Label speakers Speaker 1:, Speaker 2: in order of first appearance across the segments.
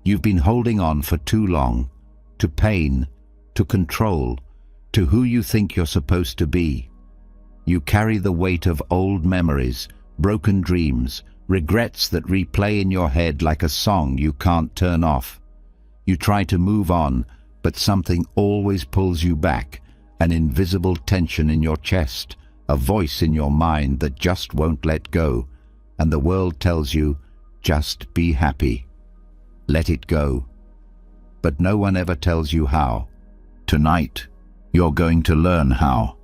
Speaker 1: You've been holding on for too long, to pain, to control, to who you think you're supposed to be. You carry the weight of old memories, broken dreams, regrets that replay in your head like a song you can't turn off. You try to move on, but something always pulls you back, an invisible tension in your chest, a voice in your mind that just won't let go, and the world tells you, just be happy. Let it go. But no one ever tells you how. Tonight, you're going to learn how.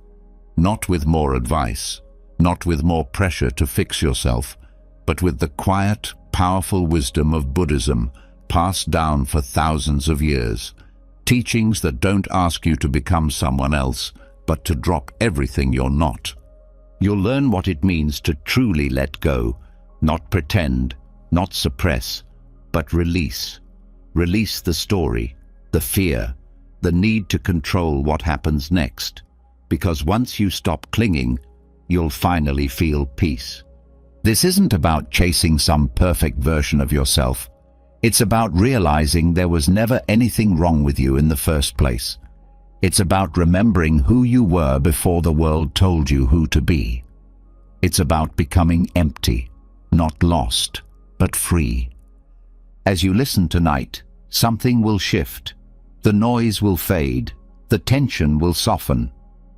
Speaker 1: Not with more advice, not with more pressure to fix yourself, but with the quiet, powerful wisdom of Buddhism passed down for thousands of years. Teachings that don't ask you to become someone else, but to drop everything you're not. You'll learn what it means to truly let go, not pretend, not suppress, but release. Release the story, the fear, the need to control what happens next. Because once you stop clinging, you'll finally feel peace. This isn't about chasing some perfect version of yourself. It's about realizing there was never anything wrong with you in the first place. It's about remembering who you were before the world told you who to be. It's about becoming empty, not lost, but free. As you listen tonight, something will shift. The noise will fade. The tension will soften.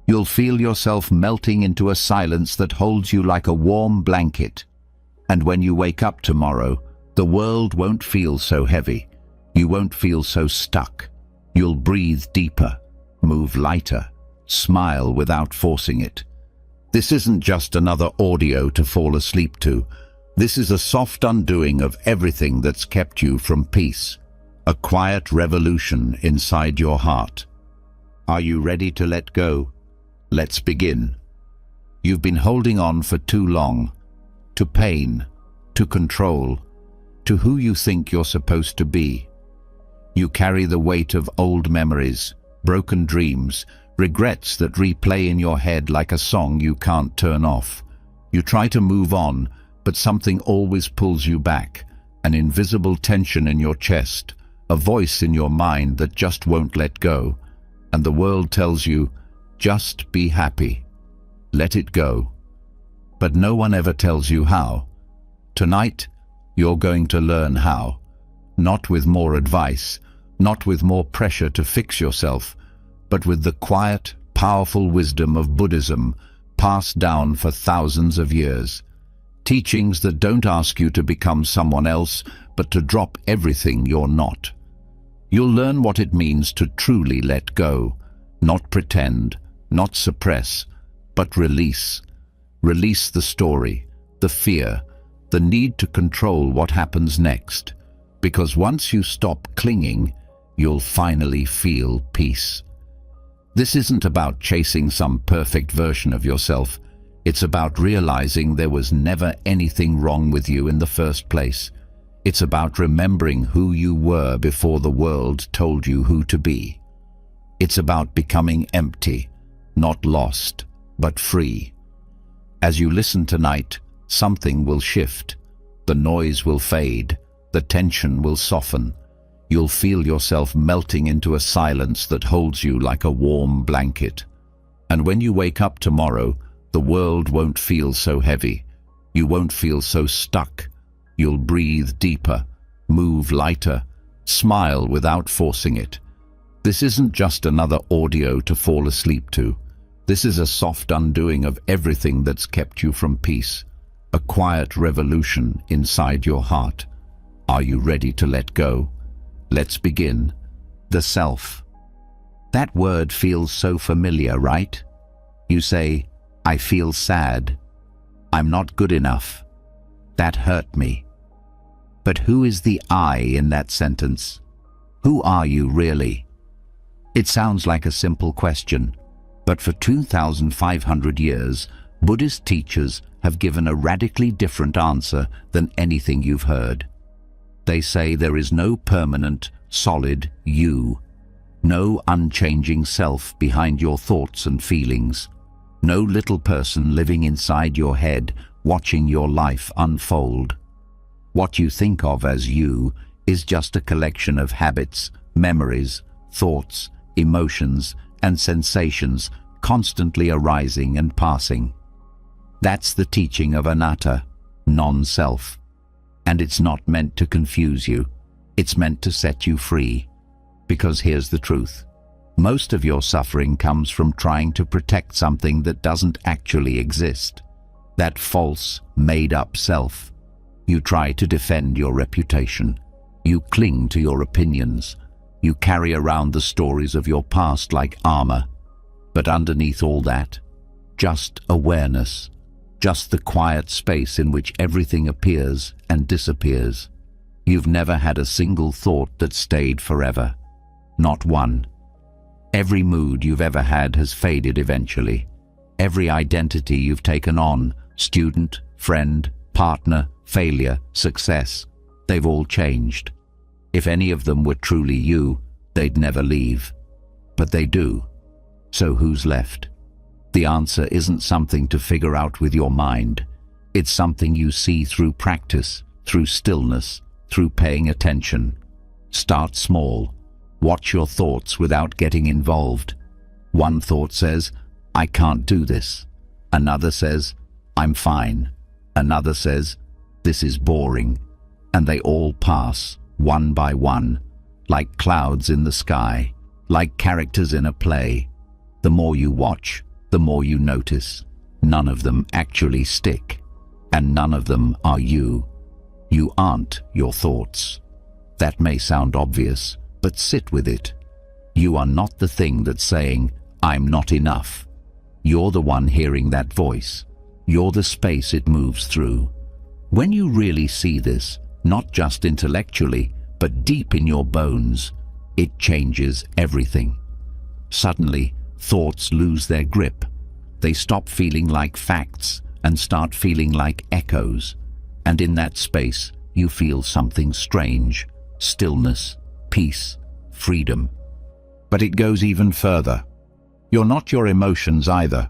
Speaker 1: You'll feel yourself melting into a silence that holds you like a warm blanket. And when you wake up tomorrow, the world won't feel so heavy. You won't feel so stuck. You'll breathe deeper, move lighter, smile without forcing it. This isn't just another audio to fall asleep to. This is a soft undoing of everything that's kept you from peace. A quiet revolution inside your heart. Are you ready to let go? Let's begin. You've been holding on for too long. To pain, to control, to who you think you're supposed to be. You carry the weight of old memories, broken dreams, regrets that replay in your head like a song you can't turn off. You try to move on, but something always pulls you back, an invisible tension in your chest, a voice in your mind that just won't let go, and the world tells you, just be happy. Let it go. But no one ever tells you how. Tonight, you're going to learn how. Not with more advice, not with more pressure to fix yourself, but with the quiet, powerful wisdom of Buddhism passed down for thousands of years. Teachings that don't ask you to become someone else, but to drop everything you're not. You'll learn what it means to truly let go, not pretend, not suppress, but release. Release the story, the fear, the need to control what happens next. Because once you stop clinging, you'll finally feel peace. This isn't about chasing some perfect version of yourself. It's about realizing there was never anything wrong with you in the first place. It's about remembering who you were before the world told you who to be. It's about becoming empty, not lost, but free. As you listen tonight, something will shift. The noise will fade. The tension will soften. You'll feel yourself melting into a silence that holds you like a warm blanket. And when you wake up tomorrow, the world won't feel so heavy. You won't feel so stuck. You'll breathe deeper, move lighter, smile without forcing it. This isn't just another audio to fall asleep to. This is a soft undoing of everything that's kept you from peace. A quiet revolution inside your heart. Are you ready to let go? Let's begin. The self. That word feels so familiar, right? You say, I feel sad. I'm not good enough. That hurt me. But who is the I in that sentence? Who are you really? It sounds like a simple question, but for 2,500 years, Buddhist teachers have given a radically different answer than anything you've heard. They say there is no permanent, solid you, no unchanging self behind your thoughts and feelings, no little person living inside your head watching your life unfold. What you think of as you is just a collection of habits, memories, thoughts, emotions, and sensations constantly arising and passing. That's the teaching of anatta, non-self. And it's not meant to confuse you. It's meant to set you free. Because here's the truth. Most of your suffering comes from trying to protect something that doesn't actually exist. That false, made-up self. You try to defend your reputation. You cling to your opinions. You carry around the stories of your past like armor. But underneath all that, just awareness. Just the quiet space in which everything appears and disappears. You've never had a single thought that stayed forever. Not one. Every mood you've ever had has faded eventually. Every identity you've taken on, student, friend, partner, failure, success, they've all changed. If any of them were truly you, they'd never leave. But they do. So who's left? The answer isn't something to figure out with your mind. It's something you see through practice, through stillness, through paying attention. Start small. Watch your thoughts without getting involved. One thought says, I can't do this. Another says, I'm fine. Another says, this is boring. And they all pass, one by one, like clouds in the sky, like characters in a play. The more you watch, the more you notice. None of them actually stick. And none of them are you. You aren't your thoughts. That may sound obvious, but sit with it. You are not the thing that's saying, I'm not enough. You're the one hearing that voice. You're the space it moves through. When you really see this, not just intellectually, but deep in your bones, it changes everything. Suddenly, thoughts lose their grip. They stop feeling like facts and start feeling like echoes. And in that space, you feel something strange. Stillness, peace, freedom. But it goes even further. You're not your emotions either.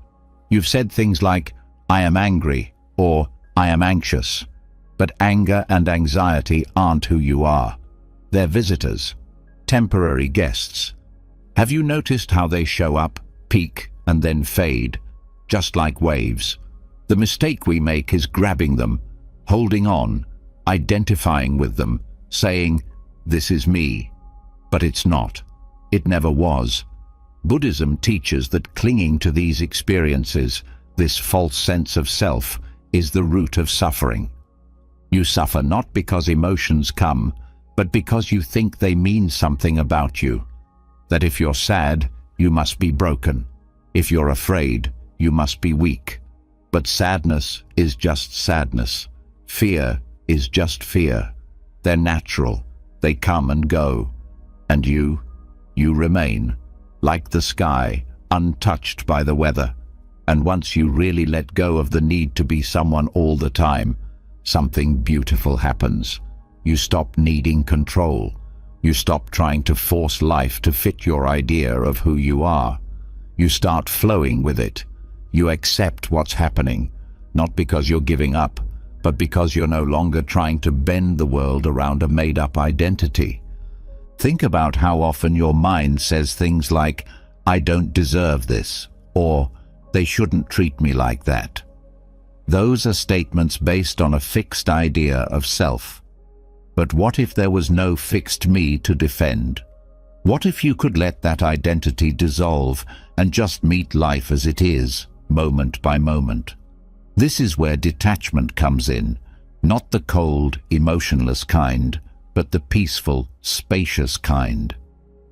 Speaker 1: You've said things like, I am angry, or I am anxious. But anger and anxiety aren't who you are. They're visitors, temporary guests. Have you noticed how they show up, peak, and then fade, just like waves? The mistake we make is grabbing them, holding on, identifying with them, saying, this is me. But it's not. It never was. Buddhism teaches that clinging to these experiences, this false sense of self, is the root of suffering. You suffer not because emotions come, but because you think they mean something about you. That if you're sad, you must be broken. If you're afraid, you must be weak. But sadness is just sadness. Fear is just fear. They're natural. They come and go. And you remain, like the sky, untouched by the weather. And once you really let go of the need to be someone all the time, something beautiful happens. You stop needing control. You stop trying to force life to fit your idea of who you are. You start flowing with it. You accept what's happening, not because you're giving up, but because you're no longer trying to bend the world around a made-up identity. Think about how often your mind says things like, I don't deserve this, or they shouldn't treat me like that. Those are statements based on a fixed idea of self. But what if there was no fixed me to defend? What if you could let that identity dissolve and just meet life as it is, moment by moment? This is where detachment comes in, not the cold, emotionless kind, but the peaceful, spacious kind.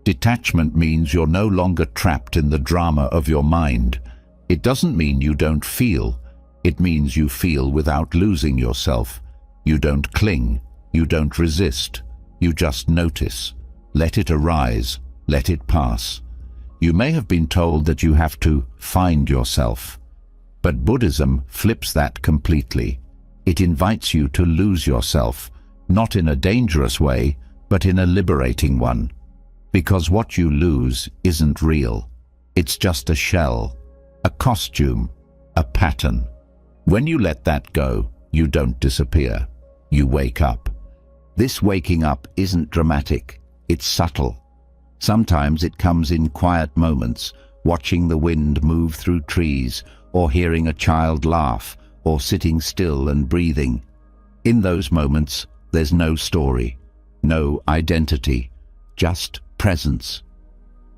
Speaker 1: Detachment means you're no longer trapped in the drama of your mind. It doesn't mean you don't feel. It means you feel without losing yourself. You don't cling. You don't resist. You just notice. Let it arise. Let it pass. You may have been told that you have to find yourself. But Buddhism flips that completely. It invites you to lose yourself, not in a dangerous way, but in a liberating one. Because what you lose isn't real. It's just a shell, a costume, a pattern. When you let that go, you don't disappear. You wake up. This waking up isn't dramatic, it's subtle. Sometimes it comes in quiet moments, watching the wind move through trees, or hearing a child laugh, or sitting still and breathing. In those moments, there's no story, no identity, just presence.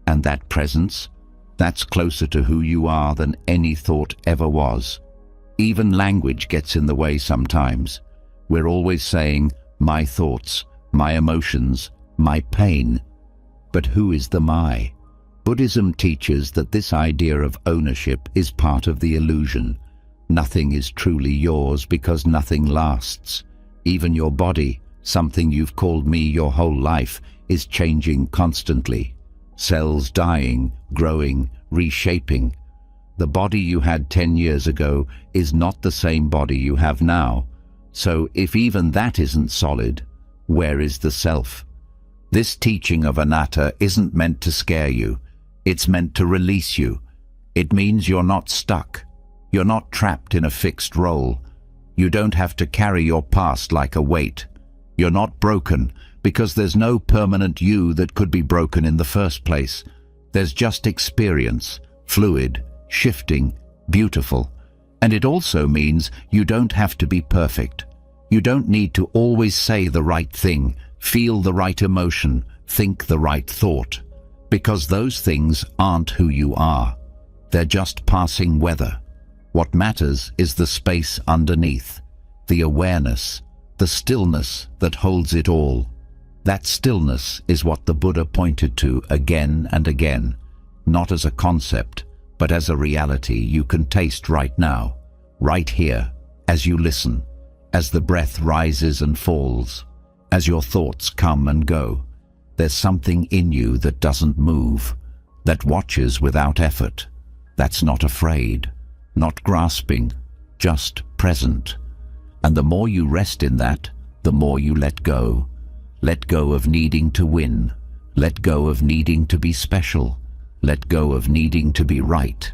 Speaker 1: And that presence, that's closer to who you are than any thought ever was. Even language gets in the way sometimes. We're always saying, my thoughts, my emotions, my pain. But who is the my? Buddhism teaches that this idea of ownership is part of the illusion. Nothing is truly yours because nothing lasts. Even your body, something you've called me your whole life, is changing constantly. Cells dying, growing, reshaping. The body you had 10 years ago is not the same body you have now. So if even that isn't solid, where is the self? This teaching of anatta isn't meant to scare you. It's meant to release you. It means you're not stuck. You're not trapped in a fixed role. You don't have to carry your past like a weight. You're not broken, because there's no permanent you that could be broken in the first place. There's just experience, fluid, shifting, beautiful. And it also means you don't have to be perfect. You don't need to always say the right thing, feel the right emotion, think the right thought. Because those things aren't who you are. They're just passing weather. What matters is the space underneath, the awareness, the stillness that holds it all. That stillness is what the Buddha pointed to again and again, not as a concept, but as a reality you can taste right now, right here, as you listen, as the breath rises and falls, as your thoughts come and go. There's something in you that doesn't move, that watches without effort, that's not afraid, not grasping, just present. And the more you rest in that, the more you let go. Let go of needing to win, let go of needing to be special, let go of needing to be right.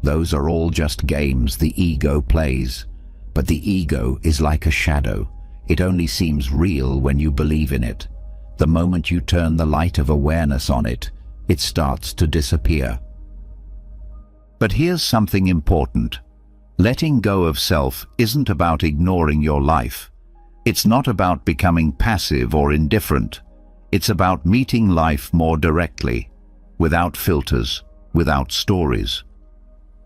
Speaker 1: Those are all just games the ego plays. But the ego is like a shadow. It only seems real when you believe in it. The moment you turn the light of awareness on it, it starts to disappear. But here's something important. Letting go of self isn't about ignoring your life. It's not about becoming passive or indifferent. It's about meeting life more directly, without filters, without stories.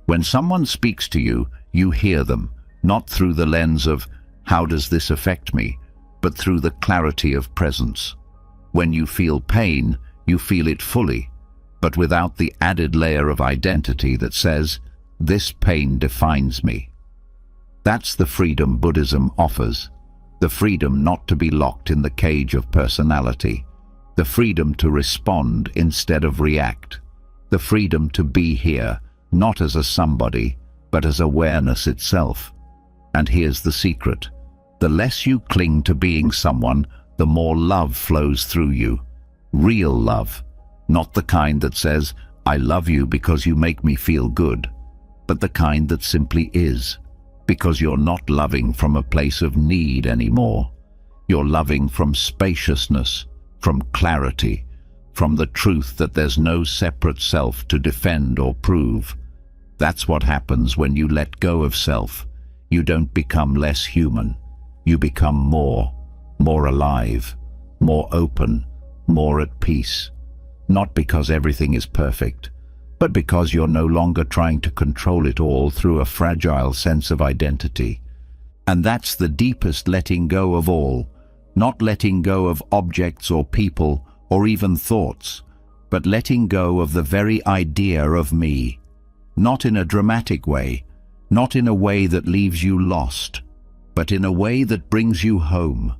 Speaker 1: When someone speaks to you, you hear them, not through the lens of, how does this affect me, but through the clarity of presence. When you feel pain, you feel it fully, but without the added layer of identity that says, this pain defines me. That's the freedom Buddhism offers. The freedom not to be locked in the cage of personality. The freedom to respond instead of react. The freedom to be here, not as a somebody, but as awareness itself. And here's the secret. The less you cling to being someone, the more love flows through you. Real love. Not the kind that says, I love you because you make me feel good, but the kind that simply is, because you're not loving from a place of need anymore. You're loving from spaciousness, from clarity, from the truth that there's no separate self to defend or prove. That's what happens when you let go of self. You don't become less human. You become more alive, more open, more at peace. Not because everything is perfect, but because you're no longer trying to control it all through a fragile sense of identity. And that's the deepest letting go of all, not letting go of objects or people or even thoughts, but letting go of the very idea of me. Not in a dramatic way, not in a way that leaves you lost, but in a way that brings you home.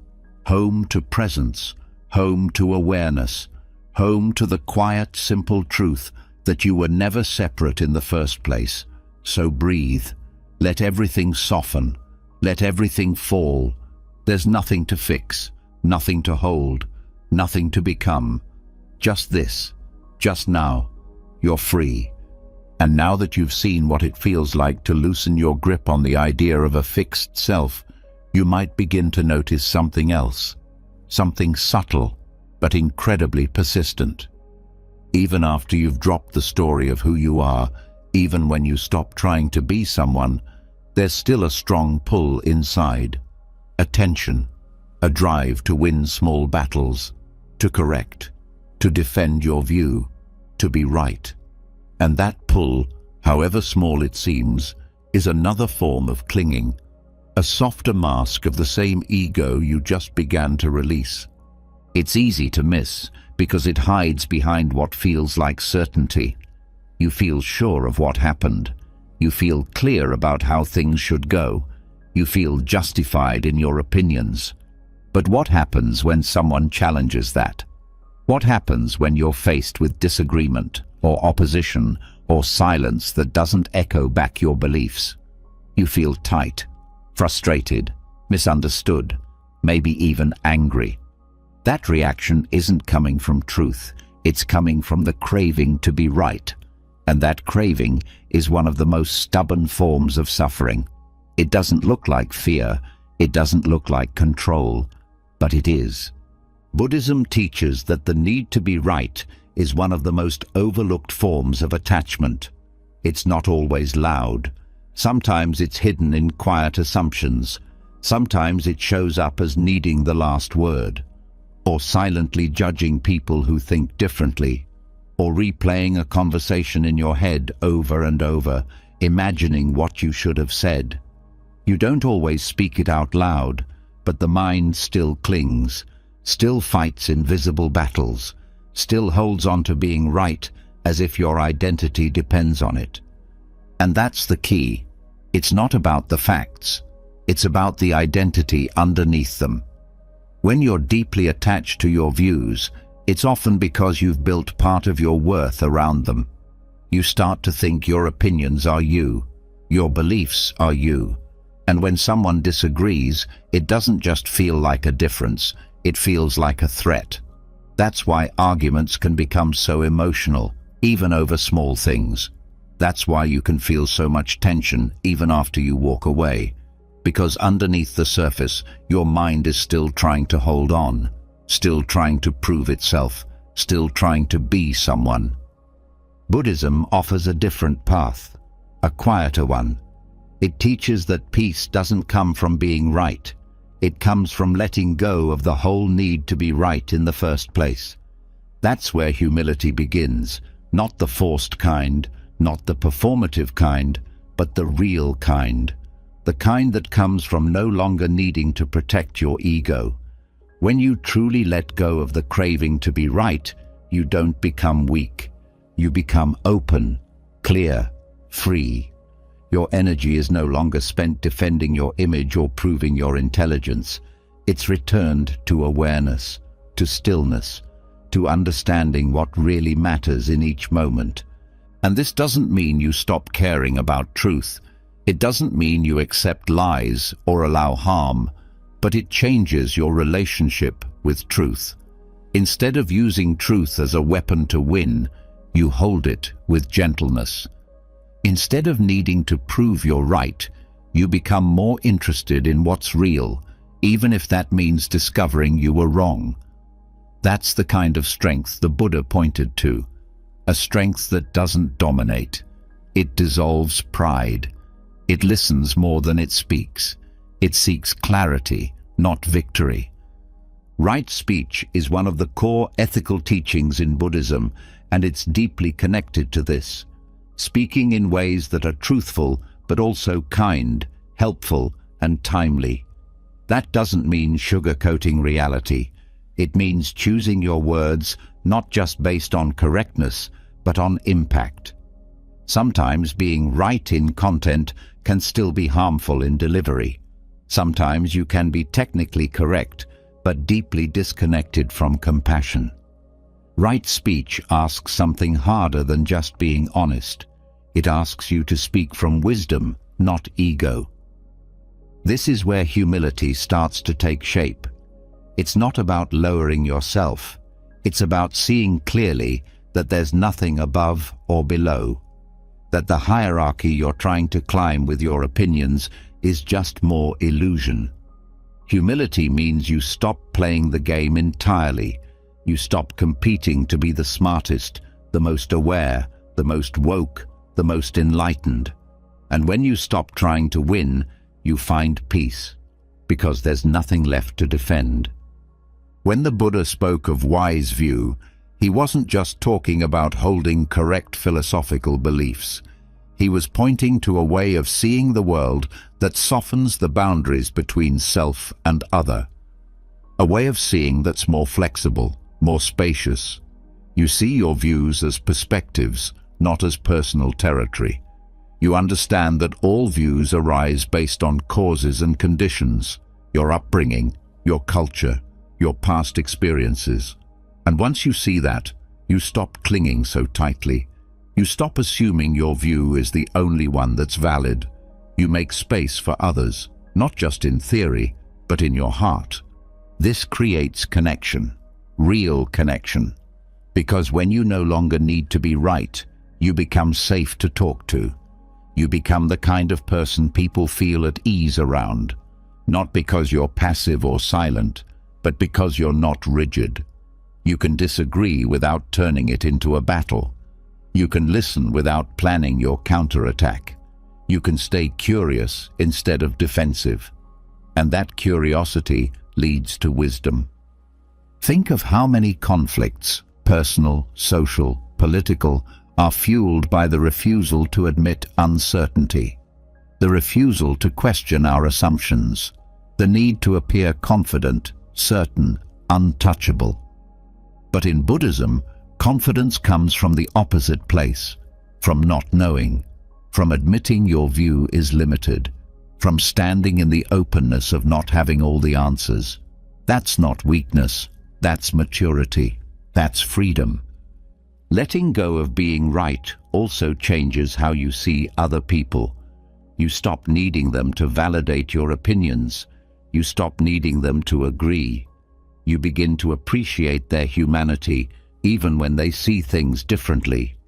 Speaker 1: Home to presence, home to awareness, home to the quiet, simple truth that you were never separate in the first place. So breathe. Let everything soften. Let everything fall. There's nothing to fix, nothing to hold, nothing to become. Just this, just now. You're free. And now that you've seen what it feels like to loosen your grip on the idea of a fixed self, you might begin to notice something else. something subtle but incredibly persistent. Even after you've dropped the story of who you are, even when you stop trying to be someone, there's still a strong pull inside. A tension, a drive to win small battles, to correct, to defend your view, to be right. And that pull, however small it seems, is another form of clinging, a softer mask of the same ego you just began to release. It's easy to miss because it hides behind what feels like certainty. You feel sure of what happened. You feel clear about how things should go. You feel justified in your opinions. But what happens when someone challenges that? What happens when you're faced with disagreement, or opposition, or silence that doesn't echo back your beliefs? You feel tight, frustrated, misunderstood, maybe even angry. That reaction isn't coming from truth. It's coming from the craving to be right. And that craving is one of the most stubborn forms of suffering. It doesn't look like fear. It doesn't look like control. But it is. Buddhism teaches that the need to be right is one of the most overlooked forms of attachment. It's not always loud. Sometimes it's hidden in quiet assumptions. Sometimes it shows up as needing the last word, or silently judging people who think differently, or replaying a conversation in your head over and over, imagining what you should have said. You don't always speak it out loud, but the mind still clings, still fights invisible battles, still holds on to being right as if your identity depends on it. And that's the key. It's not about the facts. It's about the identity underneath them. When you're deeply attached to your views, it's often because you've built part of your worth around them. You start to think your opinions are you, your beliefs are you. And when someone disagrees, it doesn't just feel like a difference, it feels like a threat. That's why arguments can become so emotional, even over small things. That's why you can feel so much tension even after you walk away. Because underneath the surface, your mind is still trying to hold on, still trying to prove itself, still trying to be someone. Buddhism offers a different path, a quieter one. It teaches that peace doesn't come from being right. It comes from letting go of the whole need to be right in the first place. That's where humility begins, not the forced kind, not the performative kind, but the real kind. The kind that comes from no longer needing to protect your ego. When you truly let go of the craving to be right, you don't become weak. You become open, clear, free. Your energy is no longer spent defending your image or proving your intelligence. It's returned to awareness, to stillness, to understanding what really matters in each moment. And this doesn't mean you stop caring about truth. It doesn't mean you accept lies or allow harm, but it changes your relationship with truth. Instead of using truth as a weapon to win, you hold it with gentleness. Instead of needing to prove you're right, you become more interested in what's real, even if that means discovering you were wrong. That's the kind of strength the Buddha pointed to, a strength that doesn't dominate. It dissolves pride. It listens more than it speaks. It seeks clarity, not victory. Right speech is one of the core ethical teachings in Buddhism, and it's deeply connected to this. Speaking in ways that are truthful, but also kind, helpful, and timely. That doesn't mean sugarcoating reality. It means choosing your words not just based on correctness, but on impact. Sometimes being right in content can still be harmful in delivery. Sometimes you can be technically correct, but deeply disconnected from compassion. Right speech asks something harder than just being honest. It asks you to speak from wisdom, not ego. This is where humility starts to take shape. It's not about lowering yourself. It's about seeing clearly that there's nothing above or below, that the hierarchy you're trying to climb with your opinions is just more illusion. Humility means you stop playing the game entirely. You stop competing to be the smartest, the most aware, the most woke, the most enlightened. And when you stop trying to win, you find peace, because there's nothing left to defend. When the Buddha spoke of wise view, he wasn't just talking about holding correct philosophical beliefs. He was pointing to a way of seeing the world that softens the boundaries between self and other. A way of seeing that's more flexible, more spacious. You see your views as perspectives, not as personal territory. You understand that all views arise based on causes and conditions, your upbringing, your culture, your past experiences. And once you see that, you stop clinging so tightly. You stop assuming your view is the only one that's valid. You make space for others, not just in theory, but in your heart. This creates connection, real connection. Because when you no longer need to be right, you become safe to talk to. You become the kind of person people feel at ease around, not because you're passive or silent, but because you're not rigid. You can disagree without turning it into a battle. You can listen without planning your counterattack. You can stay curious instead of defensive. And that curiosity leads to wisdom. Think of how many conflicts, personal, social, political, are fueled by the refusal to admit uncertainty, the refusal to question our assumptions, the need to appear confident, certain, untouchable. But in Buddhism, confidence comes from the opposite place, from not knowing, from admitting your view is limited, from standing in the openness of not having all the answers. That's not weakness, that's maturity, that's freedom. Letting go of being right also changes how you see other people. You stop needing them to validate your opinions. You stop needing them to agree. You begin to appreciate their humanity, even when they see things differently.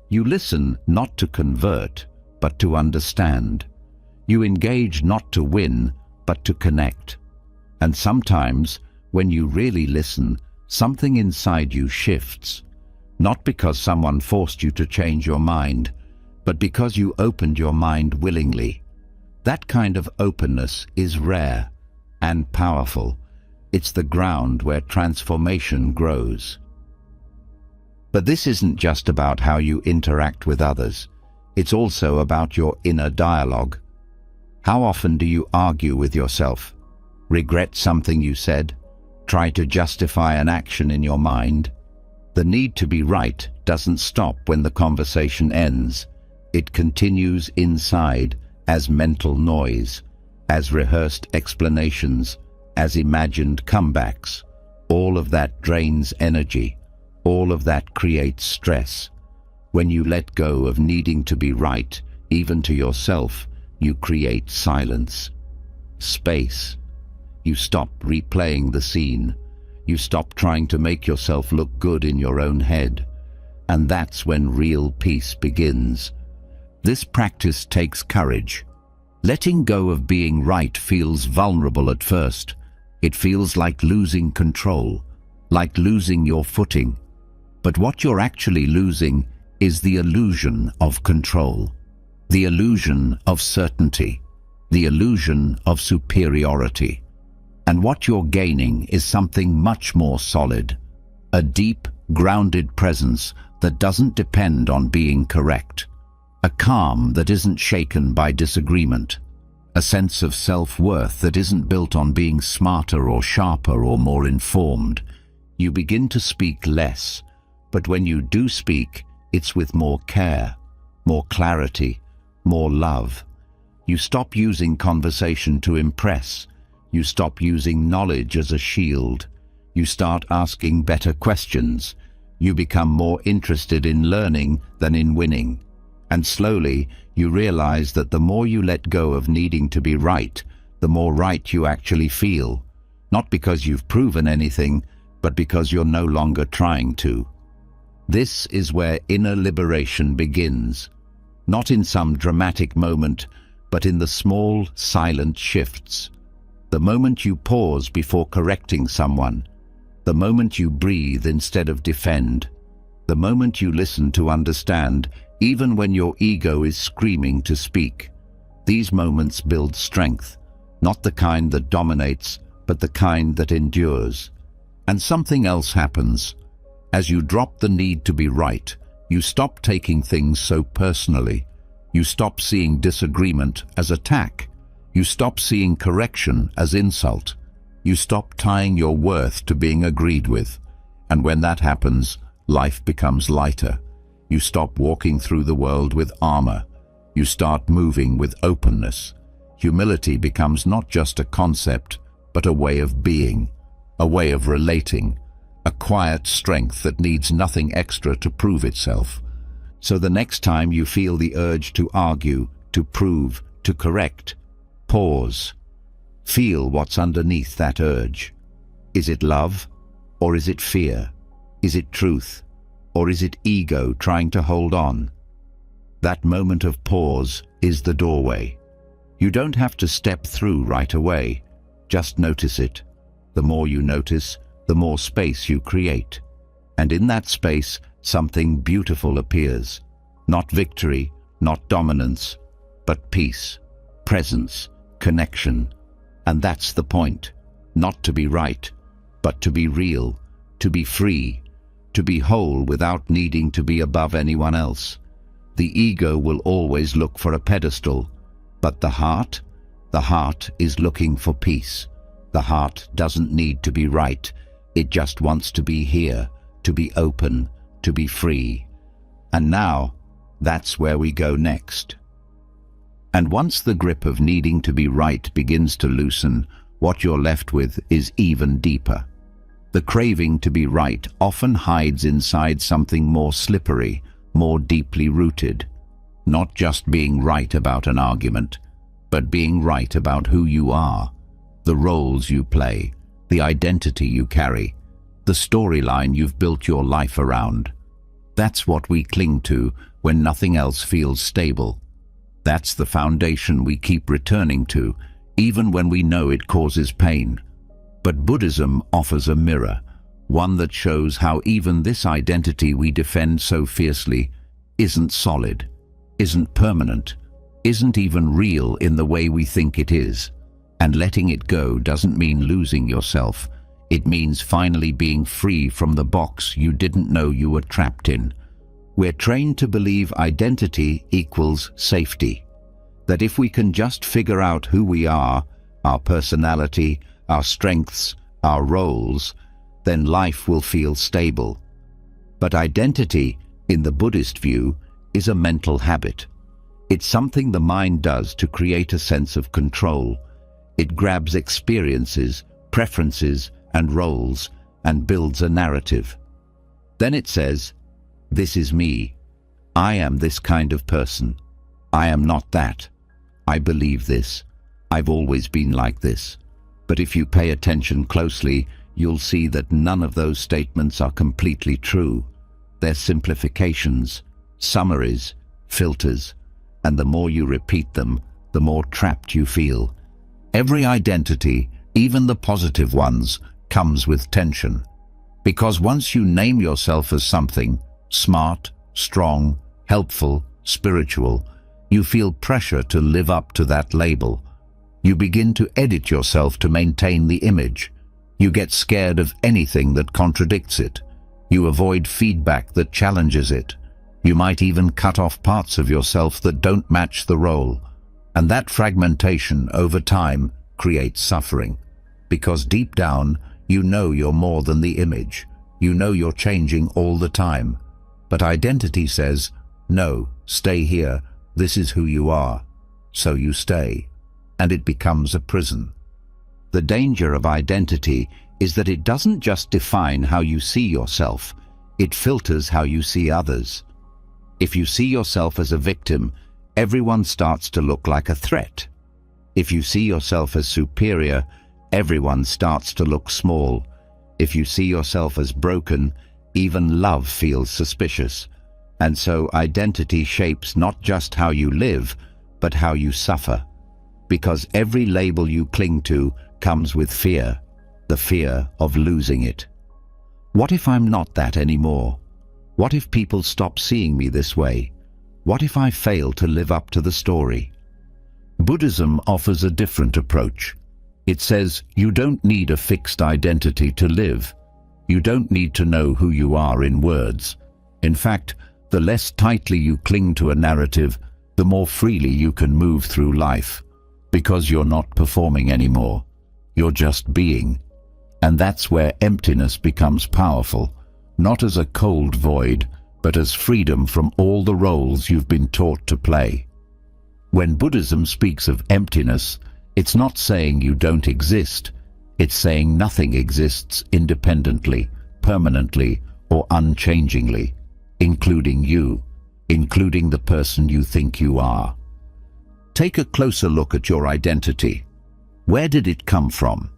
Speaker 1: You listen not to convert, but to understand. You engage not to win, but to connect. And sometimes, when you really listen, something inside you shifts. Not because someone forced you to change your mind, but because you opened your mind willingly. That kind of openness is rare and powerful. It's the ground where transformation grows. But this isn't just about how you interact with others. It's also about your inner dialogue. How often do you argue with yourself? Regret something you said? Try to justify an action in your mind? The need to be right doesn't stop when the conversation ends. It continues inside as mental noise, as rehearsed explanations, as imagined comebacks. All of that drains energy. All of that creates stress. When you let go of needing to be right, even to yourself, you create silence, space. You stop replaying the scene. You stop trying to make yourself look good in your own head. And that's when real peace begins. This practice takes courage. Letting go of being right feels vulnerable at first. It feels like losing control, like losing your footing. But what you're actually losing is the illusion of control, the illusion of certainty, the illusion of superiority. And what you're gaining is something much more solid, a deep, grounded presence that doesn't depend on being correct, a calm that isn't shaken by disagreement, a sense of self-worth that isn't built on being smarter or sharper or more informed. You begin to speak less, but when you do speak, it's with more care, more clarity, more love. You stop using conversation to impress. You stop using knowledge as a shield. You start asking better questions. You become more interested in learning than in winning. And slowly, you realize that the more you let go of needing to be right, the more right you actually feel. Not because you've proven anything, but because you're no longer trying to. This is where inner liberation begins. Not in some dramatic moment, but in the small, silent shifts. the moment you pause before correcting someone, the moment you breathe instead of defend, the moment you listen to understand, even when your ego is screaming to speak. These moments build strength, not the kind that dominates, but the kind that endures. And something else happens. As you drop the need to be right, you stop taking things so personally. You stop seeing disagreement as attack. You stop seeing correction as insult. You stop tying your worth to being agreed with. And when that happens, life becomes lighter. You stop walking through the world with armor. You start moving with openness. Humility becomes not just a concept, but a way of being, a way of relating, a quiet strength that needs nothing extra to prove itself. So the next time you feel the urge to argue, to prove, to correct, pause. Feel what's underneath that urge. Is it love, or is it fear? Is it truth, or is it ego trying to hold on? That moment of pause is the doorway. You don't have to step through right away. Just notice it. The more you notice, the more space you create. And in that space, something beautiful appears. Not victory, not dominance, but peace, presence, connection. And that's the point. Not to be right, but to be real, to be free, to be whole without needing to be above anyone else. The ego will always look for a pedestal, but the heart is looking for peace. The heart doesn't need to be right. It just wants to be here, to be open, to be free. And now, that's where we go next. And once the grip of needing to be right begins to loosen, what you're left with is even deeper. The craving to be right often hides inside something more slippery, more deeply rooted. Not just being right about an argument, but being right about who you are, the roles you play, the identity you carry, the storyline you've built your life around. That's what we cling to when nothing else feels stable. That's the foundation we keep returning to, even when we know it causes pain. But Buddhism offers a mirror, one that shows how even this identity we defend so fiercely isn't solid, isn't permanent, isn't even real in the way we think it is. And letting it go doesn't mean losing yourself. It means finally being free from the box you didn't know you were trapped in. We're trained to believe identity equals safety. That if we can just figure out who we are, our personality, our strengths, our roles, then life will feel stable. But identity, in the Buddhist view, is a mental habit. It's something the mind does to create a sense of control. It grabs experiences, preferences, and roles and builds a narrative. Then it says, "This is me. I am this kind of person. I am not that. I believe this. I've always been like this." But if you pay attention closely, you'll see that none of those statements are completely true. They're simplifications, summaries, filters, and the more you repeat them, the more trapped you feel. Every identity, even the positive ones, comes with tension. Because once you name yourself as something, smart, strong, helpful, spiritual, you feel pressure to live up to that label. You begin to edit yourself to maintain the image. You get scared of anything that contradicts it. You avoid feedback that challenges it. You might even cut off parts of yourself that don't match the role. And that fragmentation over time creates suffering. Because deep down, you know you're more than the image. You know you're changing all the time. But identity says, no, stay here. This is who you are. So you stay. And it becomes a prison. The danger of identity is that it doesn't just define how you see yourself, it filters how you see others. If you see yourself as a victim, everyone starts to look like a threat. If you see yourself as superior, everyone starts to look small. If you see yourself as broken, even love feels suspicious. And so identity shapes not just how you live, but how you suffer. Because every label you cling to comes with fear, the fear of losing it. What if I'm not that anymore? What if people stop seeing me this way? What if I fail to live up to the story? Buddhism offers a different approach. It says you don't need a fixed identity to live. You don't need to know who you are in words. In fact, the less tightly you cling to a narrative, the more freely you can move through life, because you're not performing anymore. You're just being. And that's where emptiness becomes powerful, not as a cold void, but as freedom from all the roles you've been taught to play. When Buddhism speaks of emptiness, it's not saying you don't exist. It's saying nothing exists independently, permanently, or unchangingly, including you, including the person you think you are. Take a closer look at your identity. Where did it come from?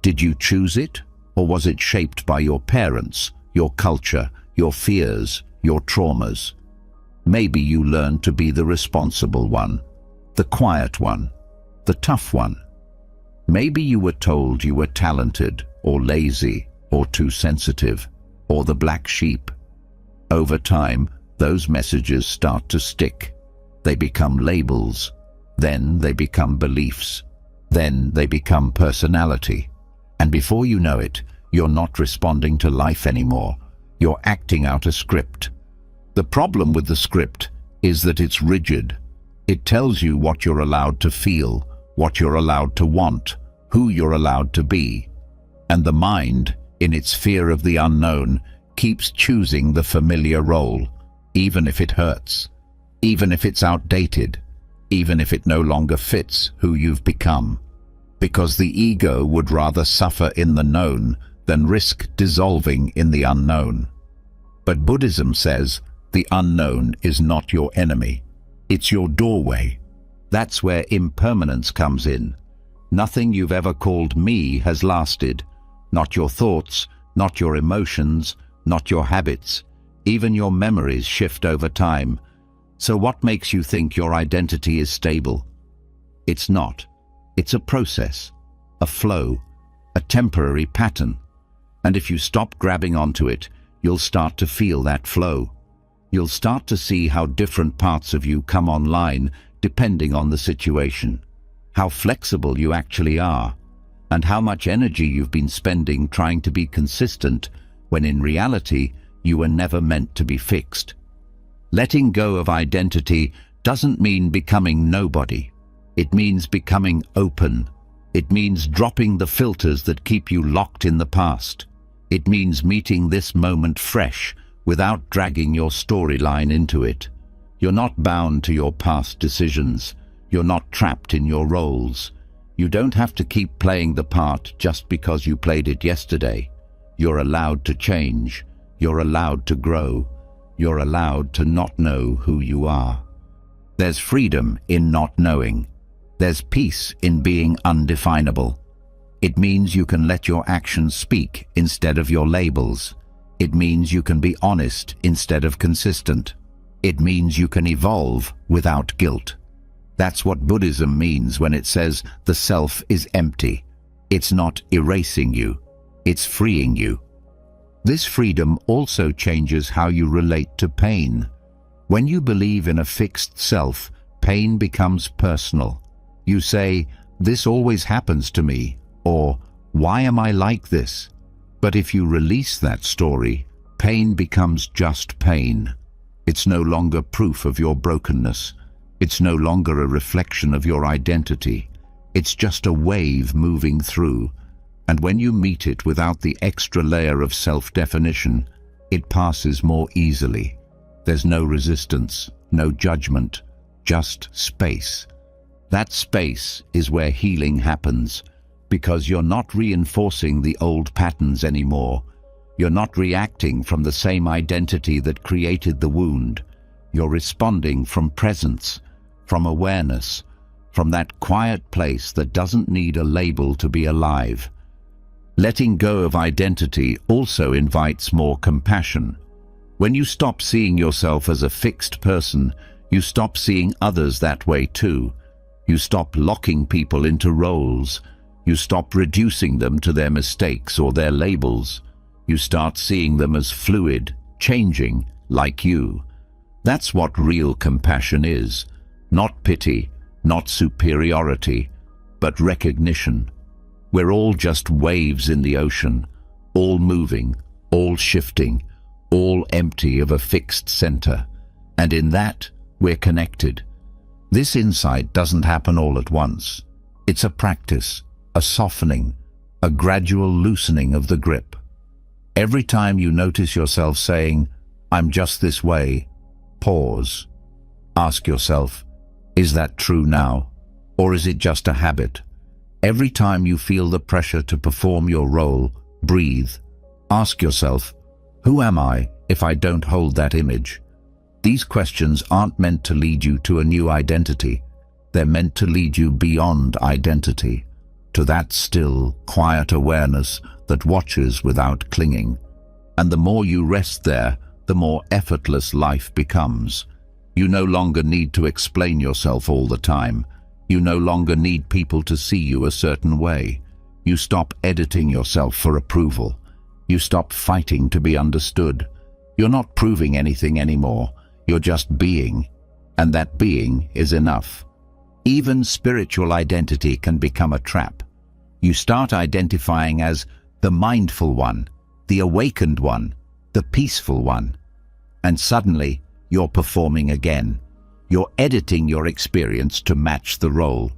Speaker 1: Did you choose it, or was it shaped by your parents, your culture, your fears, your traumas? Maybe you learned to be the responsible one, the quiet one, the tough one. Maybe you were told you were talented, or lazy, or too sensitive, or the black sheep. Over time, those messages start to stick. They become labels. Then they become beliefs. Then they become personality. And before you know it, you're not responding to life anymore. You're acting out a script. The problem with the script is that it's rigid. It tells you what you're allowed to feel, what you're allowed to want, who you're allowed to be. And the mind, in its fear of the unknown, keeps choosing the familiar role, even if it hurts, even if it's outdated, even if it no longer fits who you've become. Because the ego would rather suffer in the known than risk dissolving in the unknown. But Buddhism says the unknown is not your enemy. It's your doorway. That's where impermanence comes in. Nothing you've ever called me has lasted. Not your thoughts, not your emotions, not your habits. Even your memories shift over time. So what makes you think your identity is stable? It's not. It's a process, a flow, a temporary pattern. And if you stop grabbing onto it, you'll start to feel that flow. You'll start to see how different parts of you come online depending on the situation, how flexible you actually are, and how much energy you've been spending trying to be consistent when in reality you were never meant to be fixed. Letting go of identity doesn't mean becoming nobody. It means becoming open. It means dropping the filters that keep you locked in the past. It means meeting this moment fresh without dragging your storyline into it. You're not bound to your past decisions. You're not trapped in your roles. You don't have to keep playing the part just because you played it yesterday. You're allowed to change. You're allowed to grow. You're allowed to not know who you are. There's freedom in not knowing. There's peace in being undefinable. It means you can let your actions speak instead of your labels. It means you can be honest instead of consistent. It means you can evolve without guilt. That's what Buddhism means when it says the self is empty. It's not erasing you. It's freeing you. This freedom also changes how you relate to pain. When you believe in a fixed self, pain becomes personal. You say, "This always happens to me," or "Why am I like this?" But if you release that story, pain becomes just pain. It's no longer proof of your brokenness. It's no longer a reflection of your identity. It's just a wave moving through. And when you meet it without the extra layer of self-definition, it passes more easily. There's no resistance, no judgment, just space. That space is where healing happens, because you're not reinforcing the old patterns anymore. You're not reacting from the same identity that created the wound. You're responding from presence, from awareness, from that quiet place that doesn't need a label to be alive. Letting go of identity also invites more compassion. When you stop seeing yourself as a fixed person, you stop seeing others that way too. You stop locking people into roles. You stop reducing them to their mistakes or their labels. You start seeing them as fluid, changing, like you. That's what real compassion is. Not pity, not superiority, but recognition. We're all just waves in the ocean, all moving, all shifting, all empty of a fixed center. And in that, we're connected. This insight doesn't happen all at once. It's a practice, a softening, a gradual loosening of the grip. Every time you notice yourself saying, "I'm just this way," pause. Ask yourself, is that true now? Or is it just a habit? Every time you feel the pressure to perform your role, breathe. Ask yourself, who am I if I don't hold that image? These questions aren't meant to lead you to a new identity. They're meant to lead you beyond identity, to that still, quiet awareness that watches without clinging. And the more you rest there, the more effortless life becomes. You no longer need to explain yourself all the time. You no longer need people to see you a certain way. You stop editing yourself for approval. You stop fighting to be understood. You're not proving anything anymore. You're just being, and that being is enough. Even spiritual identity can become a trap. You start identifying as the mindful one, the awakened one, the peaceful one. And suddenly, you're performing again. You're editing your experience to match the role.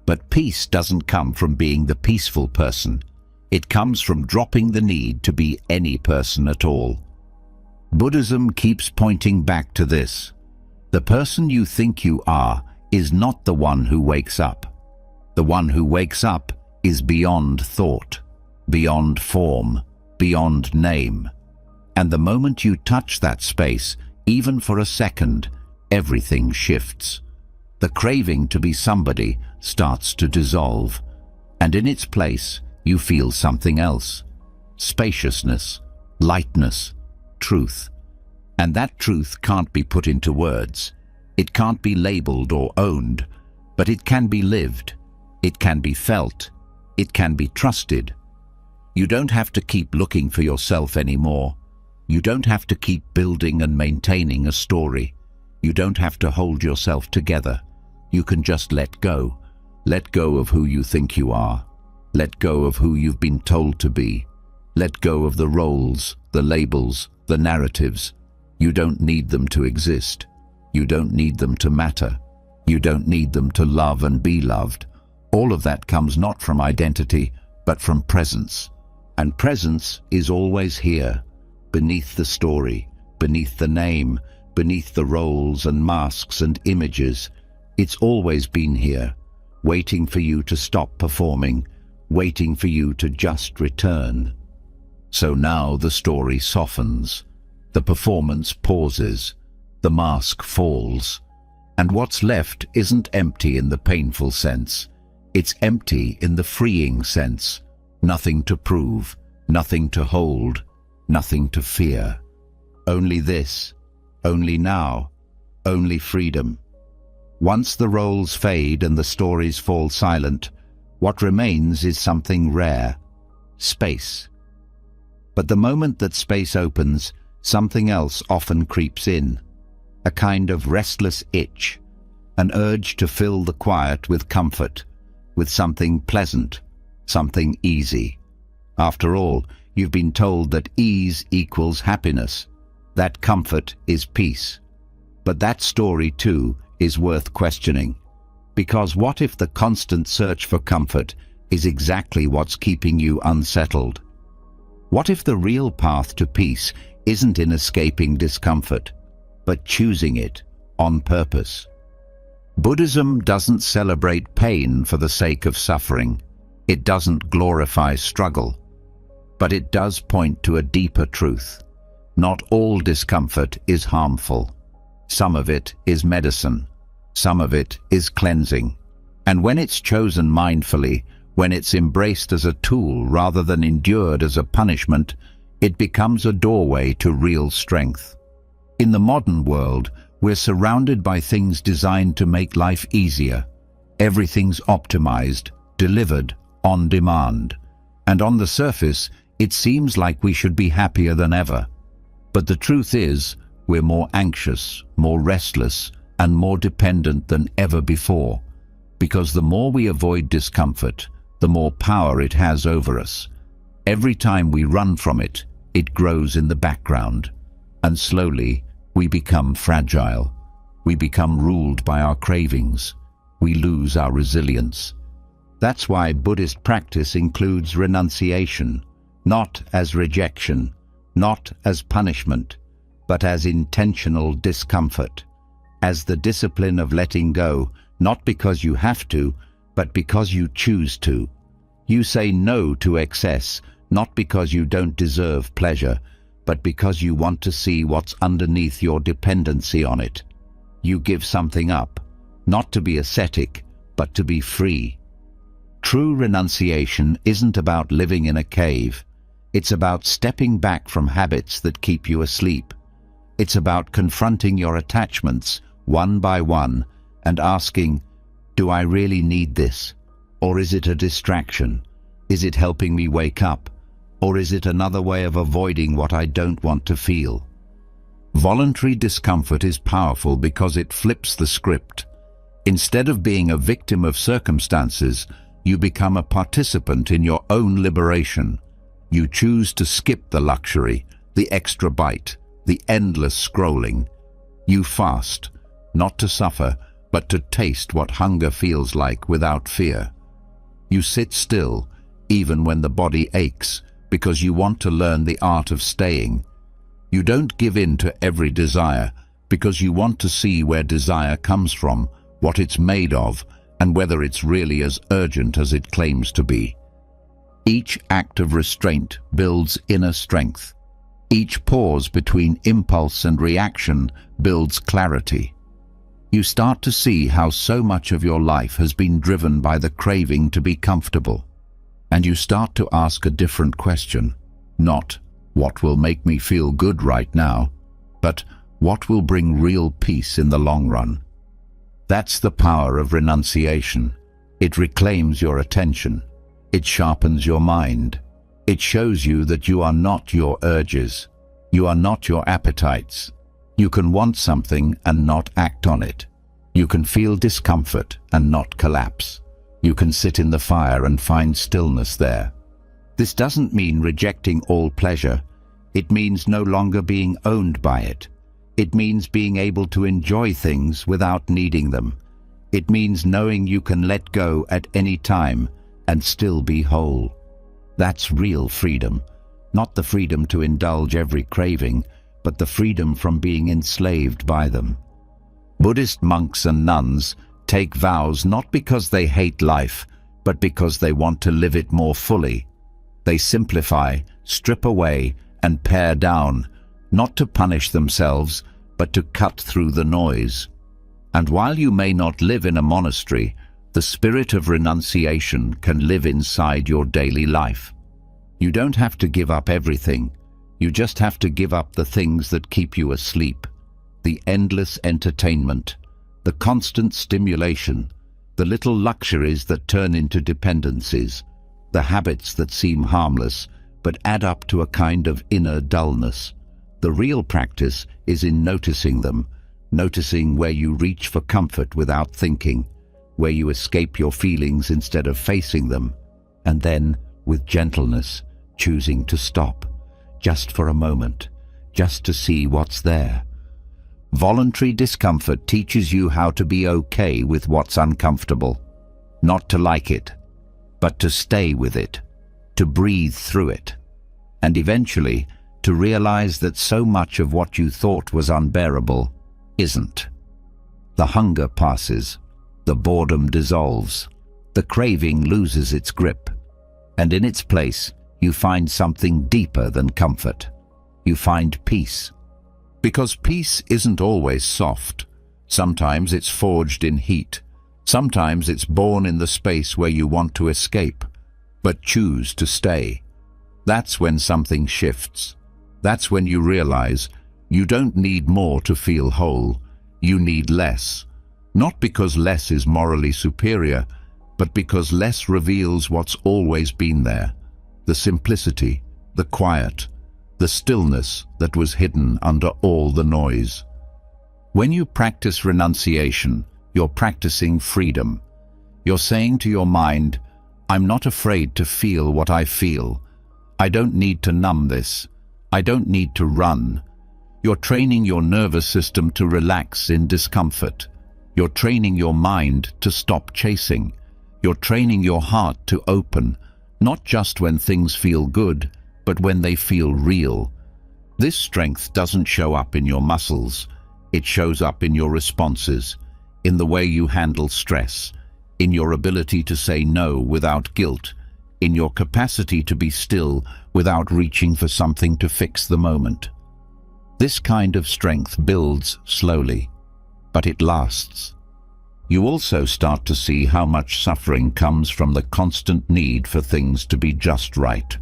Speaker 1: But peace doesn't come from being the peaceful person. It comes from dropping the need to be any person at all. Buddhism keeps pointing back to this. The person you think you are is not the one who wakes up. The one who wakes up is beyond thought, beyond form, beyond name. And the moment you touch that space, even for a second, everything shifts. The craving to be somebody starts to dissolve, and in its place, you feel something else. Spaciousness, lightness, truth. And that truth can't be put into words. It can't be labeled or owned, but it can be lived. It can be felt. It can be trusted. You don't have to keep looking for yourself anymore. You don't have to keep building and maintaining a story. You don't have to hold yourself together. You can just let go. Let go of who you think you are. Let go of who you've been told to be. Let go of the roles, the labels, the narratives. You don't need them to exist. You don't need them to matter. You don't need them to love and be loved. All of that comes not from identity, but from presence. And presence is always here, beneath the story, beneath the name, beneath the roles and masks and images. It's always been here, waiting for you to stop performing, waiting for you to just return. So now the story softens, the performance pauses, the mask falls, and what's left isn't empty in the painful sense. It's empty in the freeing sense. Nothing to prove, nothing to hold, nothing to fear. Only this, only now, only freedom. Once the roles fade and the stories fall silent, what remains is something rare, space. But the moment that space opens, something else often creeps in, a kind of restless itch, an urge to fill the quiet with comfort, with something pleasant, something easy. After all, you've been told that ease equals happiness, that comfort is peace. But that story, too, is worth questioning. Because what if the constant search for comfort is exactly what's keeping you unsettled? What if the real path to peace isn't in escaping discomfort, but choosing it on purpose? Buddhism doesn't celebrate pain for the sake of suffering. It doesn't glorify struggle. But it does point to a deeper truth. Not all discomfort is harmful. Some of it is medicine. Some of it is cleansing. And when it's chosen mindfully, when it's embraced as a tool rather than endured as a punishment, it becomes a doorway to real strength. In the modern world, we're surrounded by things designed to make life easier. Everything's optimized, delivered, on demand. And on the surface, it seems like we should be happier than ever. But the truth is, we're more anxious, more restless, and more dependent than ever before. Because the more we avoid discomfort, the more power it has over us. Every time we run from it, it grows in the background. And slowly, we become fragile. We become ruled by our cravings. We lose our resilience. That's why Buddhist practice includes renunciation, not as rejection, not as punishment, but as intentional discomfort, as the discipline of letting go, not because you have to, but because you choose to. You say no to excess, not because you don't deserve pleasure, but because you want to see what's underneath your dependency on it. You give something up, not to be ascetic, but to be free. True renunciation isn't about living in a cave. It's about stepping back from habits that keep you asleep. It's about confronting your attachments one by one and asking, do I really need this? Or is it a distraction? Is it helping me wake up? Or is it another way of avoiding what I don't want to feel? Voluntary discomfort is powerful because it flips the script. Instead of being a victim of circumstances, you become a participant in your own liberation. You choose to skip the luxury, the extra bite, the endless scrolling. You fast, not to suffer, but to taste what hunger feels like without fear. You sit still, even when the body aches, because you want to learn the art of staying. You don't give in to every desire, because you want to see where desire comes from, what it's made of, and whether it's really as urgent as it claims to be. Each act of restraint builds inner strength. Each pause between impulse and reaction builds clarity. You start to see how so much of your life has been driven by the craving to be comfortable. And you start to ask a different question, not what will make me feel good right now, but what will bring real peace in the long run. That's the power of renunciation. It reclaims your attention. It sharpens your mind. It shows you that you are not your urges. You are not your appetites. You can want something and not act on it. You can feel discomfort and not collapse. You can sit in the fire and find stillness there. This doesn't mean rejecting all pleasure. It means no longer being owned by it. It means being able to enjoy things without needing them. It means knowing you can let go at any time and still be whole. That's real freedom, not the freedom to indulge every craving, but the freedom from being enslaved by them. Buddhist monks and nuns take vows not because they hate life, but because they want to live it more fully. They simplify, strip away, and pare down, not to punish themselves, but to cut through the noise. And while you may not live in a monastery, the spirit of renunciation can live inside your daily life. You don't have to give up everything. You just have to give up the things that keep you asleep. The endless entertainment, the constant stimulation, the little luxuries that turn into dependencies, the habits that seem harmless but add up to a kind of inner dullness. The real practice is in noticing them, noticing where you reach for comfort without thinking, where you escape your feelings instead of facing them, and then, with gentleness, choosing to stop, just for a moment, just to see what's there. Voluntary discomfort teaches you how to be okay with what's uncomfortable, not to like it, but to stay with it, to breathe through it, and eventually to realize that so much of what you thought was unbearable isn't. The hunger passes, the boredom dissolves, the craving loses its grip, and in its place you find something deeper than comfort. You find peace. Because peace isn't always soft. Sometimes it's forged in heat. Sometimes it's born in the space where you want to escape, but choose to stay. That's when something shifts. That's when you realize you don't need more to feel whole. You need less. Not because less is morally superior, but because less reveals what's always been there: the simplicity, the quiet, the stillness that was hidden under all the noise. When you practice renunciation, you're practicing freedom. You're saying to your mind, "I'm not afraid to feel what I feel. I don't need to numb this. I don't need to run." You're training your nervous system to relax in discomfort. You're training your mind to stop chasing. You're training your heart to open, not just when things feel good, but when they feel real. This strength doesn't show up in your muscles. It shows up in your responses, in the way you handle stress, in your ability to say no without guilt, in your capacity to be still without reaching for something to fix the moment. This kind of strength builds slowly, but it lasts. You also start to see how much suffering comes from the constant need for things to be just right.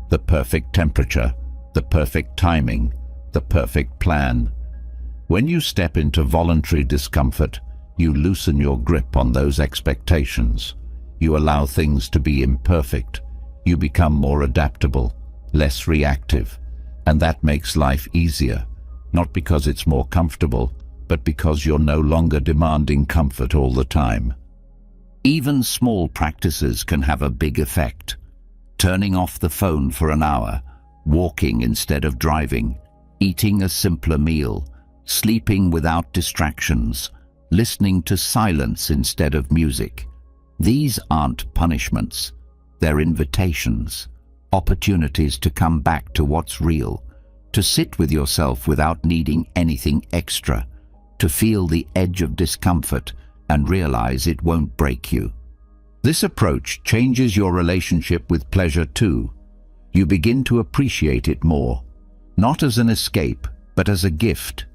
Speaker 1: The perfect temperature, the perfect timing, the perfect plan. When you step into voluntary discomfort, you loosen your grip on those expectations. You allow things to be imperfect. You become more adaptable, less reactive, and that makes life easier, not because it's more comfortable, but because you're no longer demanding comfort all the time. Even small practices can have a big effect. Turning off the phone for an hour, walking instead of driving, eating a simpler meal, sleeping without distractions, listening to silence instead of music. These aren't punishments. They're invitations, opportunities to come back to what's real, to sit with yourself without needing anything extra, to feel the edge of discomfort and realize it won't break you. This approach changes your relationship with pleasure too. You begin to appreciate it more, not as an escape, but as a gift,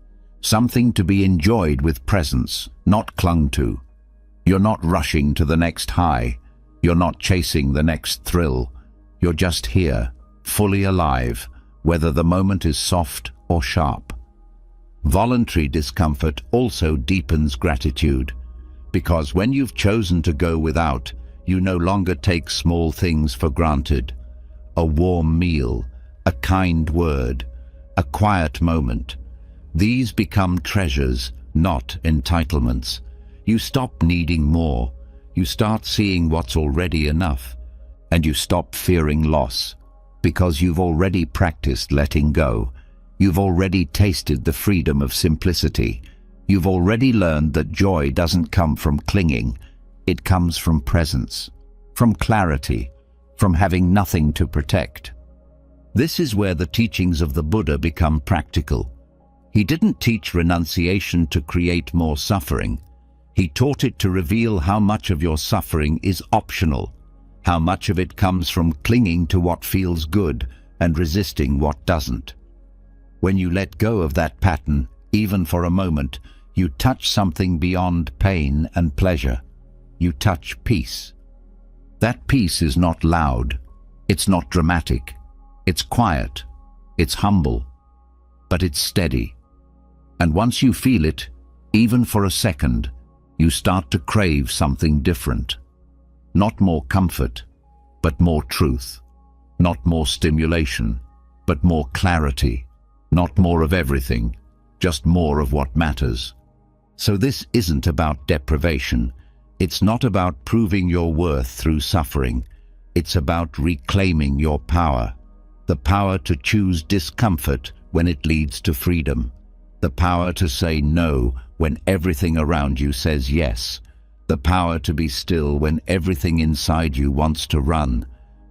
Speaker 1: something to be enjoyed with presence, not clung to. You're not rushing to the next high. You're not chasing the next thrill. You're just here, fully alive, whether the moment is soft or sharp. Voluntary discomfort also deepens gratitude, because when you've chosen to go without, you no longer take small things for granted. A warm meal, a kind word, a quiet moment. These become treasures, not entitlements. You stop needing more. You start seeing what's already enough, and you stop fearing loss, because you've already practiced letting go. You've already tasted the freedom of simplicity. You've already learned that joy doesn't come from clinging. It comes from presence, from clarity, from having nothing to protect. This is where the teachings of the Buddha become practical. He didn't teach renunciation to create more suffering. He taught it to reveal how much of your suffering is optional, how much of it comes from clinging to what feels good and resisting what doesn't. When you let go of that pattern, even for a moment, you touch something beyond pain and pleasure. You touch peace. That peace is not loud. It's not dramatic. It's quiet. It's humble. But it's steady. And once you feel it, even for a second, you start to crave something different. Not more comfort, but more truth. Not more stimulation, but more clarity. Not more of everything, just more of what matters. So this isn't about deprivation. It's not about proving your worth through suffering. It's about reclaiming your power. The power to choose discomfort when it leads to freedom. The power to say no when everything around you says yes. The power to be still when everything inside you wants to run.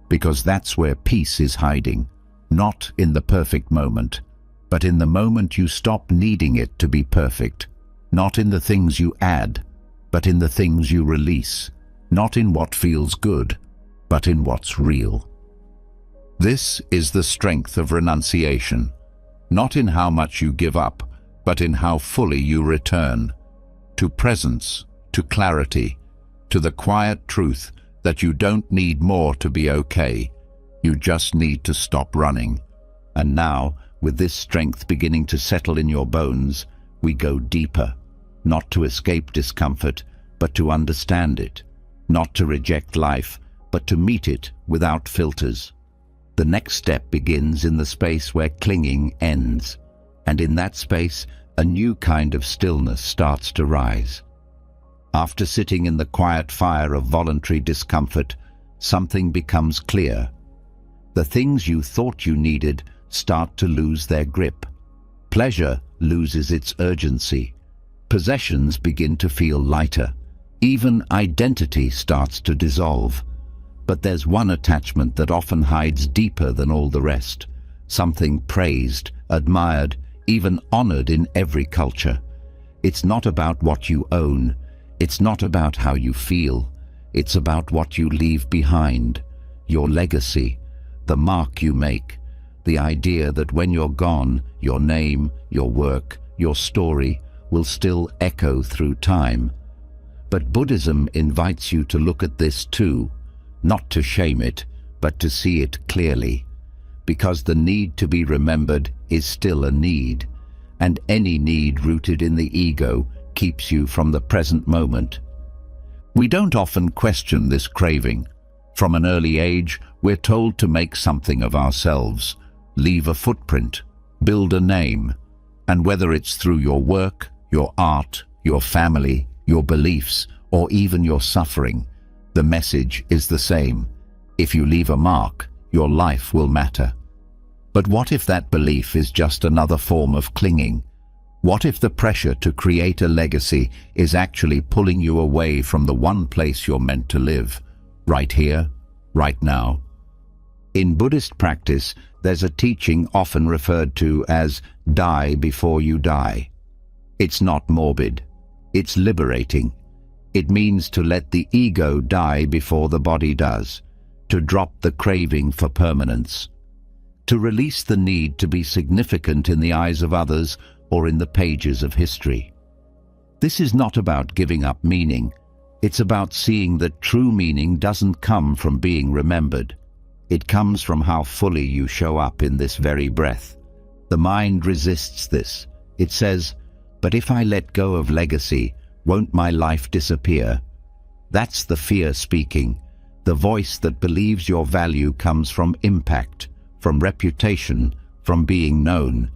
Speaker 1: Because that's where peace is hiding. Not in the perfect moment, but in the moment you stop needing it to be perfect. Not in the things you add, but in the things you release. Not in what feels good, but in what's real. This is the strength of renunciation. Not in how much you give up, but in how fully you return. To presence, to clarity, to the quiet truth that you don't need more to be okay. You just need to stop running. And now, with this strength beginning to settle in your bones, we go deeper, not to escape discomfort, but to understand it. not to reject life, but to meet it without filters. The next step begins in the space where clinging ends, and in that space, a new kind of stillness starts to rise. After sitting in the quiet fire of voluntary discomfort, something becomes clear. The things you thought you needed start to lose their grip. Pleasure loses its urgency. Possessions begin to feel lighter. Even identity starts to dissolve. But there's one attachment that often hides deeper than all the rest. Something praised, admired, even honored in every culture. It's not about what you own. It's not about how you feel. It's about what you leave behind. Your legacy, the mark you make, the idea that when you're gone, your name, your work, your story will still echo through time. But Buddhism invites you to look at this too, not to shame it, but to see it clearly. Because the need to be remembered is still a need, and any need rooted in the ego keeps you from the present moment. We don't often question this craving. From an early age, we're told to make something of ourselves, leave a footprint, build a name, and whether it's through your work, your art, your family, your beliefs, or even your suffering, the message is the same. If you leave a mark, your life will matter. But what if that belief is just another form of clinging? What if the pressure to create a legacy is actually pulling you away from the one place you're meant to live, right here, right now? In Buddhist practice, there's a teaching often referred to as die before you die. It's not morbid. It's liberating. It means to let the ego die before the body does, to drop the craving for permanence, to release the need to be significant in the eyes of others or in the pages of history. This is not about giving up meaning. It's about seeing that true meaning doesn't come from being remembered. It comes from how fully you show up in this very breath. The mind resists this. It says, "But if I let go of legacy, won't my life disappear?" That's the fear speaking, the voice that believes your value comes from impact, from reputation, from being known.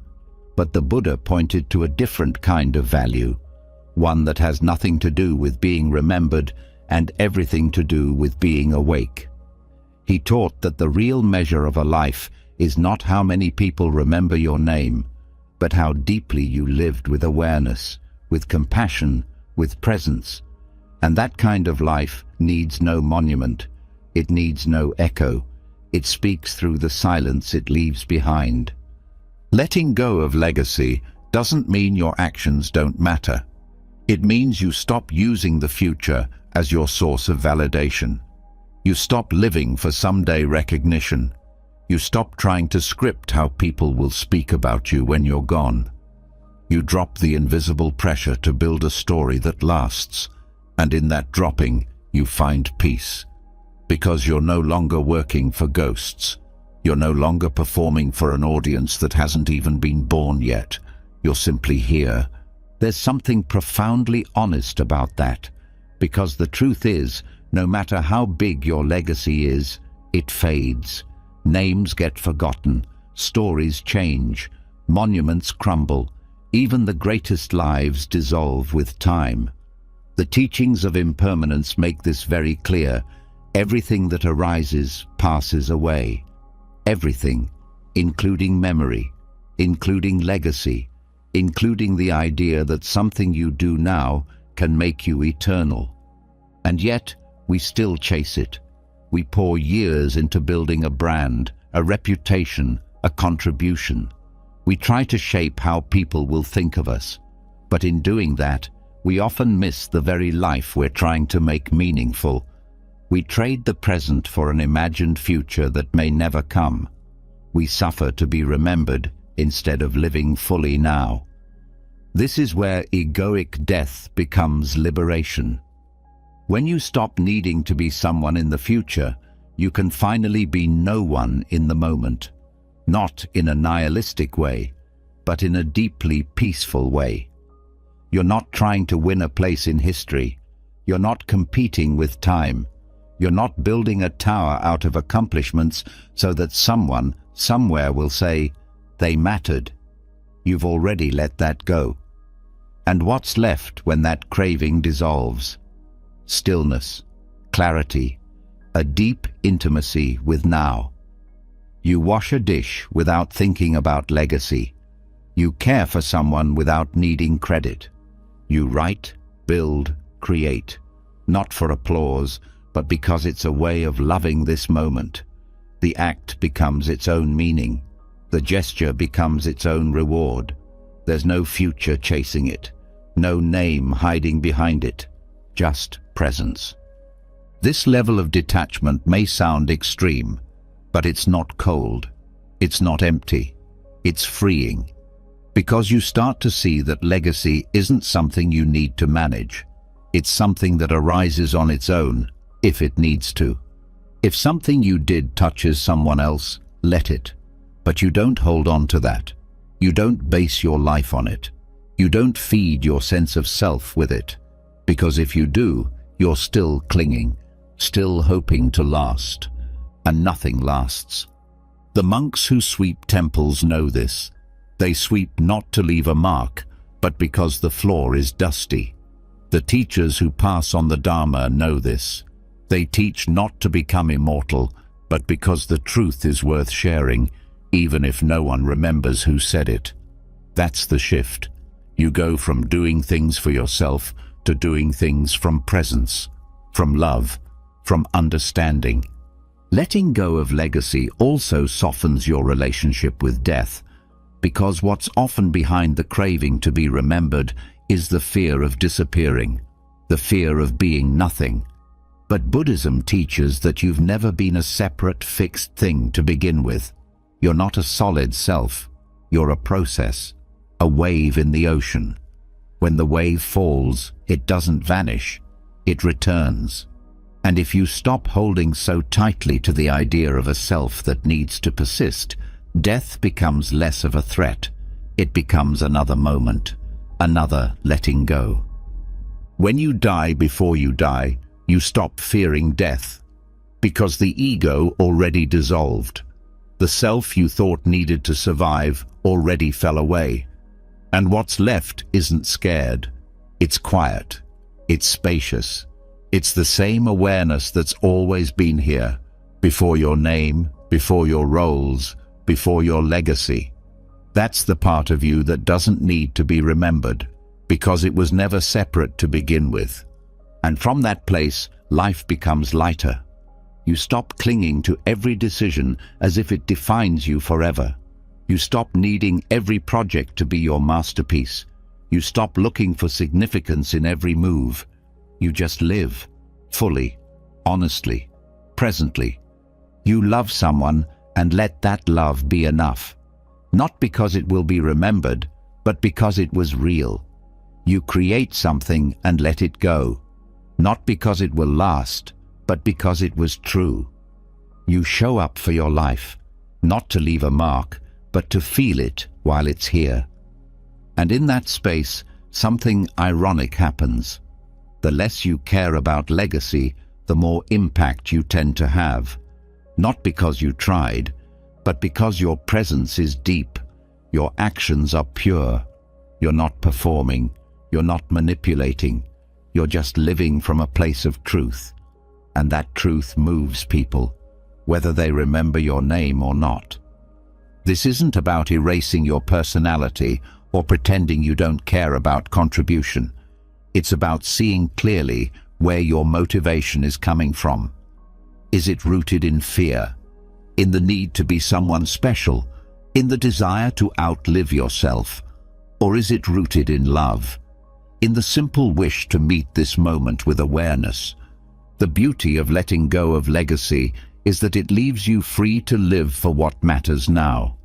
Speaker 1: But the Buddha pointed to a different kind of value, one that has nothing to do with being remembered and everything to do with being awake. He taught that the real measure of a life is not how many people remember your name, but how deeply you lived with awareness, with compassion, with presence. And that kind of life needs no monument. It needs no echo. It speaks through the silence it leaves behind. Letting go of legacy doesn't mean your actions don't matter. It means you stop using the future as your source of validation. You stop living for someday recognition. You stop trying to script how people will speak about you when you're gone. You drop the invisible pressure to build a story that lasts, and in that dropping, you find peace. Because you're no longer working for ghosts. You're no longer performing for an audience that hasn't even been born yet. You're simply here. There's something profoundly honest about that, because the truth is, no matter how big your legacy is, it fades. Names get forgotten, stories change, monuments crumble, even the greatest lives dissolve with time. The teachings of impermanence make this very clear. Everything that arises passes away. Everything, including memory, including legacy, including the idea that something you do now can make you eternal. And yet, we still chase it. We pour years into building a brand, a reputation, a contribution. We try to shape how people will think of us. But in doing that, we often miss the very life we're trying to make meaningful. We trade the present for an imagined future that may never come. We suffer to be remembered instead of living fully now. This is where egoic death becomes liberation. When you stop needing to be someone in the future, you can finally be no one in the moment. Not in a nihilistic way, but in a deeply peaceful way. You're not trying to win a place in history. You're not competing with time. You're not building a tower out of accomplishments so that someone, somewhere will say, they mattered. You've already let that go. And what's left when that craving dissolves? Stillness, clarity, a deep intimacy with now. You wash a dish without thinking about legacy. You care for someone without needing credit. You write, build, create, not for applause, but because it's a way of loving this moment. The act becomes its own meaning. The gesture becomes its own reward. There's no future chasing it, no name hiding behind it, just presence. This level of detachment may sound extreme, but it's not cold. It's not empty. It's freeing. Because you start to see that legacy isn't something you need to manage. It's something that arises on its own, if it needs to. If something you did touches someone else, let it. But you don't hold on to that. You don't base your life on it. You don't feed your sense of self with it. Because if you do, you're still clinging, still hoping to last. And nothing lasts. The monks who sweep temples know this. They sweep not to leave a mark, but because the floor is dusty. The teachers who pass on the Dharma know this. They teach not to become immortal, but because the truth is worth sharing, even if no one remembers who said it. That's the shift. You go from doing things for yourself to doing things from presence, from love, from understanding. Letting go of legacy also softens your relationship with death, because what's often behind the craving to be remembered is the fear of disappearing, the fear of being nothing. But Buddhism teaches that you've never been a separate, fixed thing to begin with. You're not a solid self. You're a process, a wave in the ocean. When the wave falls, it doesn't vanish, it returns. And if you stop holding so tightly to the idea of a self that needs to persist, death becomes less of a threat. It becomes another moment, another letting go. When you die before you die, you stop fearing death, because the ego already dissolved. The self you thought needed to survive already fell away. And what's left isn't scared. It's quiet. It's spacious. It's the same awareness that's always been here, before your name, before your roles, before your legacy. That's the part of you that doesn't need to be remembered, because it was never separate to begin with. And from that place, life becomes lighter. You stop clinging to every decision as if it defines you forever. You stop needing every project to be your masterpiece. You stop looking for significance in every move. You just live, fully, honestly, presently. You love someone and let that love be enough. Not because it will be remembered, but because it was real. You create something and let it go. Not because it will last, but because it was true. You show up for your life, not to leave a mark, but to feel it while it's here. And in that space, something ironic happens. The less you care about legacy, the more impact you tend to have. Not because you tried, but because your presence is deep. Your actions are pure. You're not performing. You're not manipulating. You're just living from a place of truth. And that truth moves people, whether they remember your name or not. This isn't about erasing your personality or pretending you don't care about contribution. It's about seeing clearly where your motivation is coming from. Is it rooted in fear, in the need to be someone special, in the desire to outlive yourself? Or is it rooted in love, in the simple wish to meet this moment with awareness? The beauty of letting go of legacy is that it leaves you free to live for what matters now.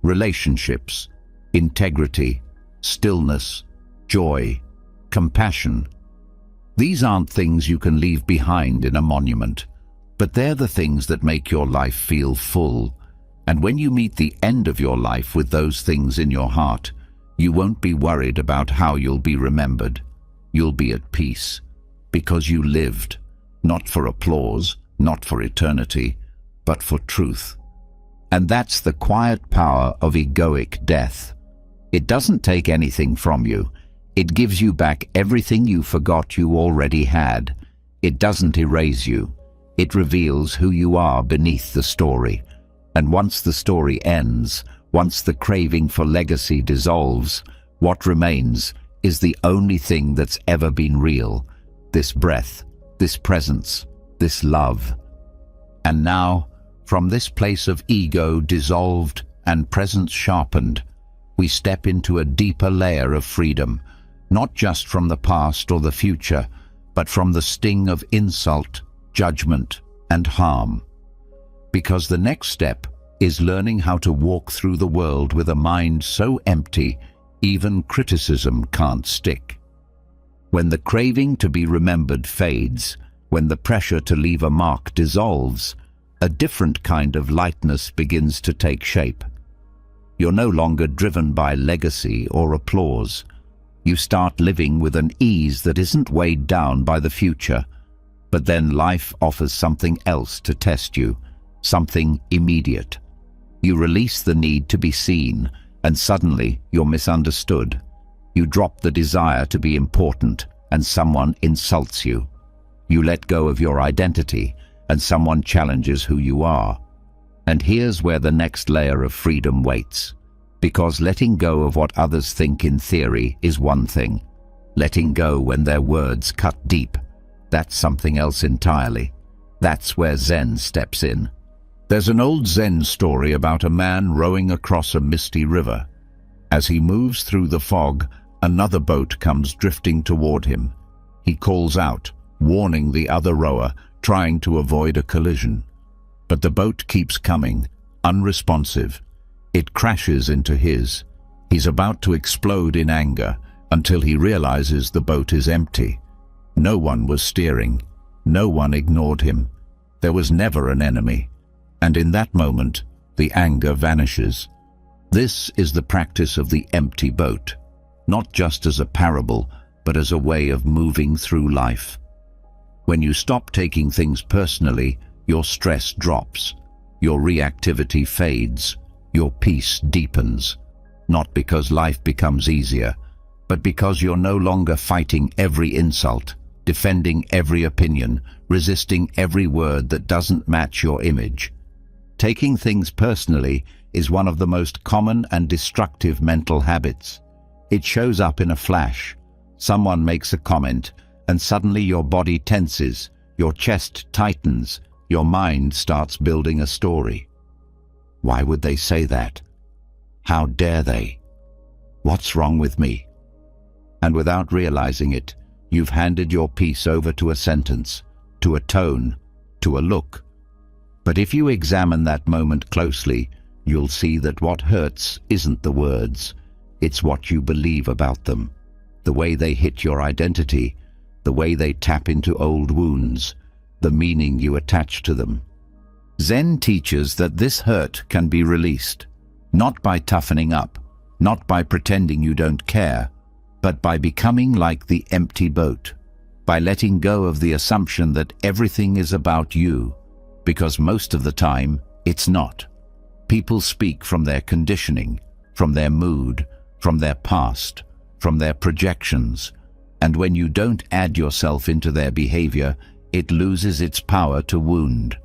Speaker 1: Relationships, integrity, stillness, joy, compassion. These aren't things you can leave behind in a monument, but they're the things that make your life feel full. And when you meet the end of your life with those things in your heart, you won't be worried about how you'll be remembered. You'll be at peace, because you lived, not for applause, not for eternity, but for truth. And that's the quiet power of egoic death. It doesn't take anything from you. It gives you back everything you forgot you already had. It doesn't erase you. It reveals who you are beneath the story. And once the story ends, once the craving for legacy dissolves, what remains is the only thing that's ever been real. This breath, this presence, this love. And now, from this place of ego dissolved and presence sharpened, we step into a deeper layer of freedom, not just from the past or the future, but from the sting of insult, judgment, and harm. Because the next step is learning how to walk through the world with a mind so empty, even criticism can't stick. When the craving to be remembered fades, when the pressure to leave a mark dissolves, a different kind of lightness begins to take shape. You're no longer driven by legacy or applause. You start living with an ease that isn't weighed down by the future. But then life offers something else to test you, something immediate. You release the need to be seen, and suddenly you're misunderstood. You drop the desire to be important, and someone insults you. You let go of your identity, and someone challenges who you are. And here's where the next layer of freedom waits. Because letting go of what others think in theory is one thing. Letting go when their words cut deep, that's something else entirely. That's where Zen steps in. There's an old Zen story about a man rowing across a misty river. As he moves through the fog, another boat comes drifting toward him. He calls out, warning the other rower, trying to avoid a collision. But the boat keeps coming, unresponsive. It crashes into his. He's about to explode in anger until he realizes the boat is empty. No one was steering. No one ignored him. There was never an enemy. And in that moment, the anger vanishes. This is the practice of the empty boat, not just as a parable, but as a way of moving through life. When you stop taking things personally, your stress drops, your reactivity fades, your peace deepens. Not because life becomes easier, but because you're no longer fighting every insult, defending every opinion, resisting every word that doesn't match your image. Taking things personally is one of the most common and destructive mental habits. It shows up in a flash. Someone makes a comment, and suddenly your body tenses, your chest tightens, your mind starts building a story. Why would they say that? How dare they? What's wrong with me? And without realizing it, you've handed your piece over to a sentence, to a tone, to a look. But if you examine that moment closely, you'll see that what hurts isn't the words, it's what you believe about them, the way they hit your identity, the way they tap into old wounds, the meaning you attach to them. Zen teaches that this hurt can be released, not by toughening up, not by pretending you don't care, but by becoming like the empty boat, by letting go of the assumption that everything is about you, because most of the time it's not. People speak from their conditioning, from their mood, from their past, from their projections, and when you don't add yourself into their behavior, it loses its power to wound.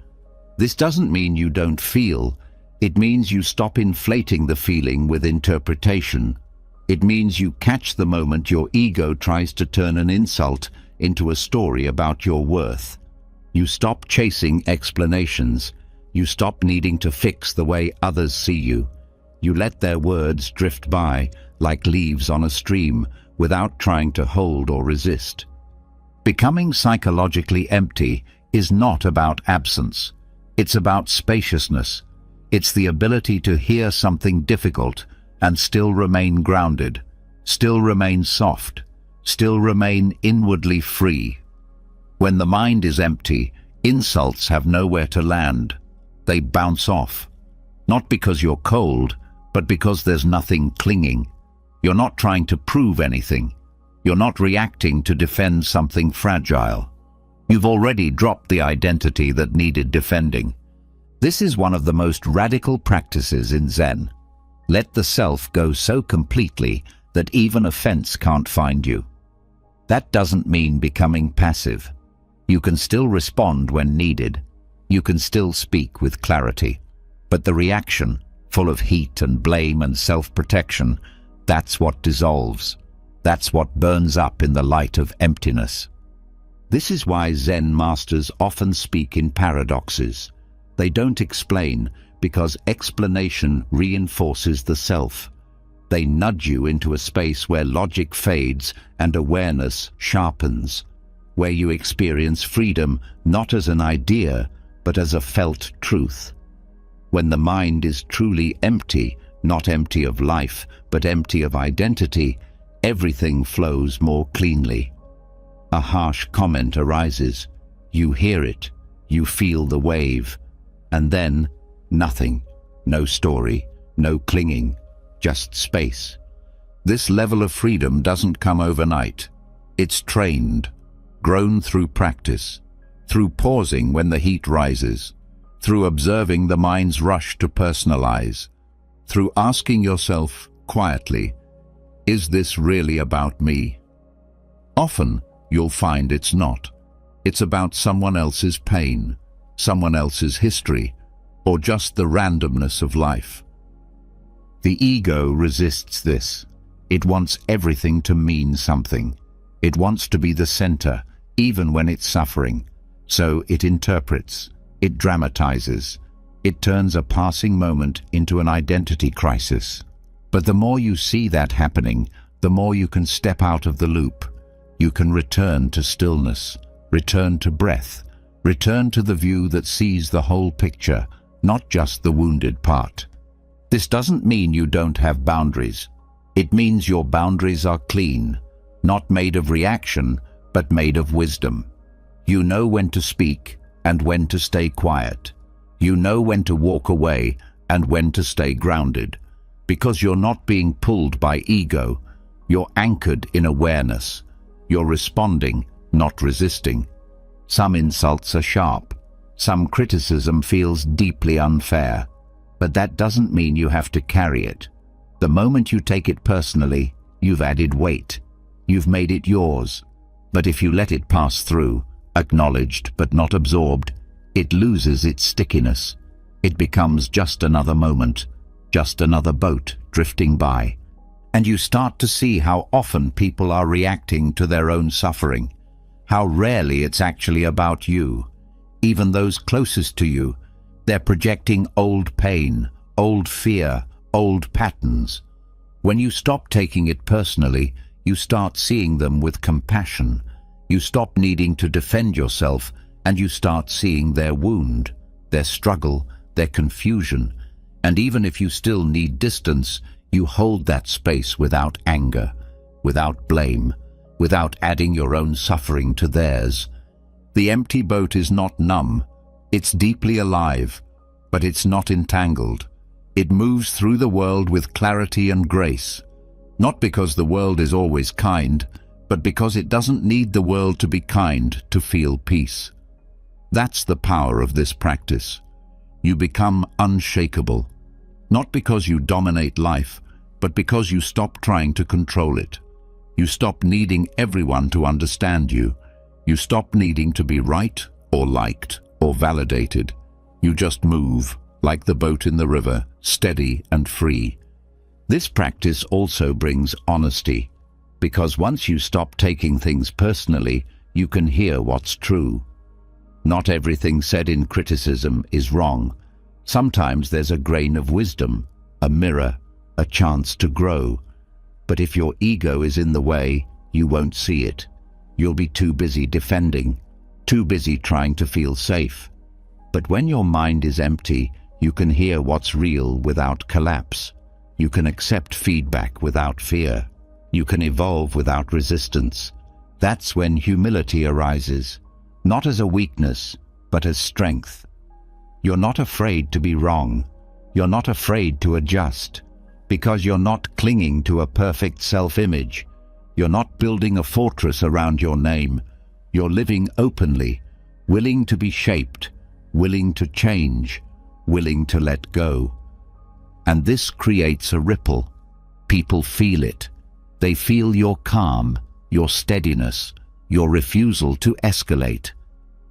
Speaker 1: This doesn't mean you don't feel. It means you stop inflating the feeling with interpretation. It means you catch the moment your ego tries to turn an insult into a story about your worth. You stop chasing explanations. You stop needing to fix the way others see you. You let their words drift by like leaves on a stream without trying to hold or resist. Becoming psychologically empty is not about absence. It's about spaciousness. It's the ability to hear something difficult and still remain grounded, still remain soft, still remain inwardly free. When the mind is empty, insults have nowhere to land. They bounce off. Not because you're cold, but because there's nothing clinging. You're not trying to prove anything. You're not reacting to defend something fragile. You've already dropped the identity that needed defending. This is one of the most radical practices in Zen. Let the self go so completely that even offense can't find you. That doesn't mean becoming passive. You can still respond when needed. You can still speak with clarity. But the reaction, full of heat and blame and self-protection, that's what dissolves. That's what burns up in the light of emptiness. This is why Zen masters often speak in paradoxes. They don't explain, because explanation reinforces the self. They nudge you into a space where logic fades and awareness sharpens, where you experience freedom not as an idea, but as a felt truth. When the mind is truly empty, not empty of life, but empty of identity, everything flows more cleanly. A harsh comment arises. You hear it, you feel the wave, and then nothing. No story, no clinging, just space. This level of freedom doesn't come overnight. It's trained, grown through practice, through pausing when the heat rises, through observing the mind's rush to personalize, through asking yourself quietly, is this really about me? Often, you'll find it's not. It's about someone else's pain, someone else's history, or just the randomness of life. The ego resists this. It wants everything to mean something. It wants to be the center, even when it's suffering. So it interprets, it dramatizes, it turns a passing moment into an identity crisis. But the more you see that happening, the more you can step out of the loop. You can return to stillness, return to breath, return to the view that sees the whole picture, not just the wounded part. This doesn't mean you don't have boundaries. It means your boundaries are clean, not made of reaction, but made of wisdom. You know when to speak and when to stay quiet. You know when to walk away and when to stay grounded. Because you're not being pulled by ego, you're anchored in awareness. You're responding, not resisting. Some insults are sharp. Some criticism feels deeply unfair. But that doesn't mean you have to carry it. The moment you take it personally, you've added weight. You've made it yours. But if you let it pass through, acknowledged but not absorbed, it loses its stickiness. It becomes just another moment, just another boat drifting by. And you start to see how often people are reacting to their own suffering, how rarely it's actually about you. Even those closest to you, they're projecting old pain, old fear, old patterns. When you stop taking it personally, you start seeing them with compassion. You stop needing to defend yourself, and you start seeing their wound, their struggle, their confusion. And even if you still need distance, you hold that space without anger, without blame, without adding your own suffering to theirs. The empty boat is not numb. It's deeply alive, but it's not entangled. It moves through the world with clarity and grace. Not because the world is always kind, but because it doesn't need the world to be kind to feel peace. That's the power of this practice. You become unshakable, not because you dominate life, but because you stop trying to control it. You stop needing everyone to understand you. You stop needing to be right or liked or validated. You just move, like the boat in the river, steady and free. This practice also brings honesty, because once you stop taking things personally, you can hear what's true. Not everything said in criticism is wrong. Sometimes there's a grain of wisdom, a mirror, a chance to grow. But if your ego is in the way, you won't see it. You'll be too busy defending, too busy trying to feel safe. But when your mind is empty, you can hear what's real without collapse. You can accept feedback without fear. You can evolve without resistance. That's when humility arises, not as a weakness, but as strength. You're not afraid to be wrong. You're not afraid to adjust, because you're not clinging to a perfect self-image. You're not building a fortress around your name. You're living openly, willing to be shaped, willing to change, willing to let go. And this creates a ripple. People feel it. They feel your calm, your steadiness, your refusal to escalate.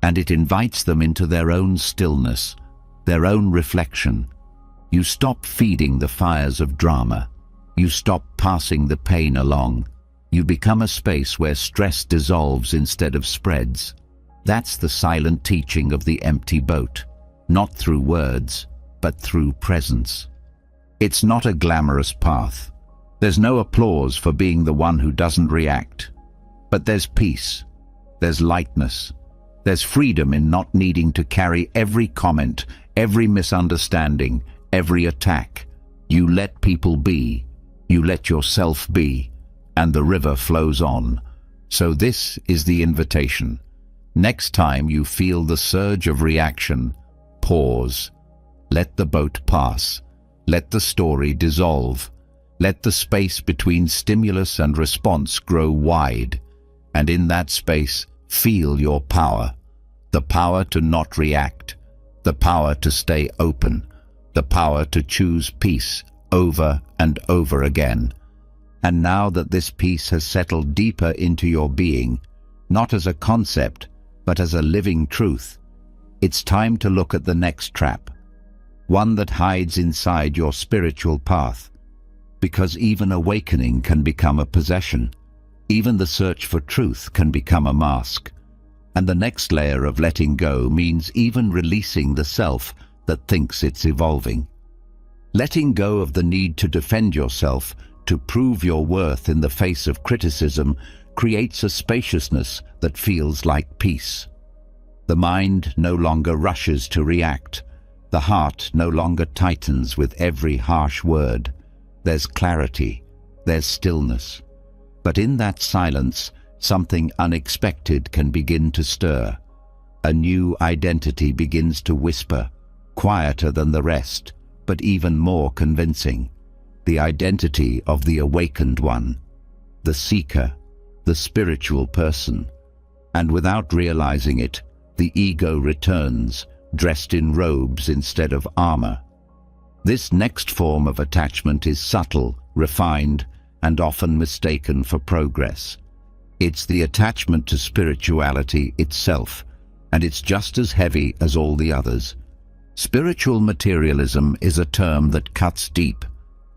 Speaker 1: And it invites them into their own stillness, their own reflection. You stop feeding the fires of drama. You stop passing the pain along. You become a space where stress dissolves instead of spreads. That's the silent teaching of the empty boat, not through words, but through presence. It's not a glamorous path. There's no applause for being the one who doesn't react. But there's peace. There's lightness. There's freedom in not needing to carry every comment, every misunderstanding, every attack. You let people be. You let yourself be. And the river flows on. So this is the invitation. Next time you feel the surge of reaction, pause. Let the boat pass. Let the story dissolve. Let the space between stimulus and response grow wide. And in that space, feel your power. The power to not react. The power to stay open. The power to choose peace over and over again. And now that this peace has settled deeper into your being, not as a concept, but as a living truth, it's time to look at the next trap, one that hides inside your spiritual path. Because even awakening can become a possession. Even the search for truth can become a mask. And the next layer of letting go means even releasing the self that thinks it's evolving. Letting go of the need to defend yourself, to prove your worth in the face of criticism, creates a spaciousness that feels like peace. The mind no longer rushes to react. The heart no longer tightens with every harsh word. There's clarity, there's stillness. But in that silence, something unexpected can begin to stir. A new identity begins to whisper, quieter than the rest, but even more convincing. The identity of the awakened one, the seeker, the spiritual person. And without realizing it, the ego returns, dressed in robes instead of armor. This next form of attachment is subtle, refined, and often mistaken for progress. It's the attachment to spirituality itself, and it's just as heavy as all the others. Spiritual materialism is a term that cuts deep.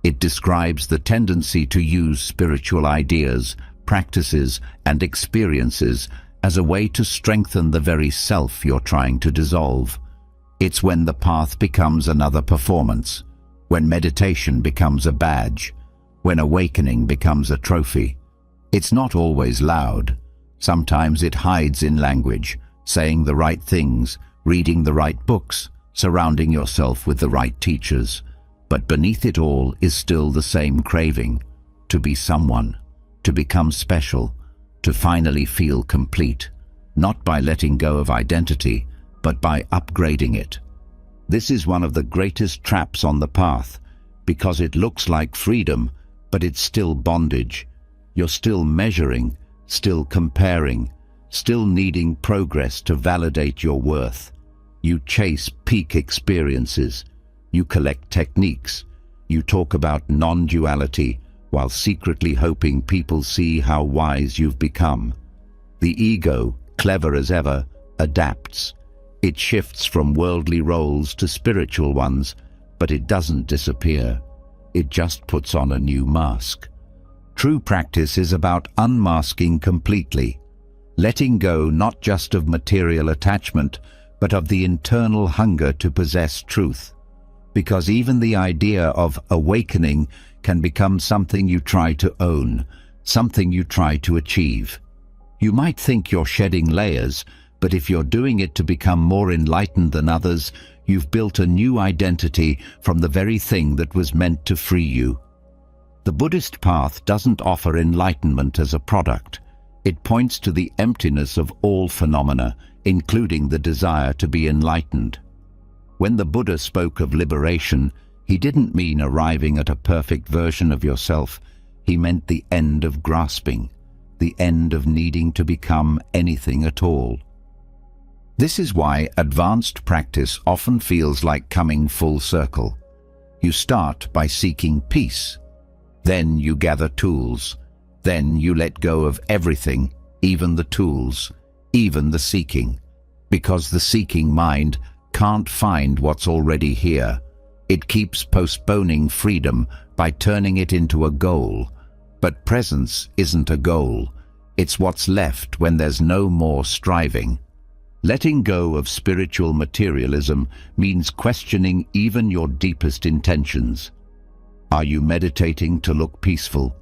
Speaker 1: It describes the tendency to use spiritual ideas, practices, and experiences as a way to strengthen the very self you're trying to dissolve. It's when the path becomes another performance, when meditation becomes a badge, when awakening becomes a trophy. It's not always loud. Sometimes it hides in language, saying the right things, reading the right books, surrounding yourself with the right teachers. But beneath it all is still the same craving, to be someone, to become special, to finally feel complete, not by letting go of identity, but by upgrading it. This is one of the greatest traps on the path, because it looks like freedom, but it's still bondage. You're still measuring, still comparing, still needing progress to validate your worth. You chase peak experiences. You collect techniques. You talk about non-duality while secretly hoping people see how wise you've become. The ego, clever as ever, adapts. It shifts from worldly roles to spiritual ones, but it doesn't disappear. It just puts on a new mask. True practice is about unmasking completely, letting go not just of material attachment, but of the internal hunger to possess truth. Because even the idea of awakening can become something you try to own, something you try to achieve. You might think you're shedding layers, but if you're doing it to become more enlightened than others, you've built a new identity from the very thing that was meant to free you. The Buddhist path doesn't offer enlightenment as a product. It points to the emptiness of all phenomena, including the desire to be enlightened. When the Buddha spoke of liberation, he didn't mean arriving at a perfect version of yourself. He meant the end of grasping, the end of needing to become anything at all. This is why advanced practice often feels like coming full circle. You start by seeking peace. Then you gather tools. Then you let go of everything, even the tools, even the seeking. Because the seeking mind can't find what's already here. It keeps postponing freedom by turning it into a goal. But presence isn't a goal. It's what's left when there's no more striving. Letting go of spiritual materialism means questioning even your deepest intentions. Are you meditating to look peaceful?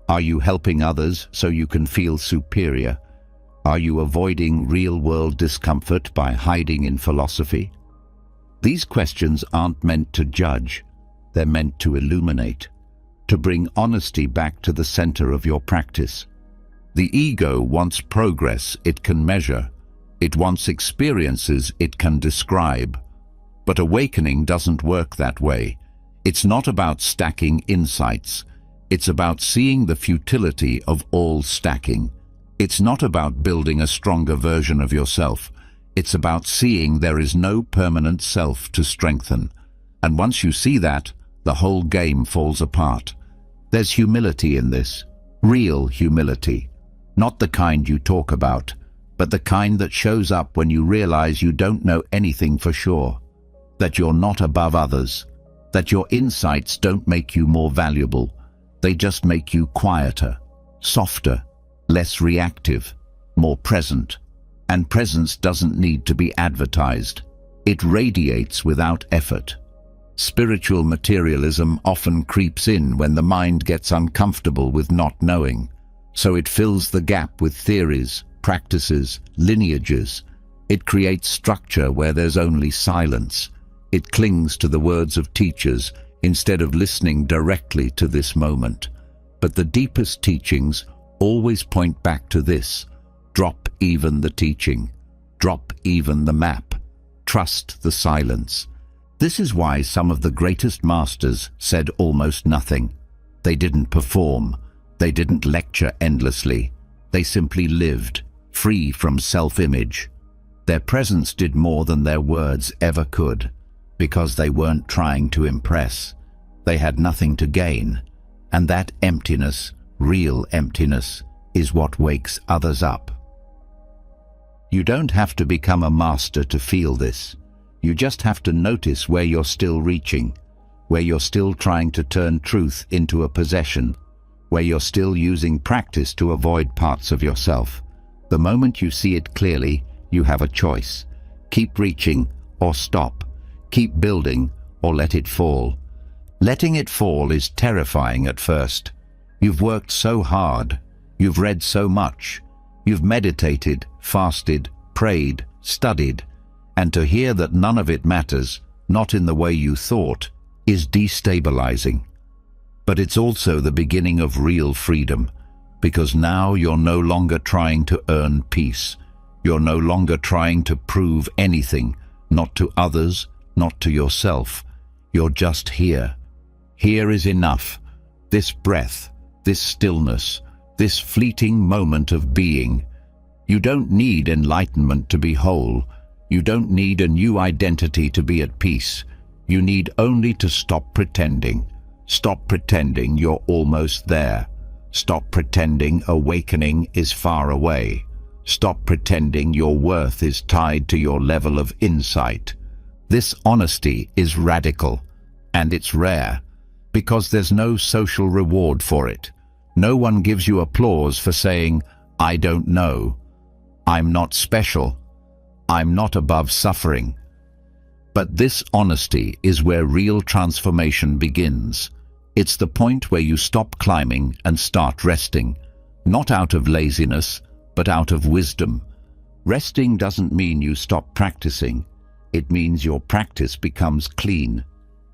Speaker 1: Are you helping others so you can feel superior? Are you avoiding real-world discomfort by hiding in philosophy? These questions aren't meant to judge. They're meant to illuminate, to bring honesty back to the center of your practice. The ego wants progress it can measure. It wants experiences it can describe. But awakening doesn't work that way. It's not about stacking insights. It's about seeing the futility of all stacking. It's not about building a stronger version of yourself. It's about seeing there is no permanent self to strengthen. And once you see that, the whole game falls apart. There's humility in this, real humility. Not the kind you talk about, but the kind that shows up when you realize you don't know anything for sure, that you're not above others, that your insights don't make you more valuable. They just make you quieter, softer, less reactive, more present. And presence doesn't need to be advertised. It radiates without effort. Spiritual materialism often creeps in when the mind gets uncomfortable with not knowing. So it fills the gap with theories, practices, lineages. It creates structure where there's only silence. It clings to the words of teachers instead of listening directly to this moment. But the deepest teachings always point back to this. Drop even the teaching. Drop even the map. Trust the silence. This is why some of the greatest masters said almost nothing. They didn't perform. They didn't lecture endlessly. They simply lived, free from self-image. Their presence did more than their words ever could, because they weren't trying to impress. They had nothing to gain. And that emptiness, real emptiness, is what wakes others up. You don't have to become a master to feel this. You just have to notice where you're still reaching, where you're still trying to turn truth into a possession, where you're still using practice to avoid parts of yourself. The moment you see it clearly, you have a choice. Keep reaching or stop. Keep building or let it fall. Letting it fall is terrifying at first. You've worked so hard. You've read so much. You've meditated, fasted, prayed, studied. And to hear that none of it matters, not in the way you thought, is destabilizing. But it's also the beginning of real freedom, because now you're no longer trying to earn peace. You're no longer trying to prove anything, not to others, not to yourself. You're just here. Here is enough. This breath, this stillness, this fleeting moment of being. You don't need enlightenment to be whole. You don't need a new identity to be at peace. You need only to stop pretending. Stop pretending you're almost there. Stop pretending awakening is far away. Stop pretending your worth is tied to your level of insight. This honesty is radical, and it's rare, because there's no social reward for it. No one gives you applause for saying, "I don't know. I'm not special. I'm not above suffering." But this honesty is where real transformation begins. It's the point where you stop climbing and start resting, not out of laziness, but out of wisdom. Resting doesn't mean you stop practicing. It means your practice becomes clean.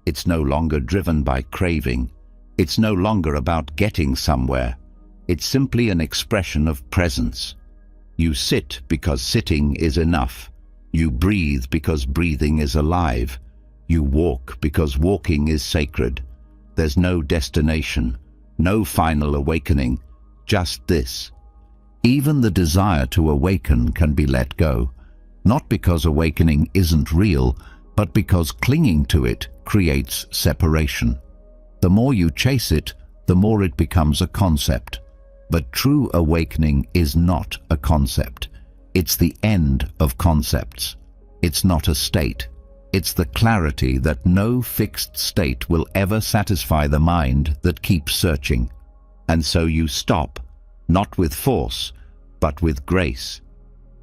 Speaker 1: It's no longer driven by craving. It's no longer about getting somewhere. It's simply an expression of presence. You sit because sitting is enough. You breathe because breathing is alive. You walk because walking is sacred. There's no destination, no final awakening, just this. Even the desire to awaken can be let go, not because awakening isn't real, but because clinging to it creates separation. The more you chase it, the more it becomes a concept. But true awakening is not a concept. It's the end of concepts. It's not a state. It's the clarity that no fixed state will ever satisfy the mind that keeps searching. And so you stop, not with force, but with grace.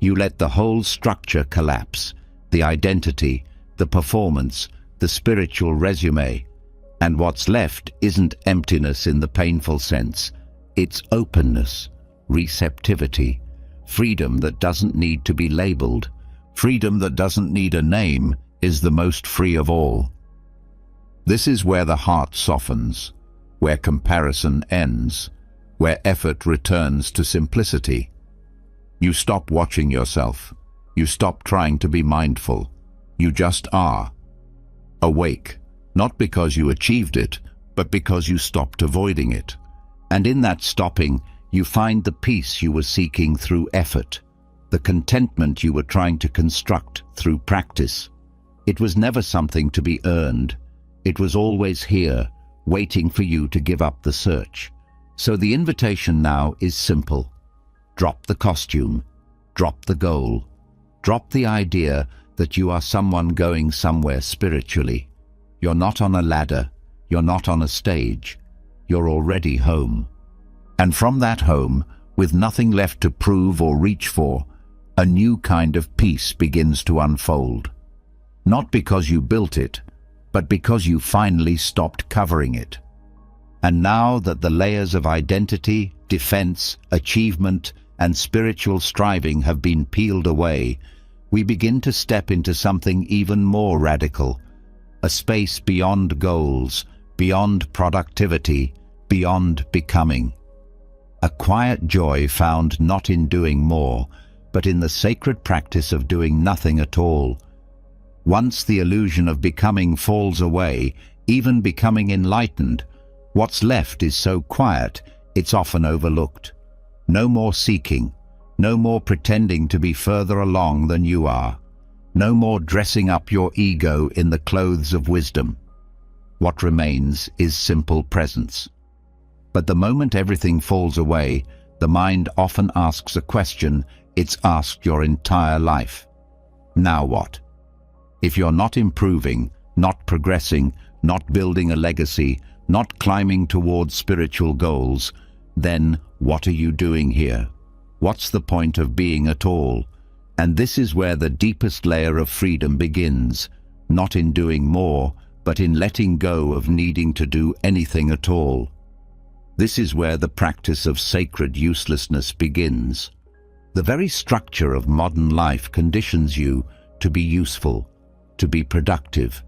Speaker 1: You let the whole structure collapse, the identity, the performance, the spiritual resume. And what's left isn't emptiness in the painful sense. It's openness, receptivity, freedom that doesn't need to be labeled. Freedom that doesn't need a name is the most free of all. This is where the heart softens, where comparison ends, where effort returns to simplicity. You stop watching yourself. You stop trying to be mindful. You just are. Awake, not because you achieved it, but because you stopped avoiding it. And in that stopping, you find the peace you were seeking through effort, the contentment you were trying to construct through practice. It was never something to be earned. It was always here, waiting for you to give up the search. So the invitation now is simple. Drop the costume, drop the goal, drop the idea that you are someone going somewhere spiritually. You're not on a ladder, you're not on a stage, you're already home. And from that home, with nothing left to prove or reach for, a new kind of peace begins to unfold. Not because you built it, but because you finally stopped covering it. And now that the layers of identity, defense, achievement, and spiritual striving have been peeled away, we begin to step into something even more radical, a space beyond goals, beyond productivity, beyond becoming. A quiet joy found not in doing more, but in the sacred practice of doing nothing at all. Once the illusion of becoming falls away, even becoming enlightened, what's left is so quiet, it's often overlooked. No more seeking, no more pretending to be further along than you are, no more dressing up your ego in the clothes of wisdom. What remains is simple presence. But the moment everything falls away, the mind often asks a question it's asked your entire life. Now what? If you're not improving, not progressing, not building a legacy, not climbing towards spiritual goals, then what are you doing here? What's the point of being at all? And this is where the deepest layer of freedom begins, not in doing more, but in letting go of needing to do anything at all. This is where the practice of sacred uselessness begins. The very structure of modern life conditions you to be useful, to be productive,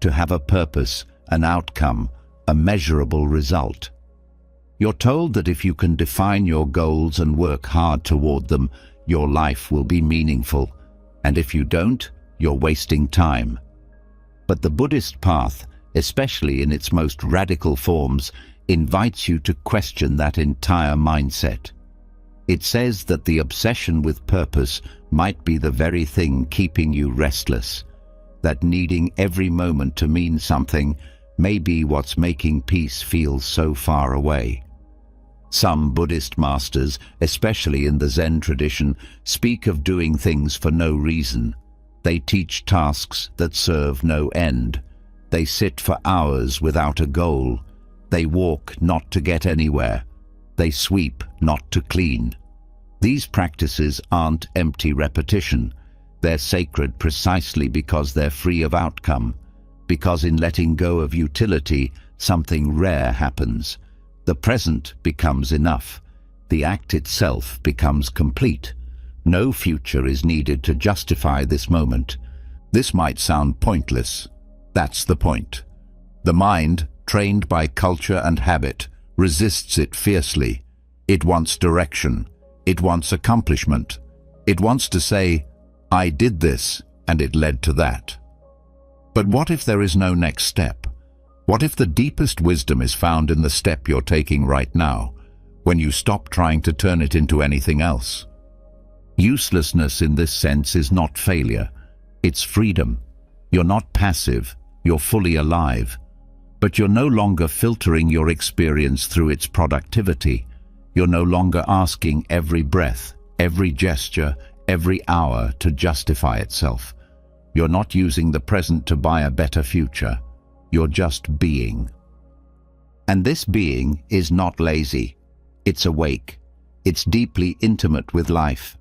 Speaker 1: to have a purpose, an outcome, a measurable result. You're told that if you can define your goals and work hard toward them, your life will be meaningful, and if you don't, you're wasting time. But the Buddhist path, especially in its most radical forms, invites you to question that entire mindset. It says that the obsession with purpose might be the very thing keeping you restless, that needing every moment to mean something may be what's making peace feel so far away. Some Buddhist masters, especially in the Zen tradition, speak of doing things for no reason. They teach tasks that serve no end. They sit for hours without a goal. They walk not to get anywhere. They sweep not to clean. These practices aren't empty repetition. They're sacred precisely because they're free of outcome, because in letting go of utility, something rare happens. The present becomes enough. The act itself becomes complete. No future is needed to justify this moment. This might sound pointless. That's the point. The mind, trained by culture and habit, resists it fiercely. It wants direction. It wants accomplishment. It wants to say, I did this, and it led to that. But what if there is no next step? What if the deepest wisdom is found in the step you're taking right now? when you stop trying to turn it into anything else. Uselessness in this sense is not failure, it's freedom. You're not passive, you're fully alive. But you're no longer filtering your experience through its productivity. You're no longer asking every breath, every gesture, every hour to justify itself. You're not using the present to buy a better future. You're just being. And this being is not lazy. It's awake. It's deeply intimate with life.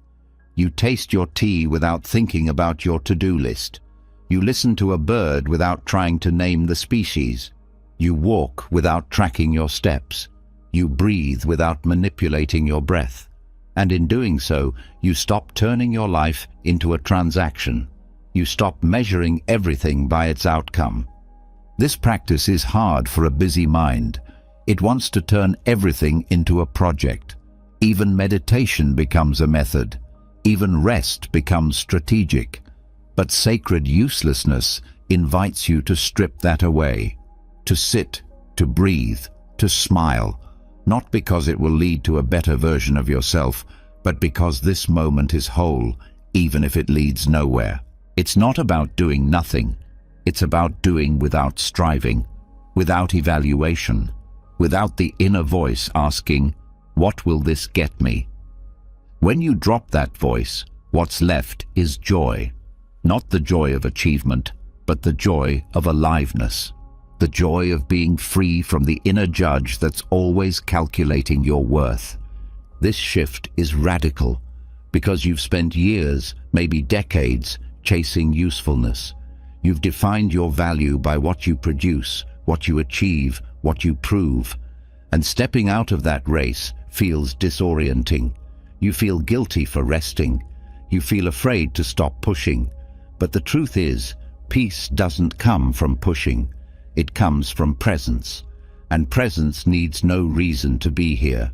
Speaker 1: You taste your tea without thinking about your to-do list. You listen to a bird without trying to name the species. You walk without tracking your steps. You breathe without manipulating your breath. And in doing so, you stop turning your life into a transaction. You stop measuring everything by its outcome. This practice is hard for a busy mind. It wants to turn everything into a project. Even meditation becomes a method. Even rest becomes strategic. But sacred uselessness invites you to strip that away. To sit, to breathe, to smile, not because it will lead to a better version of yourself, but because this moment is whole, even if it leads nowhere. It's not about doing nothing. It's about doing without striving, without evaluation, without the inner voice asking, "What will this get me?" When you drop that voice, what's left is joy. Not the joy of achievement, but the joy of aliveness. The joy of being free from the inner judge that's always calculating your worth. This shift is radical because you've spent years, maybe decades, chasing usefulness. You've defined your value by what you produce, what you achieve, what you prove. And stepping out of that race feels disorienting. You feel guilty for resting. You feel afraid to stop pushing. But the truth is, peace doesn't come from pushing. It comes from presence, and presence needs no reason to be here.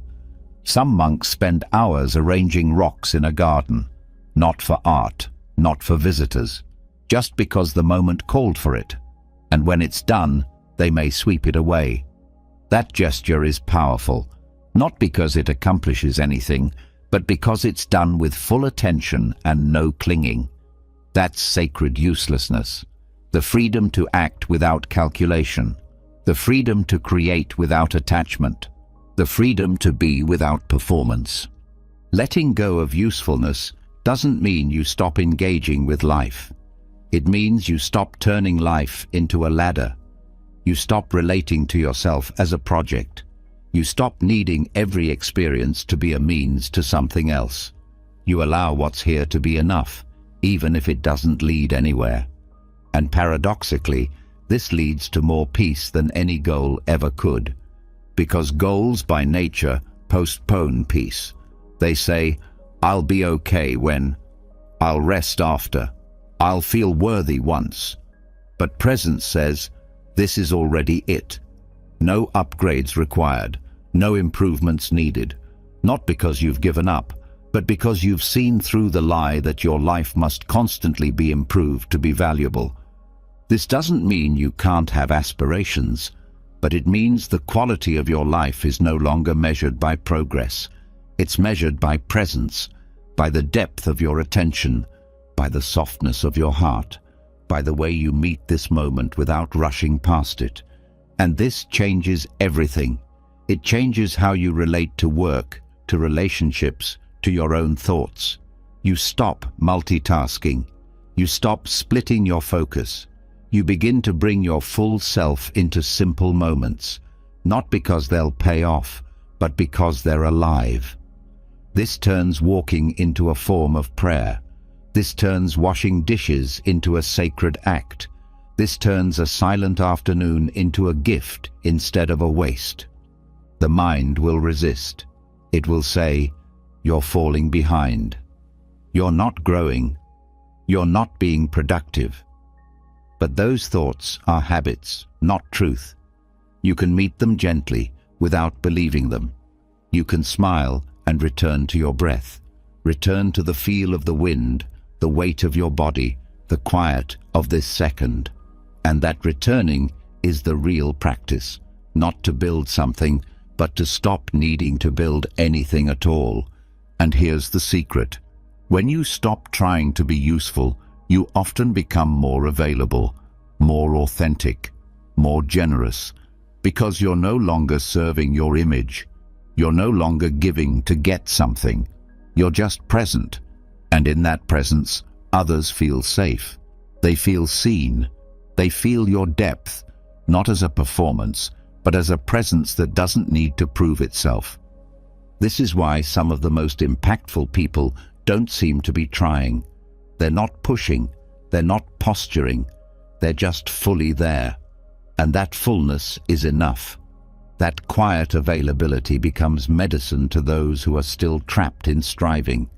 Speaker 1: Some monks spend hours arranging rocks in a garden, not for art, not for visitors, just because the moment called for it, and when it's done, they may sweep it away. That gesture is powerful, not because it accomplishes anything, but because it's done with full attention and no clinging. That's sacred uselessness. The freedom to act without calculation, the freedom to create without attachment, the freedom to be without performance. Letting go of usefulness doesn't mean you stop engaging with life. It means you stop turning life into a ladder. You stop relating to yourself as a project. You stop needing every experience to be a means to something else. You allow what's here to be enough, even if it doesn't lead anywhere. And paradoxically, this leads to more peace than any goal ever could. Because goals by nature postpone peace. They say, "I'll be okay when," "I'll rest after," "I'll feel worthy once." But presence says, this is already it. No upgrades required, no improvements needed. Not because you've given up, but because you've seen through the lie that your life must constantly be improved to be valuable. This doesn't mean you can't have aspirations, but it means the quality of your life is no longer measured by progress. It's measured by presence, by the depth of your attention, by the softness of your heart, by the way you meet this moment without rushing past it. And this changes everything. It changes how you relate to work, to relationships, to your own thoughts. You stop multitasking. You stop splitting your focus. You begin to bring your full self into simple moments, not because they'll pay off, but because they're alive. This turns walking into a form of prayer. This turns washing dishes into a sacred act. This turns a silent afternoon into a gift instead of a waste. The mind will resist. It will say, "You're falling behind. You're not growing. You're not being productive." But those thoughts are habits, not truth. You can meet them gently, without believing them. You can smile and return to your breath. Return to the feel of the wind, the weight of your body, the quiet of this second. And that returning is the real practice, not to build something, but to stop needing to build anything at all. And here's the secret. When you stop trying to be useful, you often become more available, more authentic, more generous, because you're no longer serving your image. You're no longer giving to get something. You're just present. And in that presence, others feel safe. They feel seen. They feel your depth, not as a performance, but as a presence that doesn't need to prove itself. This is why some of the most impactful people don't seem to be trying. They're not pushing. They're not posturing. They're just fully there. And that fullness is enough. That quiet availability becomes medicine to those who are still trapped in striving.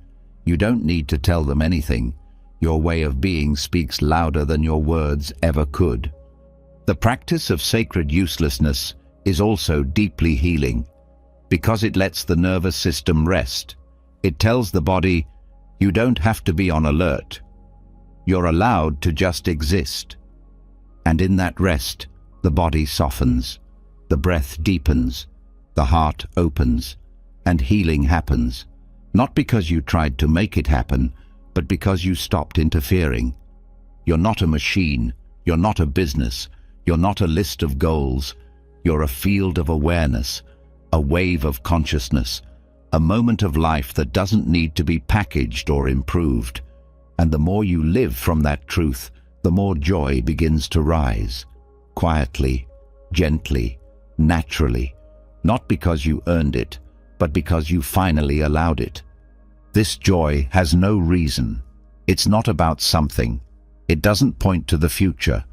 Speaker 1: You don't need to tell them anything. Your way of being speaks louder than your words ever could. The practice of sacred uselessness is also deeply healing, because it lets the nervous system rest. It tells the body, you don't have to be on alert. You're allowed to just exist. And in that rest, the body softens, the breath deepens, the heart opens, and healing happens, not because you tried to make it happen, but because you stopped interfering. You're not a machine, you're not a business, you're not a list of goals. You're a field of awareness, a wave of consciousness, a moment of life that doesn't need to be packaged or improved. And the more you live from that truth, the more joy begins to rise, quietly, gently, naturally, not because you earned it, but because you finally allowed it. This joy has no reason. It's not about something. It doesn't point to the future.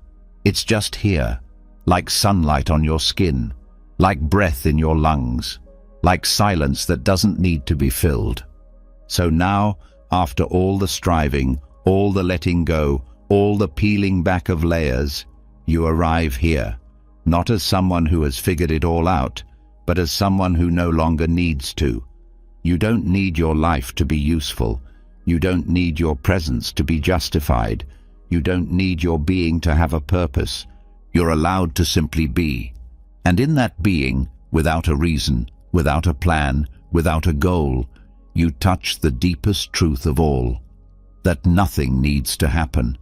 Speaker 1: It's just here, like sunlight on your skin, like breath in your lungs, like silence that doesn't need to be filled. So now, after all the striving, all the letting go, all the peeling back of layers, you arrive here, not as someone who has figured it all out, but as someone who no longer needs to. You don't need your life to be useful. You don't need your presence to be justified. You don't need your being to have a purpose. You're allowed to simply be. And in that being, without a reason, without a plan, without a goal, you touch the deepest truth of all, that nothing needs to happen,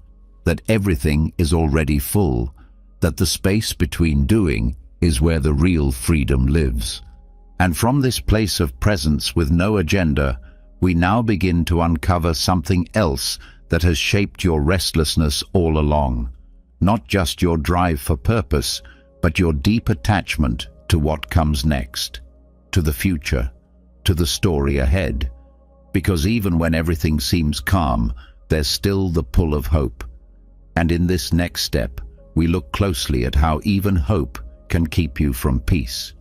Speaker 1: that everything is already full, that the space between doing is where the real freedom lives. And from this place of presence with no agenda, we now begin to uncover something else that has shaped your restlessness all along. Not just your drive for purpose, but your deep attachment to what comes next, to the future, to the story ahead. Because even when everything seems calm, there's still the pull of hope. And in this next step, we look closely at how even hope can keep you from peace.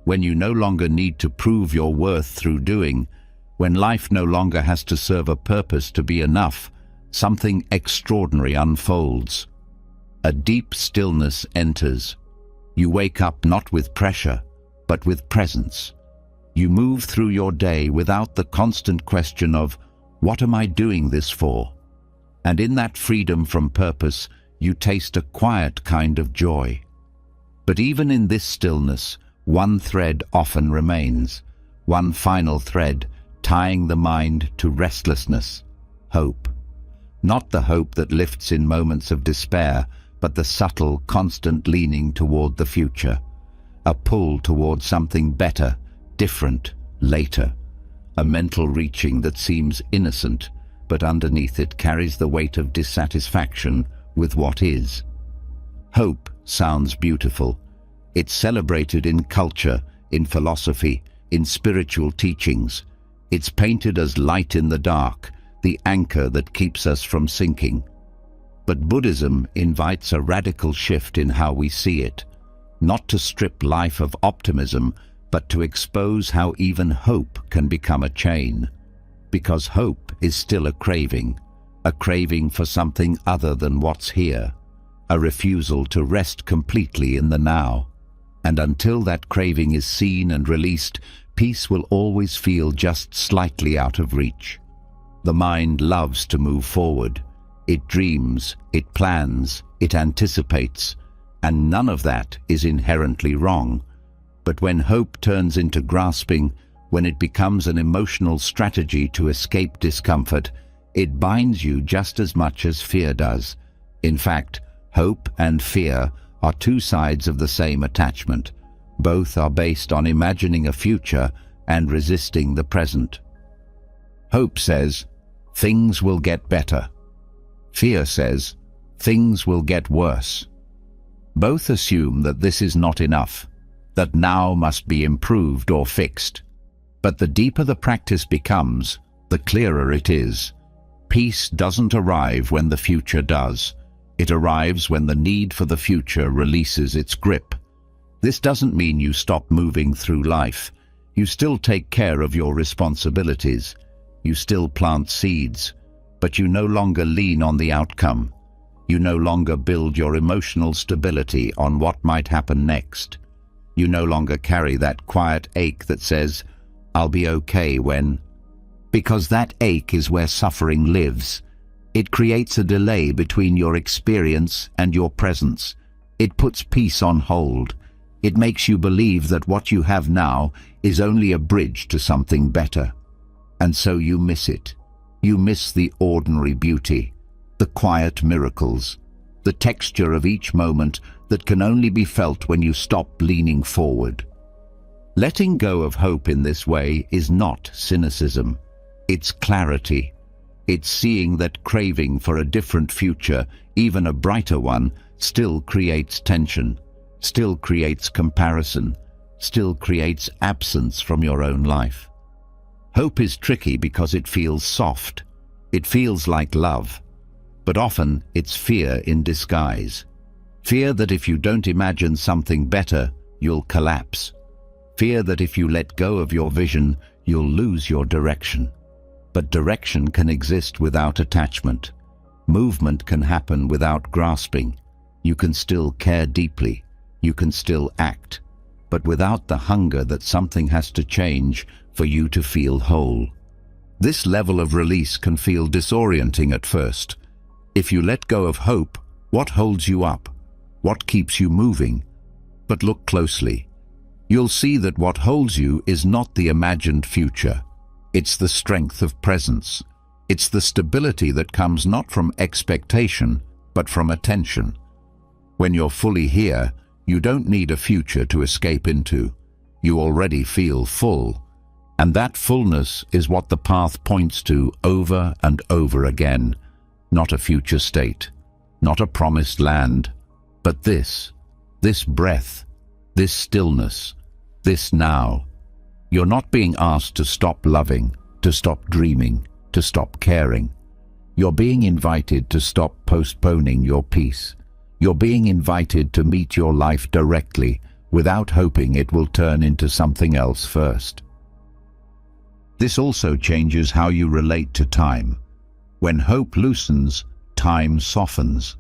Speaker 1: When you no longer need to prove your worth through doing, when life no longer has to serve a purpose to be enough, something extraordinary unfolds. A deep stillness enters. You wake up not with pressure, but with presence. You move through your day without the constant question of, what am I doing this for? And in that freedom from purpose, you taste a quiet kind of joy. But even in this stillness, one thread often remains, one final thread tying the mind to restlessness, hope. Not the hope that lifts in moments of despair, but the subtle, constant leaning toward the future, a pull toward something better, different, later, a mental reaching that seems innocent, but underneath it carries the weight of dissatisfaction with what is. Hope sounds beautiful. It's celebrated in culture, in philosophy, in spiritual teachings. It's painted as light in the dark, the anchor that keeps us from sinking. But Buddhism invites a radical shift in how we see it, not to strip life of optimism, but to expose how even hope can become a chain. Because hope is still a craving for something other than what's here, a refusal to rest completely in the now. And until that craving is seen and released, peace will always feel just slightly out of reach. The mind loves to move forward. It dreams, it plans, it anticipates, and none of that is inherently wrong. But when hope turns into grasping, when it becomes an emotional strategy to escape discomfort, it binds you just as much as fear does. In fact, hope and fear are two sides of the same attachment. Both are based on imagining a future and resisting the present. Hope says, things will get better. Fear says, things will get worse. Both assume that this is not enough, that now must be improved or fixed. But the deeper the practice becomes, the clearer it is. Peace doesn't arrive when the future does. It arrives when the need for the future releases its grip. This doesn't mean you stop moving through life. You still take care of your responsibilities. You still plant seeds, but you no longer lean on the outcome. You no longer build your emotional stability on what might happen next. You no longer carry that quiet ache that says, "I'll be okay when..." Because that ache is where suffering lives. It creates a delay between your experience and your presence. It puts peace on hold. It makes you believe that what you have now is only a bridge to something better. And so you miss it. You miss the ordinary beauty, the quiet miracles, the texture of each moment that can only be felt when you stop leaning forward. Letting go of hope in this way is not cynicism. It's clarity. It's seeing that craving for a different future, even a brighter one, still creates tension, still creates comparison, still creates absence from your own life. Hope is tricky because it feels soft. It feels like love. But often it's fear in disguise. Fear that if you don't imagine something better, you'll collapse. Fear that if you let go of your vision, you'll lose your direction. But direction can exist without attachment. Movement can happen without grasping. You can still care deeply. You can still act. But without the hunger that something has to change for you to feel whole. This level of release can feel disorienting at first. If you let go of hope, what holds you up? What keeps you moving? But look closely. You'll see that what holds you is not the imagined future. It's the strength of presence. It's the stability that comes not from expectation, but from attention. When you're fully here, you don't need a future to escape into. You already feel full. And that fullness is what the path points to over and over again. Not a future state, not a promised land, but this breath, this stillness, this now. You're not being asked to stop loving, to stop dreaming, to stop caring. You're being invited to stop postponing your peace. You're being invited to meet your life directly, without hoping it will turn into something else first. This also changes how you relate to time. When hope loosens, time softens.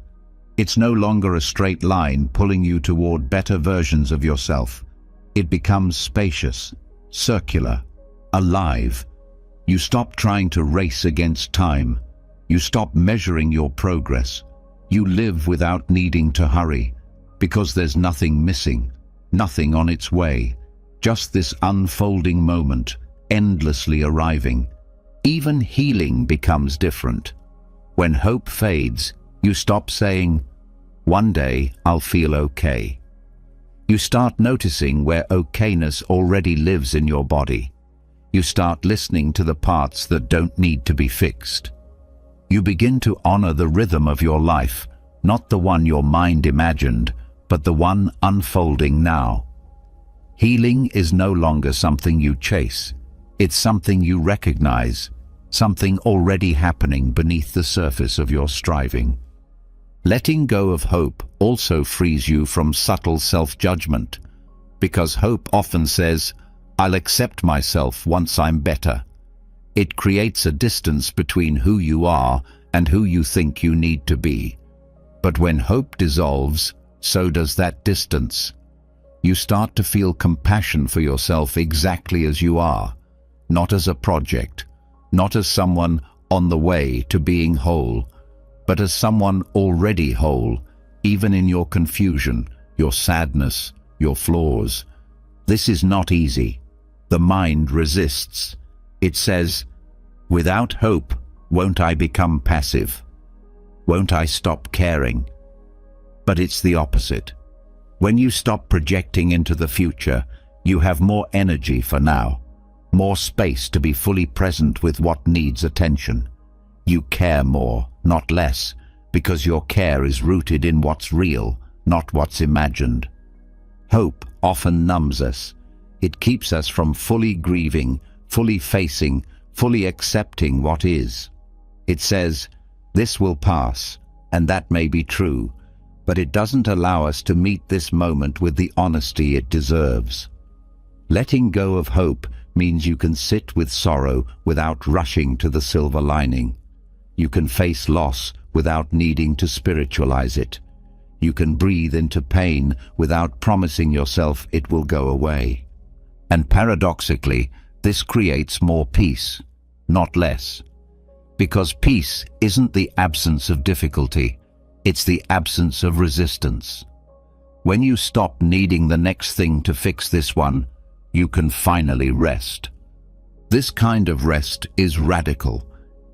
Speaker 1: It's no longer a straight line pulling you toward better versions of yourself. It becomes spacious, circular, alive. You stop trying to race against time. You stop measuring your progress. You live without needing to hurry, because there's nothing missing, nothing on its way, just this unfolding moment, endlessly arriving. Even healing becomes different. When hope fades, you stop saying, "One day I'll feel okay." You start noticing where okayness already lives in your body. You start listening to the parts that don't need to be fixed. You begin to honor the rhythm of your life, not the one your mind imagined, but the one unfolding now. Healing is no longer something you chase. It's something you recognize, something already happening beneath the surface of your striving. Letting go of hope also frees you from subtle self-judgment, because hope often says, "I'll accept myself once I'm better." It creates a distance between who you are and who you think you need to be. But when hope dissolves, so does that distance. You start to feel compassion for yourself exactly as you are, not as a project, not as someone on the way to being whole, but as someone already whole, even in your confusion, your sadness, your flaws. This is not easy. The mind resists. It says, "Without hope, won't I become passive? Won't I stop caring?" But it's the opposite. When you stop projecting into the future, you have more energy for now, more space to be fully present with what needs attention. You care more, not less, because your care is rooted in what's real, not what's imagined. Hope often numbs us. It keeps us from fully grieving, fully facing, fully accepting what is. It says, "This will pass," and that may be true, but it doesn't allow us to meet this moment with the honesty it deserves. Letting go of hope means you can sit with sorrow without rushing to the silver lining. You can face loss without needing to spiritualize it. You can breathe into pain without promising yourself it will go away. And paradoxically, this creates more peace, not less. Because peace isn't the absence of difficulty, it's the absence of resistance. When you stop needing the next thing to fix this one, you can finally rest. This kind of rest is radical.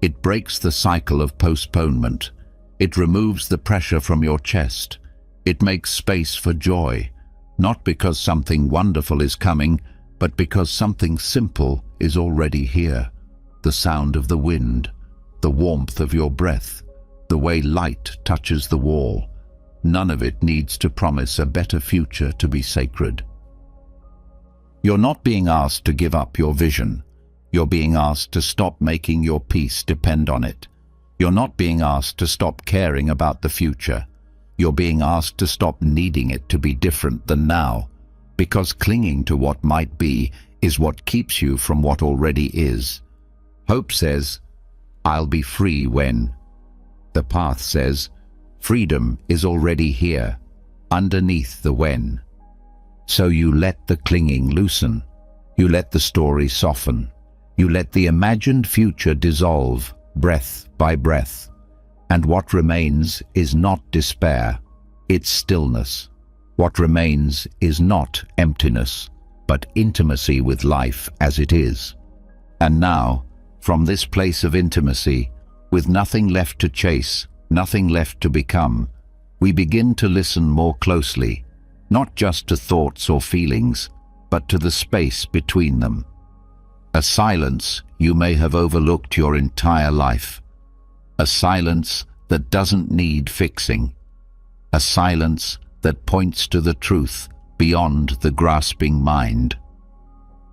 Speaker 1: It breaks the cycle of postponement. It removes the pressure from your chest. It makes space for joy, not because something wonderful is coming, but because something simple is already here. The sound of the wind, the warmth of your breath, the way light touches the wall. None of it needs to promise a better future to be sacred. You're not being asked to give up your vision. You're being asked to stop making your peace depend on it. You're not being asked to stop caring about the future. You're being asked to stop needing it to be different than now, because clinging to what might be is what keeps you from what already is. Hope says, "I'll be free when." The path says, "Freedom is already here, underneath the when." So you let the clinging loosen. You let the story soften. You let the imagined future dissolve, breath by breath. And what remains is not despair, it's stillness. What remains is not emptiness, but intimacy with life as it is. And now, from this place of intimacy, with nothing left to chase, nothing left to become, we begin to listen more closely, not just to thoughts or feelings, but to the space between them. A silence you may have overlooked your entire life. A silence that doesn't need fixing. A silence that points to the truth beyond the grasping mind.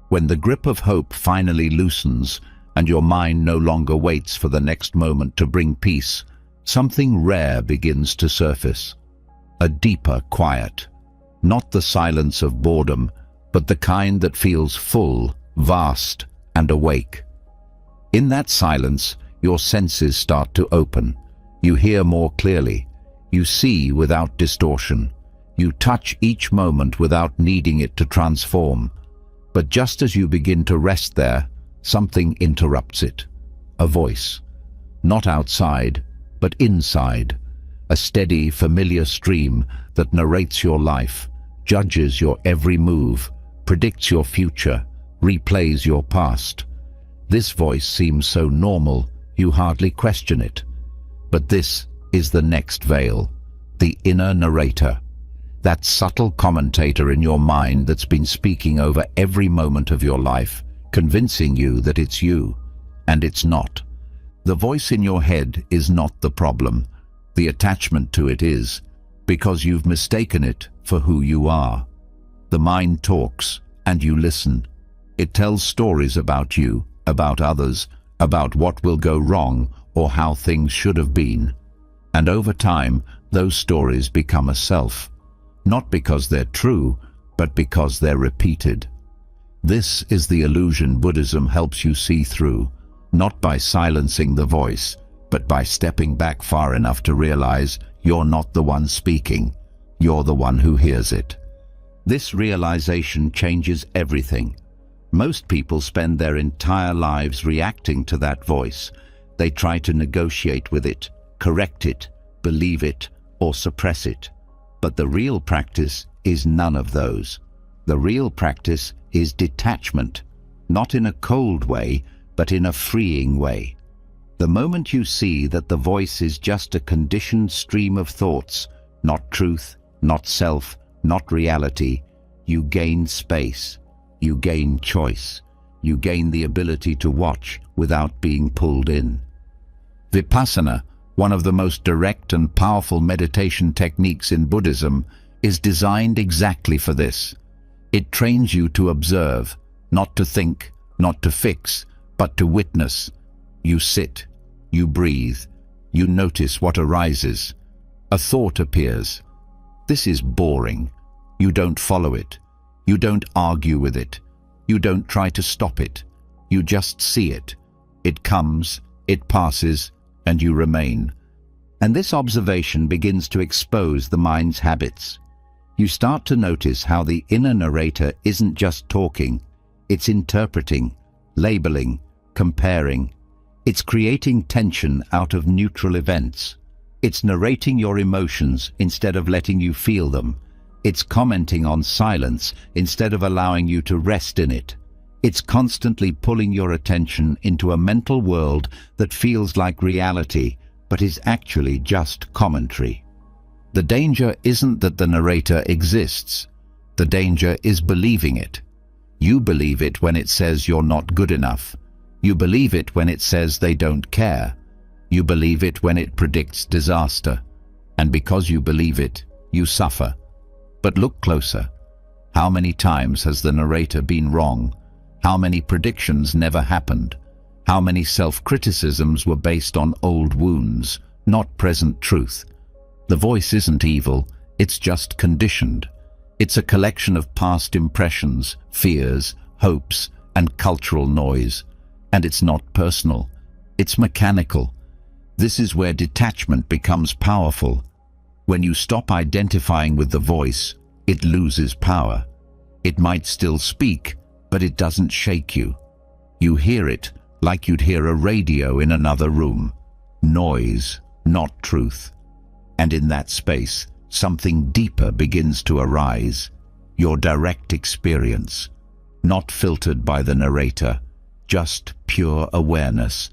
Speaker 1: When the grip of hope finally loosens and your mind no longer waits for the next moment to bring peace, something rare begins to surface. A deeper quiet. Not the silence of boredom, but the kind that feels full, vast, and awake. In that silence, your senses start to open. You hear more clearly. You see without distortion. You touch each moment without needing it to transform. But just as you begin to rest there, something interrupts it. A voice. Not outside, but inside. A steady, familiar stream that narrates your life, judges your every move, predicts your future, replays your past. This voice seems so normal, you hardly question it. But this is the next veil, the inner narrator. That subtle commentator in your mind that's been speaking over every moment of your life, convincing you that it's you, and it's not. The voice in your head is not the problem. The attachment to it is, because you've mistaken it for who you are. The mind talks, and you listen. It tells stories about you, about others, about what will go wrong or how things should have been. And over time, those stories become a self. Not because they're true, but because they're repeated. This is the illusion Buddhism helps you see through, not by silencing the voice, but by stepping back far enough to realize you're not the one speaking, you're the one who hears it. This realization changes everything. Most people spend their entire lives reacting to that voice. They try to negotiate with it, correct it, believe it, or suppress it. But the real practice is none of those. The real practice is detachment, not in a cold way, but in a freeing way. The moment you see that the voice is just a conditioned stream of thoughts, not truth, not self, not reality, you gain space, you gain choice, you gain the ability to watch without being pulled in. Vipassana, one of the most direct and powerful meditation techniques in Buddhism, is designed exactly for this. It trains you to observe, not to think, not to fix, but to witness. You sit, you breathe, you notice what arises. A thought appears. This is boring. You don't follow it. You don't argue with it. You don't try to stop it. You just see it. It comes, it passes, and you remain. And this observation begins to expose the mind's habits. You start to notice how the inner narrator isn't just talking, it's interpreting, labeling, comparing. It's creating tension out of neutral events. It's narrating your emotions instead of letting you feel them. It's commenting on silence instead of allowing you to rest in it. It's constantly pulling your attention into a mental world that feels like reality, but is actually just commentary. The danger isn't that the narrator exists. The danger is believing it. You believe it when it says you're not good enough. You believe it when it says they don't care. You believe it when it predicts disaster. And because you believe it, you suffer. But look closer. How many times has the narrator been wrong? How many predictions never happened? How many self-criticisms were based on old wounds, not present truth? The voice isn't evil, it's just conditioned. It's a collection of past impressions, fears, hopes, and cultural noise. And it's not personal, it's mechanical. This is where detachment becomes powerful. When you stop identifying with the voice, it loses power. It might still speak, but it doesn't shake you. You hear it like you'd hear a radio in another room. Noise, not truth. And in that space, something deeper begins to arise. Your direct experience, not filtered by the narrator, just pure awareness.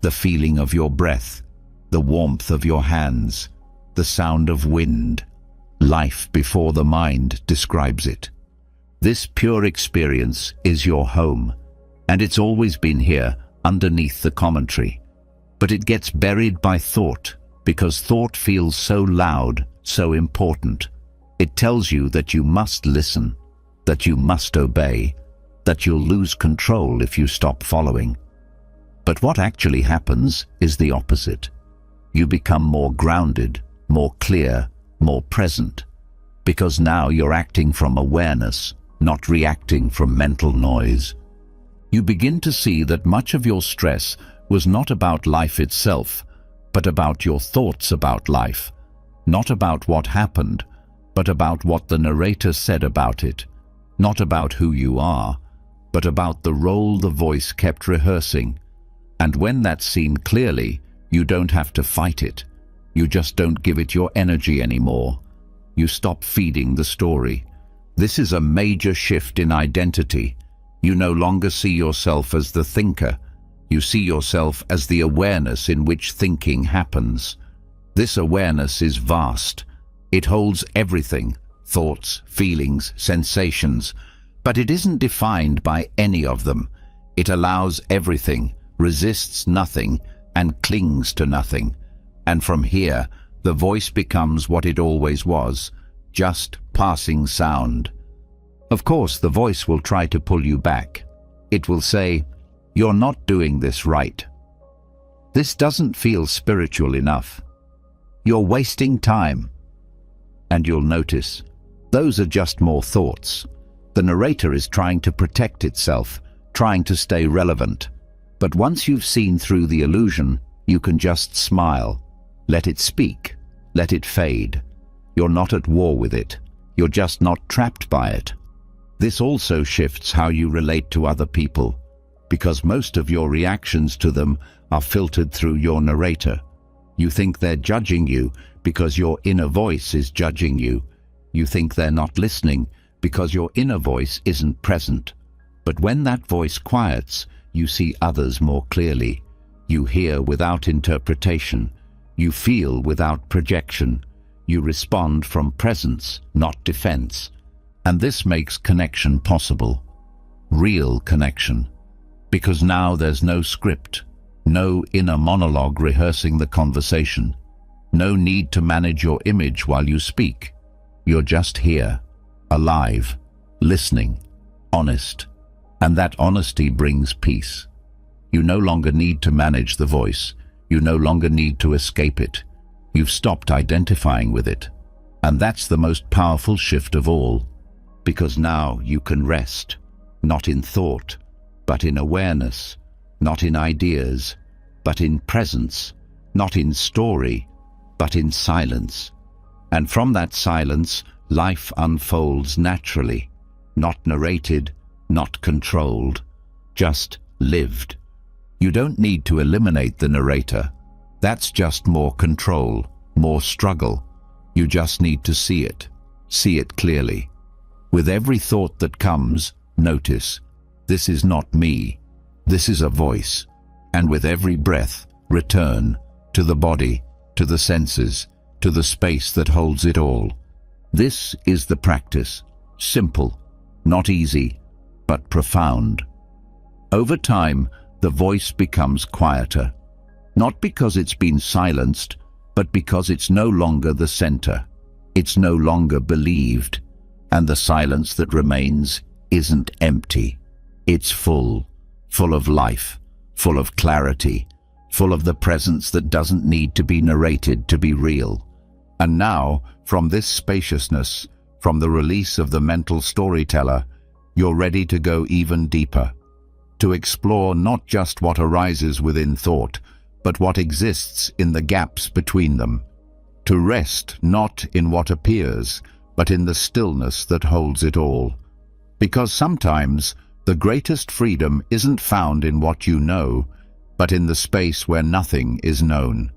Speaker 1: The feeling of your breath, the warmth of your hands, the sound of wind. Life before the mind describes it. This pure experience is your home, and it's always been here underneath the commentary. But it gets buried by thought, because thought feels so loud, so important. It tells you that you must listen, that you must obey, that you'll lose control if you stop following. But what actually happens is the opposite. You become more grounded, more clear, more present, because now you're acting from awareness, not reacting from mental noise. You begin to see that much of your stress was not about life itself, but about your thoughts about life, not about what happened, but about what the narrator said about it, not about who you are, but about the role the voice kept rehearsing. And when that's seen clearly, you don't have to fight it. You just don't give it your energy anymore. You stop feeding the story. This is a major shift in identity. You no longer see yourself as the thinker. You see yourself as the awareness in which thinking happens. This awareness is vast. It holds everything, thoughts, feelings, sensations, but it isn't defined by any of them. It allows everything, resists nothing, and clings to nothing. And from here, the voice becomes what it always was, just passing sound. Of course, the voice will try to pull you back. It will say, "You're not doing this right. This doesn't feel spiritual enough. You're wasting time." And you'll notice, those are just more thoughts. The narrator is trying to protect itself, trying to stay relevant. But once you've seen through the illusion, you can just smile. Let it speak. Let it fade. You're not at war with it. You're just not trapped by it. This also shifts how you relate to other people, because most of your reactions to them are filtered through your narrator. You think they're judging you because your inner voice is judging you. You think they're not listening because your inner voice isn't present. But when that voice quiets, you see others more clearly. You hear without interpretation. You feel without projection. You respond from presence, not defense. And this makes connection possible. Real connection. Because now there's no script, no inner monologue rehearsing the conversation. No need to manage your image while you speak. You're just here, alive, listening, honest. And that honesty brings peace. You no longer need to manage the voice. You no longer need to escape it. You've stopped identifying with it. And that's the most powerful shift of all. Because now you can rest, not in thought, but in awareness, not in ideas, but in presence, not in story, but in silence. And from that silence, life unfolds naturally, not narrated, not controlled, just lived. You don't need to eliminate the narrator. That's just more control, more struggle. You just need to see it clearly. With every thought that comes, notice, this is not me, this is a voice. And with every breath, return to the body, to the senses, to the space that holds it all. This is the practice, simple, not easy, but profound. Over time, the voice becomes quieter, not because it's been silenced, but because it's no longer the center. It's no longer believed, and the silence that remains isn't empty. It's full of life, full of clarity, full of the presence that doesn't need to be narrated to be real. And now, from this spaciousness, from the release of the mental storyteller, you're ready to go even deeper, to explore not just what arises within thought, but what exists in the gaps between them, to rest not in what appears, but in the stillness that holds it all. Because sometimes the greatest freedom isn't found in what you know, but in the space where nothing is known.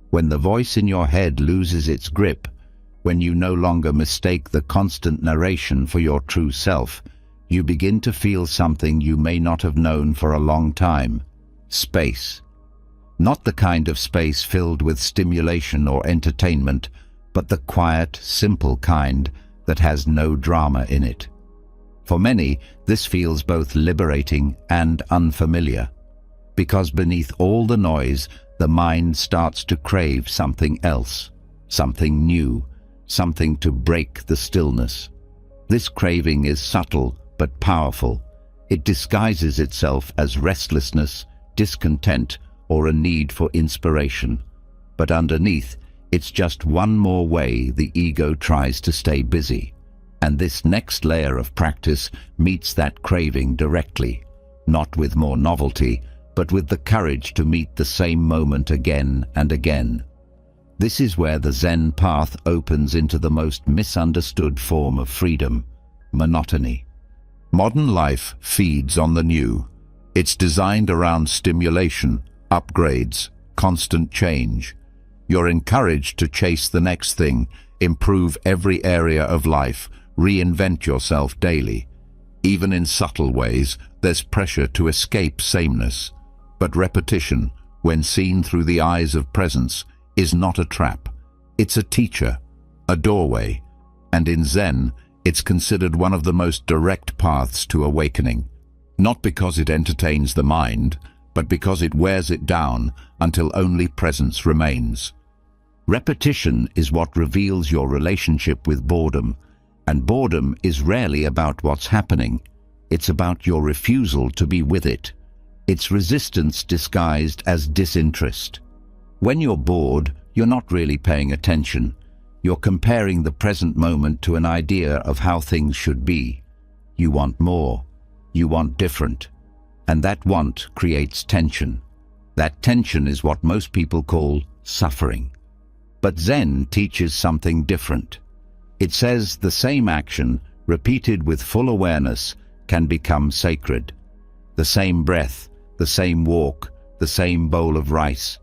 Speaker 1: When the voice in your head loses its grip, when you no longer mistake the constant narration for your true self, you begin to feel something you may not have known for a long time: space. Not the kind of space filled with stimulation or entertainment, but the quiet, simple kind that has no drama in it. For many, this feels both liberating and unfamiliar, because beneath all the noise, the mind starts to crave something else, something new, something to break the stillness. This craving is subtle but powerful. It disguises itself as restlessness, discontent, or a need for inspiration. But underneath, it's just one more way the ego tries to stay busy. And this next layer of practice meets that craving directly, not with more novelty, but with the courage to meet the same moment again and again. This is where the Zen path opens into the most misunderstood form of freedom: monotony. Modern life feeds on the new. It's designed around stimulation, upgrades, constant change. You're encouraged to chase the next thing, improve every area of life, reinvent yourself daily. Even in subtle ways, there's pressure to escape sameness. But repetition, when seen through the eyes of presence, is not a trap. It's a teacher, a doorway, and in Zen, it's considered one of the most direct paths to awakening. Not because it entertains the mind, but because it wears it down until only presence remains. Repetition is what reveals your relationship with boredom, and boredom is rarely about what's happening. It's about your refusal to be with it. It's resistance disguised as disinterest. When you're bored, you're not really paying attention. You're comparing the present moment to an idea of how things should be. You want more. You want different. And that want creates tension. That tension is what most people call suffering. But Zen teaches something different. It says the same action, repeated with full awareness, can become sacred. The same breath, the same walk, the same bowl of rice.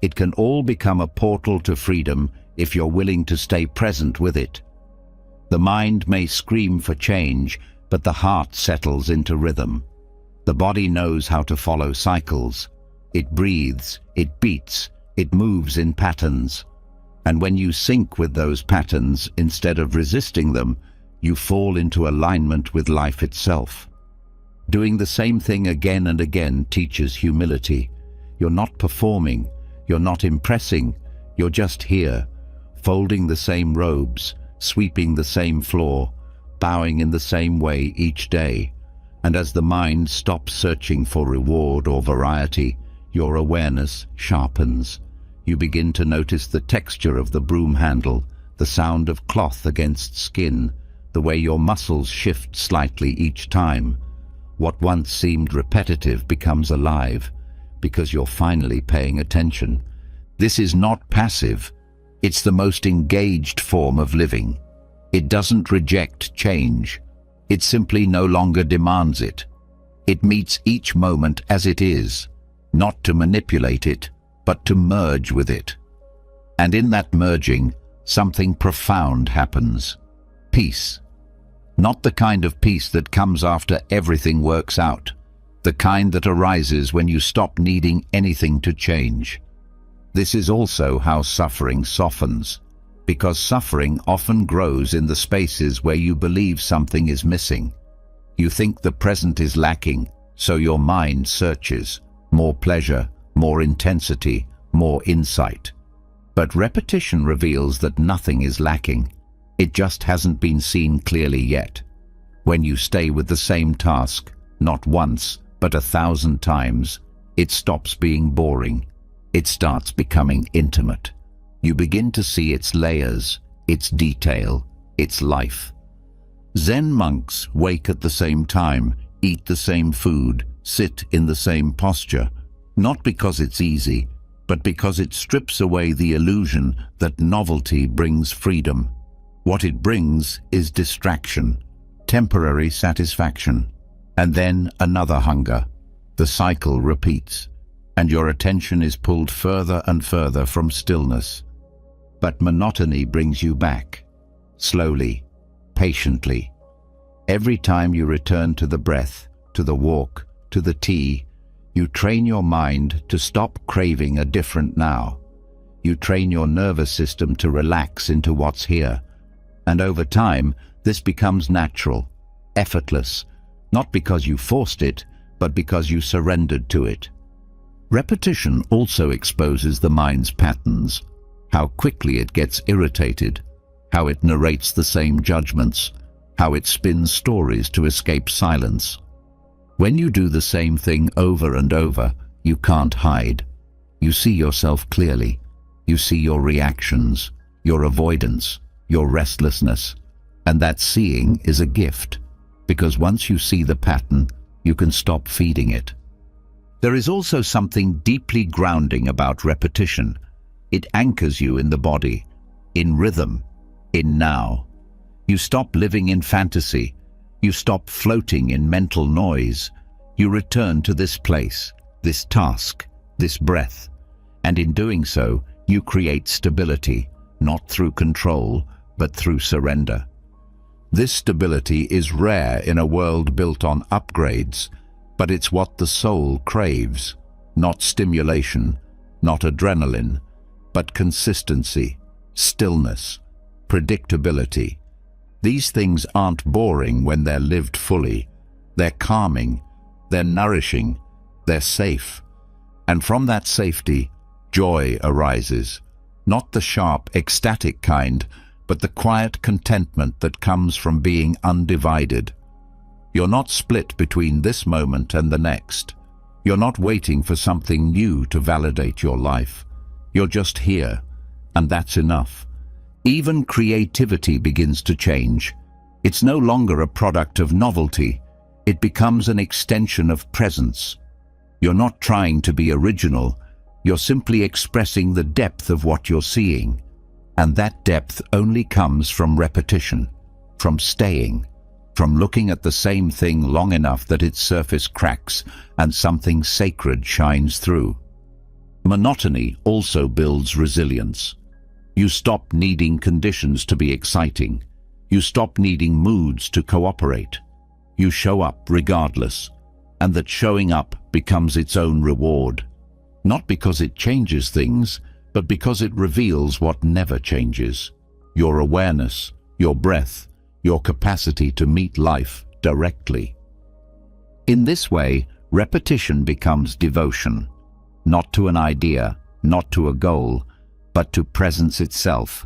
Speaker 1: It can all become a portal to freedom if you're willing to stay present with it. The mind may scream for change, but the heart settles into rhythm. The body knows how to follow cycles. It breathes, it beats, it moves in patterns. And when you sync with those patterns, instead of resisting them, you fall into alignment with life itself. Doing the same thing again and again teaches humility. You're not performing, you're not impressing, you're just here, folding the same robes, sweeping the same floor, bowing in the same way each day. And as the mind stops searching for reward or variety, your awareness sharpens. You begin to notice the texture of the broom handle, the sound of cloth against skin, the way your muscles shift slightly each time. What once seemed repetitive becomes alive, because you're finally paying attention. This is not passive. It's the most engaged form of living. It doesn't reject change. It simply no longer demands it. It meets each moment as it is, not to manipulate it, but to merge with it. And in that merging, something profound happens. Peace. Not the kind of peace that comes after everything works out. The kind that arises when you stop needing anything to change. This is also how suffering softens, because suffering often grows in the spaces where you believe something is missing. You think the present is lacking, so your mind searches. More pleasure, more intensity, more insight. But repetition reveals that nothing is lacking. It just hasn't been seen clearly yet. When you stay with the same task, not once, but 1,000 times, it stops being boring. It starts becoming intimate. You begin to see its layers, its detail, its life. Zen monks wake at the same time, eat the same food, sit in the same posture, not because it's easy, but because it strips away the illusion that novelty brings freedom. What it brings is distraction, temporary satisfaction, and then another hunger. The cycle repeats, and your attention is pulled further and further from stillness. But monotony brings you back, slowly, patiently. Every time you return to the breath, to the walk, to the tea, you train your mind to stop craving a different now. You train your nervous system to relax into what's here. And over time, this becomes natural, effortless, not because you forced it, but because you surrendered to it. Repetition also exposes the mind's patterns, how quickly it gets irritated, how it narrates the same judgments, how it spins stories to escape silence. When you do the same thing over and over, you can't hide. You see yourself clearly. You see your reactions, your avoidance, your restlessness. And that seeing is a gift, because once you see the pattern, you can stop feeding it. There is also something deeply grounding about repetition. It anchors you in the body, in rhythm, in now. You stop living in fantasy. You stop floating in mental noise. You return to this place, this task, this breath. And in doing so, you create stability, not through control, but through surrender. This stability is rare in a world built on upgrades, but it's what the soul craves. Not stimulation, not adrenaline, but consistency, stillness, predictability. These things aren't boring when they're lived fully. They're calming, they're nourishing, they're safe. And from that safety, joy arises. Not the sharp, ecstatic kind, but the quiet contentment that comes from being undivided. You're not split between this moment and the next. You're not waiting for something new to validate your life. You're just here, and that's enough. Even creativity begins to change. It's no longer a product of novelty. It becomes an extension of presence. You're not trying to be original. You're simply expressing the depth of what you're seeing. And that depth only comes from repetition, from staying, from looking at the same thing long enough that its surface cracks and something sacred shines through. Monotony also builds resilience. You stop needing conditions to be exciting. You stop needing moods to cooperate. You show up regardless, and that showing up becomes its own reward. Not because it changes things, but because it reveals what never changes: your awareness, your breath, your capacity to meet life directly. In this way, repetition becomes devotion, not to an idea, not to a goal, but to presence itself.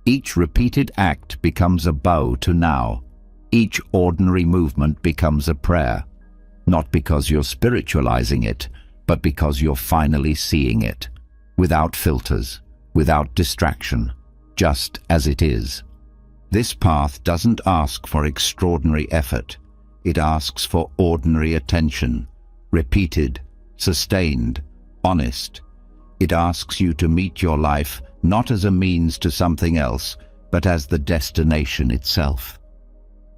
Speaker 1: Each repeated act becomes a bow to now. Each ordinary movement becomes a prayer, not because you're spiritualizing it, but because you're finally seeing it, without filters, without distraction, just as it is. This path doesn't ask for extraordinary effort. It asks for ordinary attention, repeated, sustained, honest. It asks you to meet your life not as a means to something else, but as the destination itself.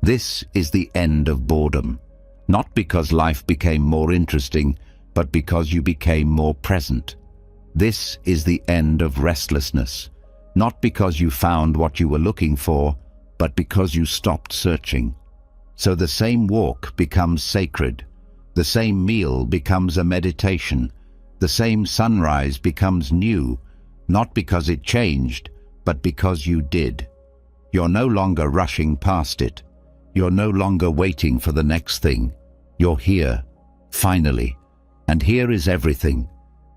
Speaker 1: This is the end of boredom, not because life became more interesting, but because you became more present. This is the end of restlessness, not because you found what you were looking for, but because you stopped searching. So the same walk becomes sacred, the same meal becomes a meditation, the same sunrise becomes new, not because it changed, but because you did. You're no longer rushing past it. You're no longer waiting for the next thing. You're here, finally, and here is everything.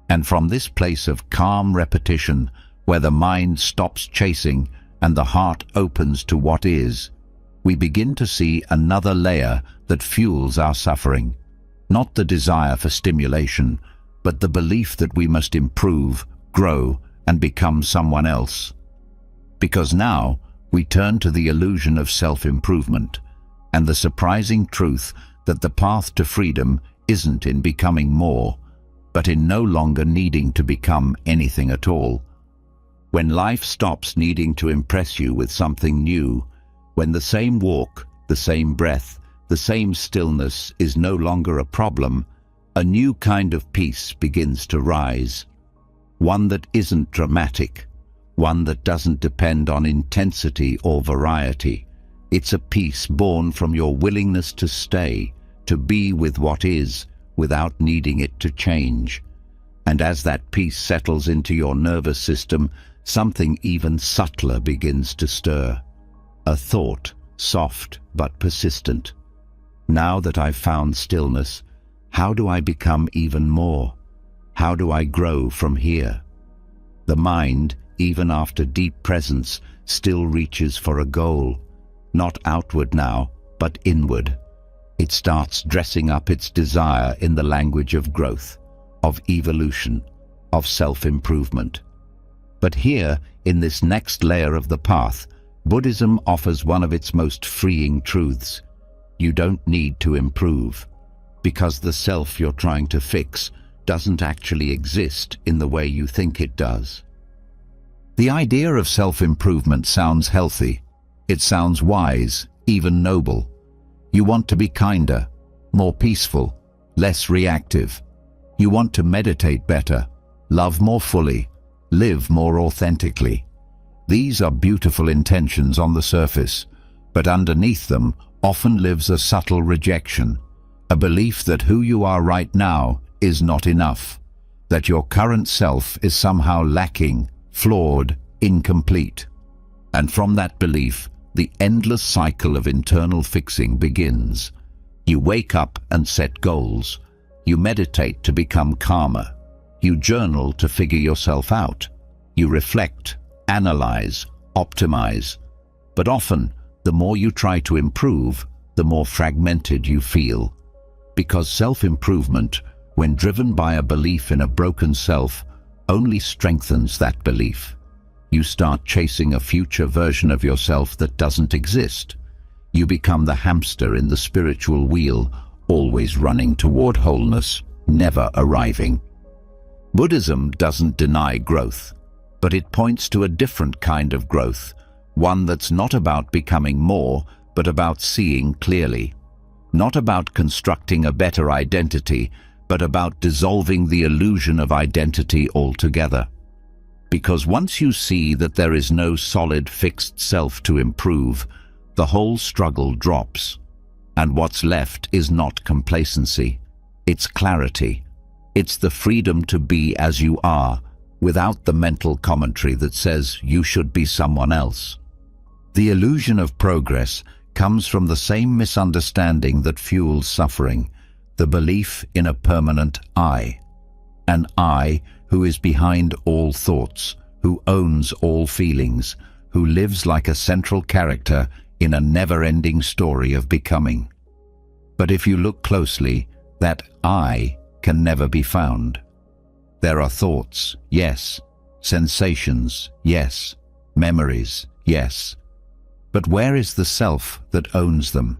Speaker 1: And from this place of calm repetition, where the mind stops chasing and the heart opens to what is, we begin to see another layer that fuels our suffering. Not the desire for stimulation, but the belief that we must improve, grow, and become someone else. Because now we turn to the illusion of self-improvement and the surprising truth that the path to freedom isn't in becoming more, but in no longer needing to become anything at all. When life stops needing to impress you with something new, when the same walk, the same breath, the same stillness is no longer a problem, a new kind of peace begins to rise. One that isn't dramatic, one that doesn't depend on intensity or variety. It's a peace born from your willingness to stay, to be with what is, without needing it to change. And as that peace settles into your nervous system, something even subtler begins to stir. A thought, soft but persistent. Now that I've found stillness, how do I become even more? How do I grow from here? The mind, even after deep presence, still reaches for a goal. Not outward now, but inward. It starts dressing up its desire in the language of growth, of evolution, of self-improvement. But here, in this next layer of the path, Buddhism offers one of its most freeing truths. You don't need to improve, because the self you're trying to fix doesn't actually exist in the way you think it does. The idea of self-improvement sounds healthy. It sounds wise, even noble. You want to be kinder, more peaceful, less reactive. You want to meditate better, love more fully, live more authentically. These are beautiful intentions on the surface, but underneath them often lives a subtle rejection, a belief that who you are right now is not enough, that your current self is somehow lacking, flawed, incomplete. And from that belief, the endless cycle of internal fixing begins. You wake up and set goals. You meditate to become calmer. You journal to figure yourself out. You reflect, analyze, optimize. But often, the more you try to improve, the more fragmented you feel. Because self-improvement, when driven by a belief in a broken self, only strengthens that belief. You start chasing a future version of yourself that doesn't exist. You become the hamster in the spiritual wheel, always running toward wholeness, never arriving. Buddhism doesn't deny growth, but it points to a different kind of growth, one that's not about becoming more, but about seeing clearly. Not about constructing a better identity, but about dissolving the illusion of identity altogether. Because once you see that there is no solid fixed self to improve, the whole struggle drops. And what's left is not complacency. It's clarity. It's the freedom to be as you are, without the mental commentary that says you should be someone else. The illusion of progress comes from the same misunderstanding that fuels suffering, the belief in a permanent I. An I who is behind all thoughts, who owns all feelings, who lives like a central character in a never-ending story of becoming. But if you look closely, that I can never be found. There are thoughts, yes. Sensations, yes. Memories, yes. But where is the self that owns them?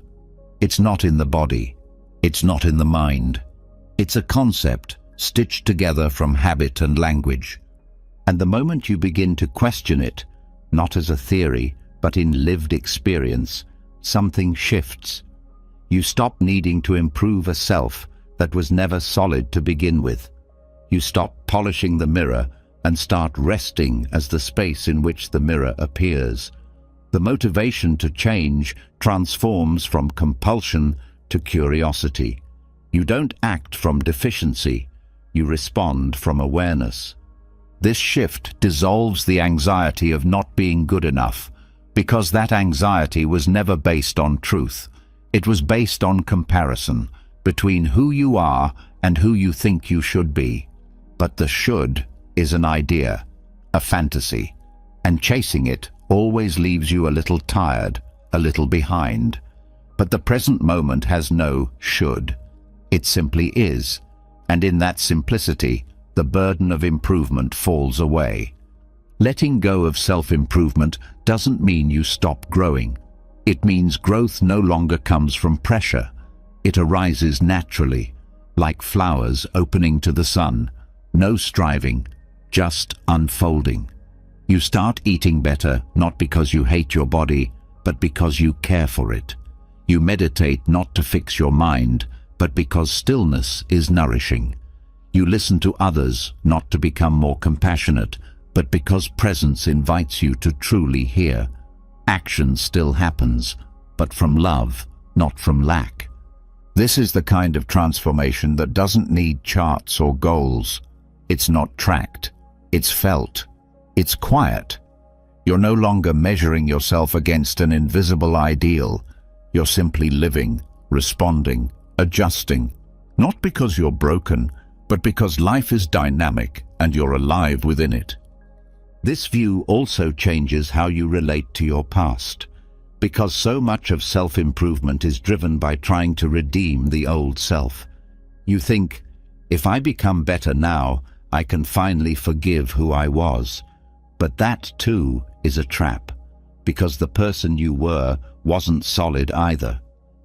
Speaker 1: It's not in the body. It's not in the mind. It's a concept stitched together from habit and language. And the moment you begin to question it, not as a theory, but in lived experience, something shifts. You stop needing to improve a self that was never solid to begin with. You stop polishing the mirror and start resting as the space in which the mirror appears. The motivation to change transforms from compulsion to curiosity. You don't act from deficiency, you respond from awareness. This shift dissolves the anxiety of not being good enough, because that anxiety was never based on truth. It was based on comparison between who you are and who you think you should be. But the should is an idea, a fantasy, and chasing it always leaves you a little tired, a little behind. But the present moment has no should. It simply is, and in that simplicity, the burden of improvement falls away. Letting go of self-improvement doesn't mean you stop growing. It means growth no longer comes from pressure. It arises naturally, like flowers opening to the sun. No striving, just unfolding. You start eating better, not because you hate your body, but because you care for it. You meditate not to fix your mind, but because stillness is nourishing. You listen to others, not to become more compassionate, but because presence invites you to truly hear. Action still happens, but from love, not from lack. This is the kind of transformation that doesn't need charts or goals. It's not tracked. It's felt. It's quiet. You're no longer measuring yourself against an invisible ideal. You're simply living, responding, adjusting. Not because you're broken, but because life is dynamic and you're alive within it. This view also changes how you relate to your past, because so much of self-improvement is driven by trying to redeem the old self. You think, if I become better now, I can finally forgive who I was. But that, too, is a trap, because the person you were wasn't solid either.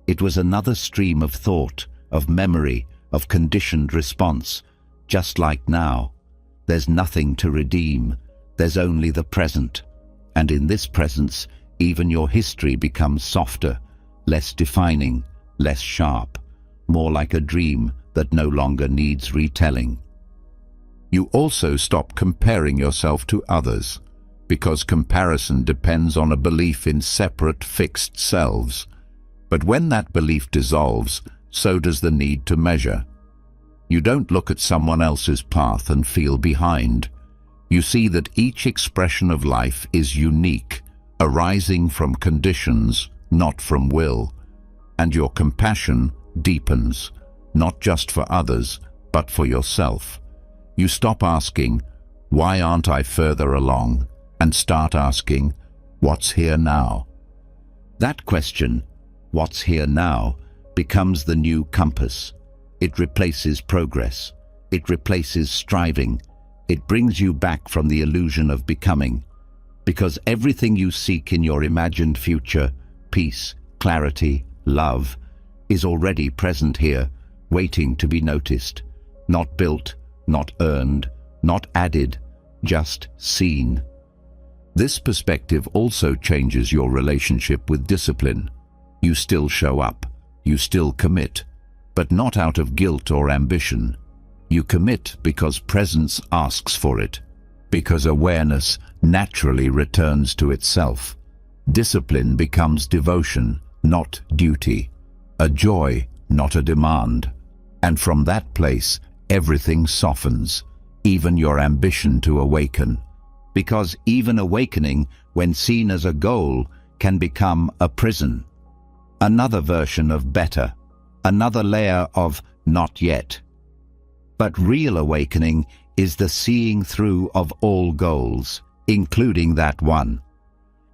Speaker 1: It was another stream of thought, of memory, of conditioned response. Just like now, there's nothing to redeem. There's only the present. And in this presence, even your history becomes softer, less defining, less sharp, more like a dream that no longer needs retelling. You also stop comparing yourself to others, because comparison depends on a belief in separate, fixed selves. But when that belief dissolves, so does the need to measure. You don't look at someone else's path and feel behind. You see that each expression of life is unique, arising from conditions, not from will. And your compassion deepens, not just for others, but for yourself. You stop asking, why aren't I further along? And start asking, what's here now? That question, what's here now, becomes the new compass. It replaces progress. It replaces striving. It brings you back from the illusion of becoming. Because everything you seek in your imagined future, peace, clarity, love, is already present here, waiting to be noticed. Not built, not earned, not added, just seen. This perspective also changes your relationship with discipline. You still show up, you still commit, but not out of guilt or ambition. You commit because presence asks for it, because awareness naturally returns to itself. Discipline becomes devotion, not duty, a joy, not a demand. And from that place, everything softens, even your ambition to awaken. Because even awakening, when seen as a goal, can become a prison. Another version of better, another layer of not yet. But real awakening is the seeing through of all goals, including that one.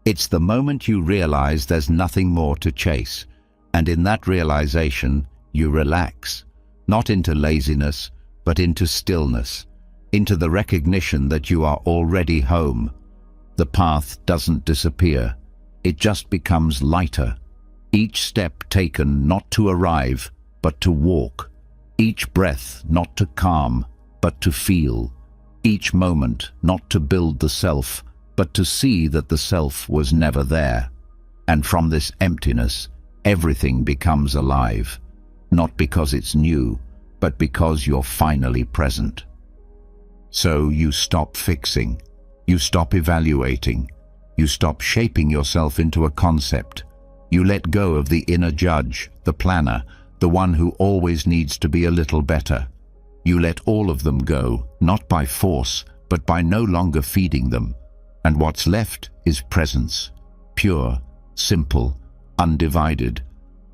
Speaker 1: It's the moment you realize there's nothing more to chase, and in that realization, you relax, not into laziness, but into stillness, into the recognition that you are already home. The path doesn't disappear, it just becomes lighter. Each step taken not to arrive, but to walk. Each breath not to calm, but to feel. Each moment not to build the self, but to see that the self was never there. And from this emptiness, everything becomes alive, not because it's new, but because you're finally present. So you stop fixing, you stop evaluating, you stop shaping yourself into a concept. You let go of the inner judge, the planner, the one who always needs to be a little better. You let all of them go, not by force, but by no longer feeding them. And what's left is presence, pure, simple, undivided.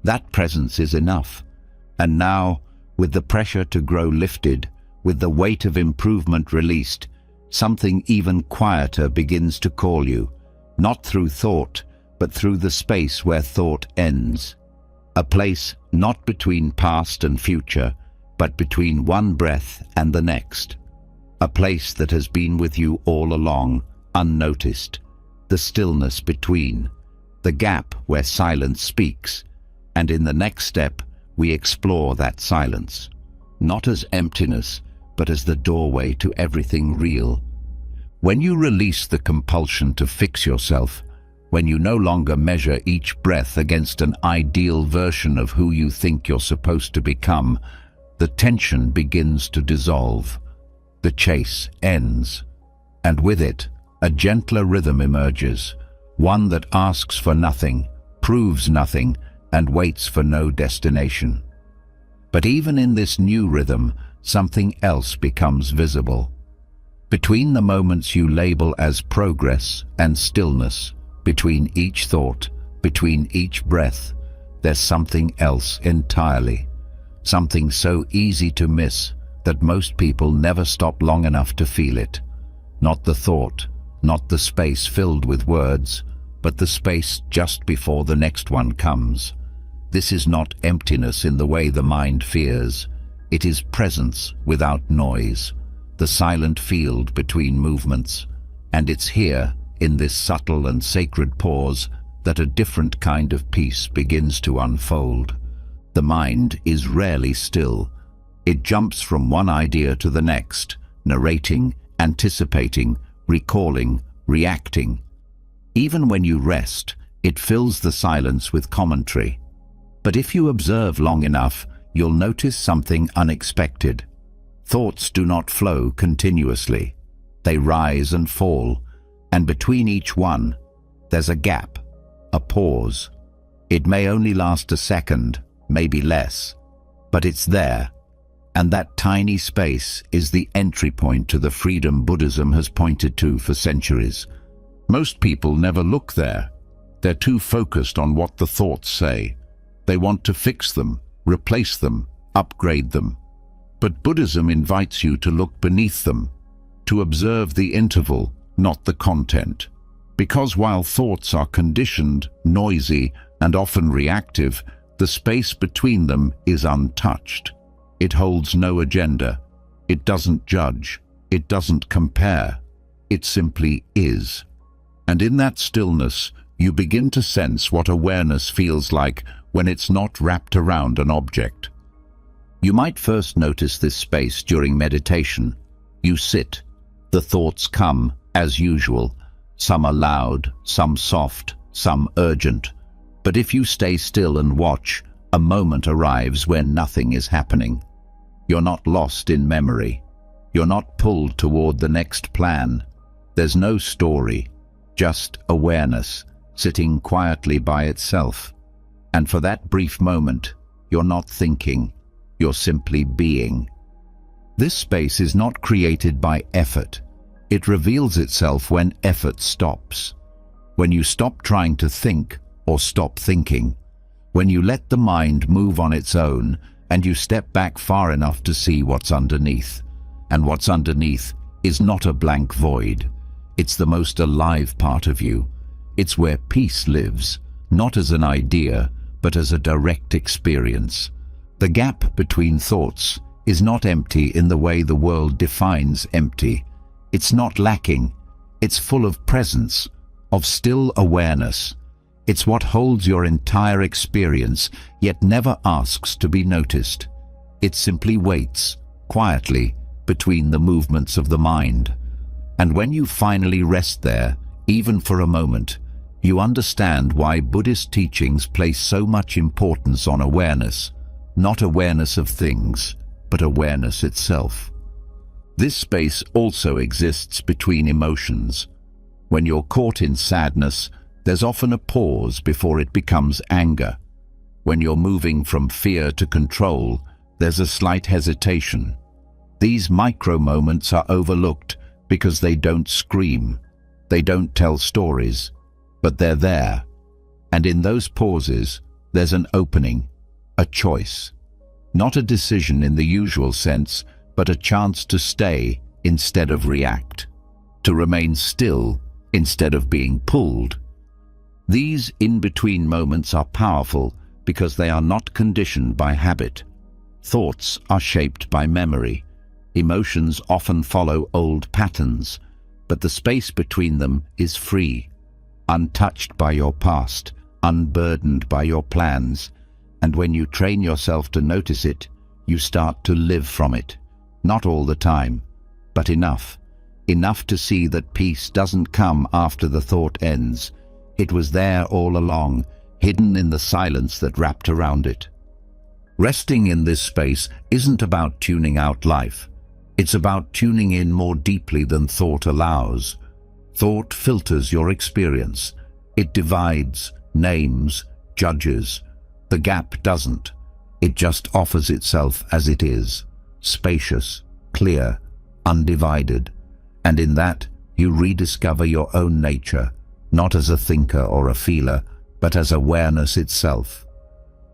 Speaker 1: That presence is enough. And now, with the pressure to grow lifted, with the weight of improvement released, something even quieter begins to call you, not through thought, but through the space where thought ends. A place not between past and future, but between one breath and the next. A place that has been with you all along, unnoticed. The stillness between, the gap where silence speaks, and in the next step we explore that silence, not as emptiness, but as the doorway to everything real. When you release the compulsion to fix yourself, when you no longer measure each breath against an ideal version of who you think you're supposed to become, the tension begins to dissolve. The chase ends, and with it, a gentler rhythm emerges, one that asks for nothing, proves nothing, and waits for no destination. But even in this new rhythm, something else becomes visible. Between the moments you label as progress and stillness, between each thought, between each breath, there's something else entirely. Something so easy to miss that most people never stop long enough to feel it. Not the thought, not the space filled with words, but the space just before the next one comes. This is not emptiness in the way the mind fears. It is presence without noise, the silent field between movements. And it's here, in this subtle and sacred pause, that a different kind of peace begins to unfold. The mind is rarely still. It jumps from one idea to the next, narrating, anticipating, recalling, reacting. Even when you rest, it fills the silence with commentary. But if you observe long enough, you'll notice something unexpected. Thoughts do not flow continuously. They rise and fall, and between each one, there's a gap, a pause. It may only last a second, maybe less, but it's there. And that tiny space is the entry point to the freedom Buddhism has pointed to for centuries. Most people never look there. They're too focused on what the thoughts say. They want to fix them, replace them, upgrade them. But Buddhism invites you to look beneath them, to observe the interval, not the content. Because while thoughts are conditioned, noisy, and often reactive, the space between them is untouched. It holds no agenda. It doesn't judge. It doesn't compare. It simply is. And in that stillness, you begin to sense what awareness feels like when it's not wrapped around an object. You might first notice this space during meditation. You sit. The thoughts come, as usual. Some are loud, some soft, some urgent. But if you stay still and watch, a moment arrives when nothing is happening. You're not lost in memory. You're not pulled toward the next plan. There's no story, just awareness, sitting quietly by itself. And for that brief moment, you're not thinking, you're simply being. This space is not created by effort. It reveals itself when effort stops. When you stop trying to think or stop thinking. When you let the mind move on its own and you step back far enough to see what's underneath. And what's underneath is not a blank void. It's the most alive part of you. It's where peace lives, not as an idea, but as a direct experience. The gap between thoughts is not empty in the way the world defines empty. It's not lacking. It's full of presence, of still awareness. It's what holds your entire experience, yet never asks to be noticed. It simply waits, quietly, between the movements of the mind. And when you finally rest there, even for a moment, you understand why Buddhist teachings place so much importance on awareness, not awareness of things, but awareness itself. This space also exists between emotions. When you're caught in sadness, there's often a pause before it becomes anger. When you're moving from fear to control, there's a slight hesitation. These micro moments are overlooked because they don't scream, they don't tell stories, but they're there. And in those pauses, there's an opening, a choice. Not a decision in the usual sense, but a chance to stay instead of react, to remain still instead of being pulled. These in-between moments are powerful because they are not conditioned by habit. Thoughts are shaped by memory. Emotions often follow old patterns, but the space between them is free, untouched by your past, unburdened by your plans. And when you train yourself to notice it, you start to live from it. Not all the time, but enough. Enough to see that peace doesn't come after the thought ends. It was there all along, hidden in the silence that wrapped around it. Resting in this space isn't about tuning out life. It's about tuning in more deeply than thought allows. Thought filters your experience. It divides, names, judges. The gap doesn't. It just offers itself as it is, spacious, clear, undivided. And in that, you rediscover your own nature, not as a thinker or a feeler, but as awareness itself.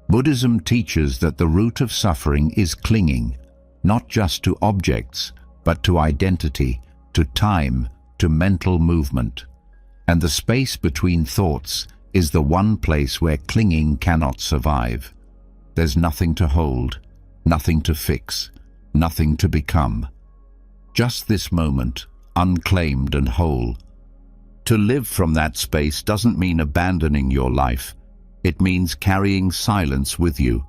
Speaker 1: Buddhism teaches that the root of suffering is clinging, not just to objects, but to identity, to time, to mental movement. And the space between thoughts is the one place where clinging cannot survive. There's nothing to hold, nothing to fix, nothing to become. Just this moment, unclaimed and whole. To live from that space doesn't mean abandoning your life. It means carrying silence with you,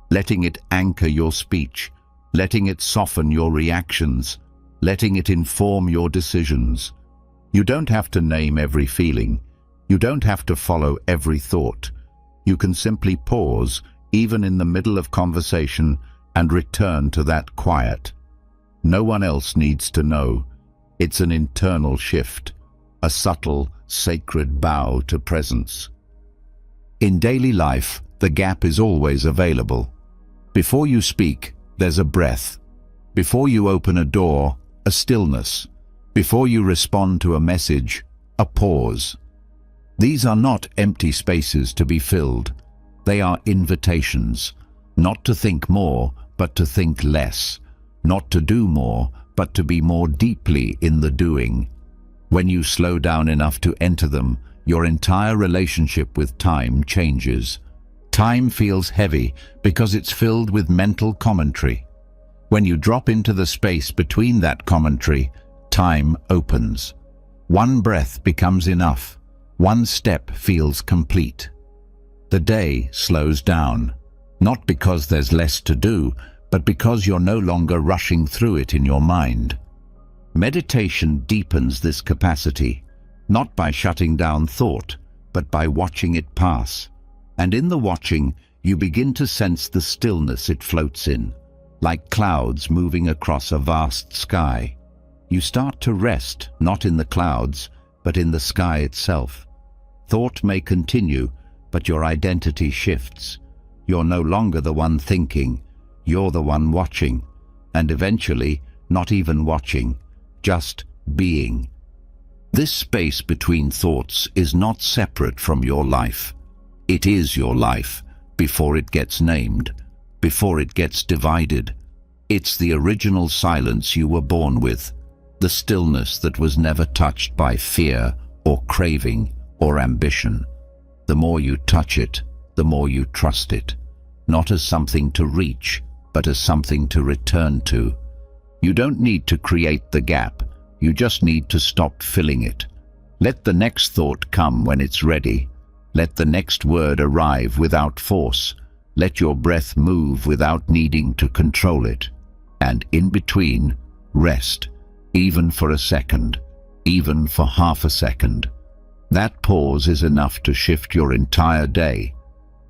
Speaker 1: letting it anchor your speech, letting it soften your reactions, letting it inform your decisions. You don't have to name every feeling. You don't have to follow every thought. You can simply pause, even in the middle of conversation, and return to that quiet. No one else needs to know. It's an internal shift, a subtle, sacred bow to presence. In daily life, the gap is always available. Before you speak, there's a breath. Before you open a door, a stillness. Before you respond to a message, a pause. These are not empty spaces to be filled. They are invitations, not to think more, but to think less, not to do more, but to be more deeply in the doing. When you slow down enough to enter them, your entire relationship with time changes. Time feels heavy because it's filled with mental commentary. When you drop into the space between that commentary, time opens. One breath becomes enough. One step feels complete. The day slows down, not because there's less to do, but because you're no longer rushing through it in your mind. Meditation deepens this capacity, not by shutting down thought, but by watching it pass. And in the watching, you begin to sense the stillness it floats in, like clouds moving across a vast sky. You start to rest, not in the clouds, but in the sky itself. Thought may continue, but your identity shifts. You're no longer the one thinking, you're the one watching, and eventually not even watching, just being. This space between thoughts is not separate from your life. It is your life, before it gets named, before it gets divided. It's the original silence you were born with, the stillness that was never touched by fear or craving or ambition. The more you touch it, the more you trust it, not as something to reach, but as something to return to. You don't need to create the gap, you just need to stop filling it. Let the next thought come when it's ready. Let the next word arrive without force. Let your breath move without needing to control it. And in between, rest, even for a second, even for half a second. That pause is enough to shift your entire day.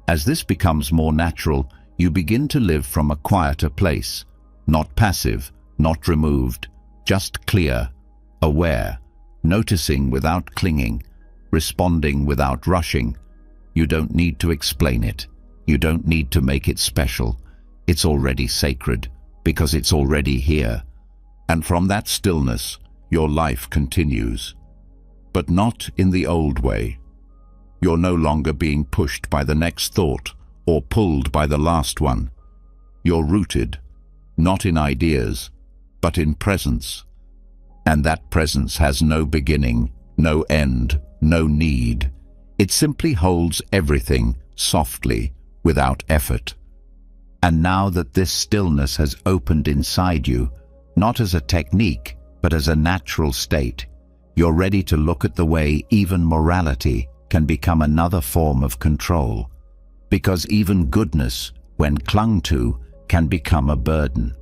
Speaker 1: As this becomes more natural, you begin to live from a quieter place, not passive, not removed, just clear, aware, noticing without clinging, responding without rushing. You don't need to explain it. You don't need to make it special. It's already sacred, because it's already here. And from that stillness, your life continues. But not in the old way. You're no longer being pushed by the next thought or pulled by the last one. You're rooted, not in ideas, but in presence. And that presence has no beginning, no end, no need. It simply holds everything softly, without effort. And now that this stillness has opened inside you, not as a technique, but as a natural state, you're ready to look at the way even morality can become another form of control. Because even goodness, when clung to, can become a burden.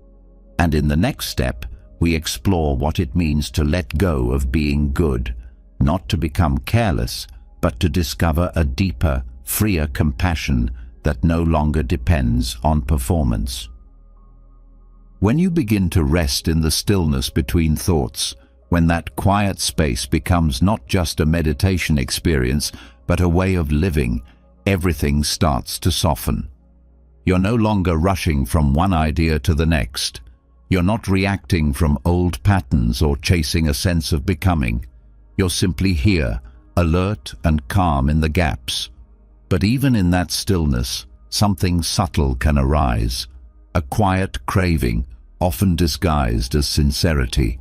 Speaker 1: And in the next step, we explore what it means to let go of being good, not to become careless, but to discover a deeper, freer compassion that no longer depends on performance. When you begin to rest in the stillness between thoughts, when that quiet space becomes not just a meditation experience, but a way of living, everything starts to soften. You're no longer rushing from one idea to the next. You're not reacting from old patterns or chasing a sense of becoming. You're simply here, alert and calm in the gaps. But even in that stillness, something subtle can arise, a quiet craving, often disguised as sincerity.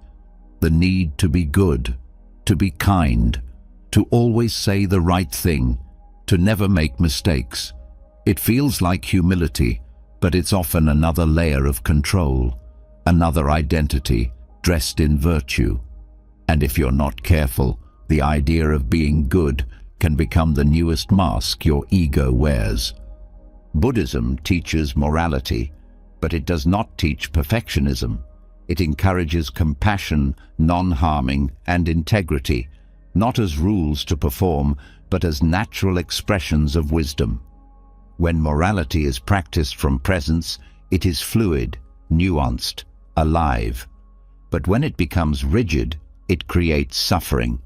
Speaker 1: The need to be good, to be kind, to always say the right thing, to never make mistakes. It feels like humility, but it's often another layer of control, another identity dressed in virtue. And if you're not careful, the idea of being good can become the newest mask your ego wears. Buddhism teaches morality, but it does not teach perfectionism. It encourages compassion, non-harming, and integrity, not as rules to perform, but as natural expressions of wisdom. When morality is practiced from presence, it is fluid, nuanced, alive. But when it becomes rigid, it creates suffering.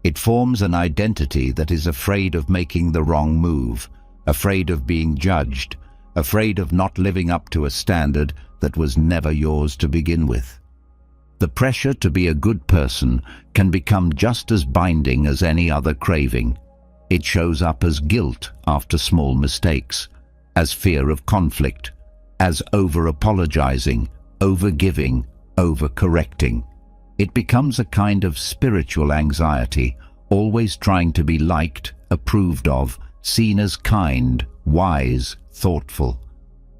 Speaker 1: It forms an identity that is afraid of making the wrong move, afraid of being judged, afraid of not living up to a standard that was never yours to begin with. The pressure to be a good person can become just as binding as any other craving. It shows up as guilt after small mistakes, as fear of conflict, as over-apologizing, over-giving, over-correcting. It becomes a kind of spiritual anxiety, always trying to be liked, approved of, seen as kind, wise, thoughtful.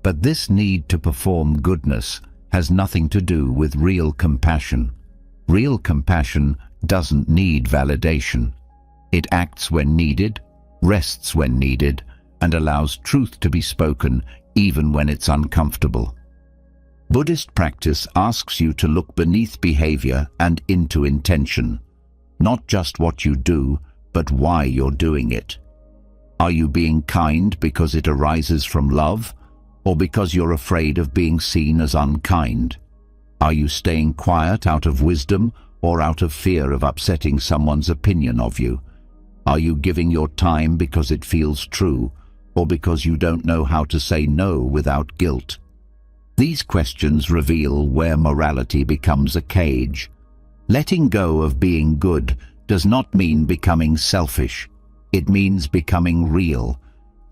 Speaker 1: But this need to perform goodness has nothing to do with real compassion. Real compassion doesn't need validation. It acts when needed, rests when needed, and allows truth to be spoken even when it's uncomfortable. Buddhist practice asks you to look beneath behavior and into intention, not just what you do, but why you're doing it. Are you being kind because it arises from love, or because you're afraid of being seen as unkind? Are you staying quiet out of wisdom or out of fear of upsetting someone's opinion of you? Are you giving your time because it feels true, or because you don't know how to say no without guilt? These questions reveal where morality becomes a cage. Letting go of being good does not mean becoming selfish. It means becoming real.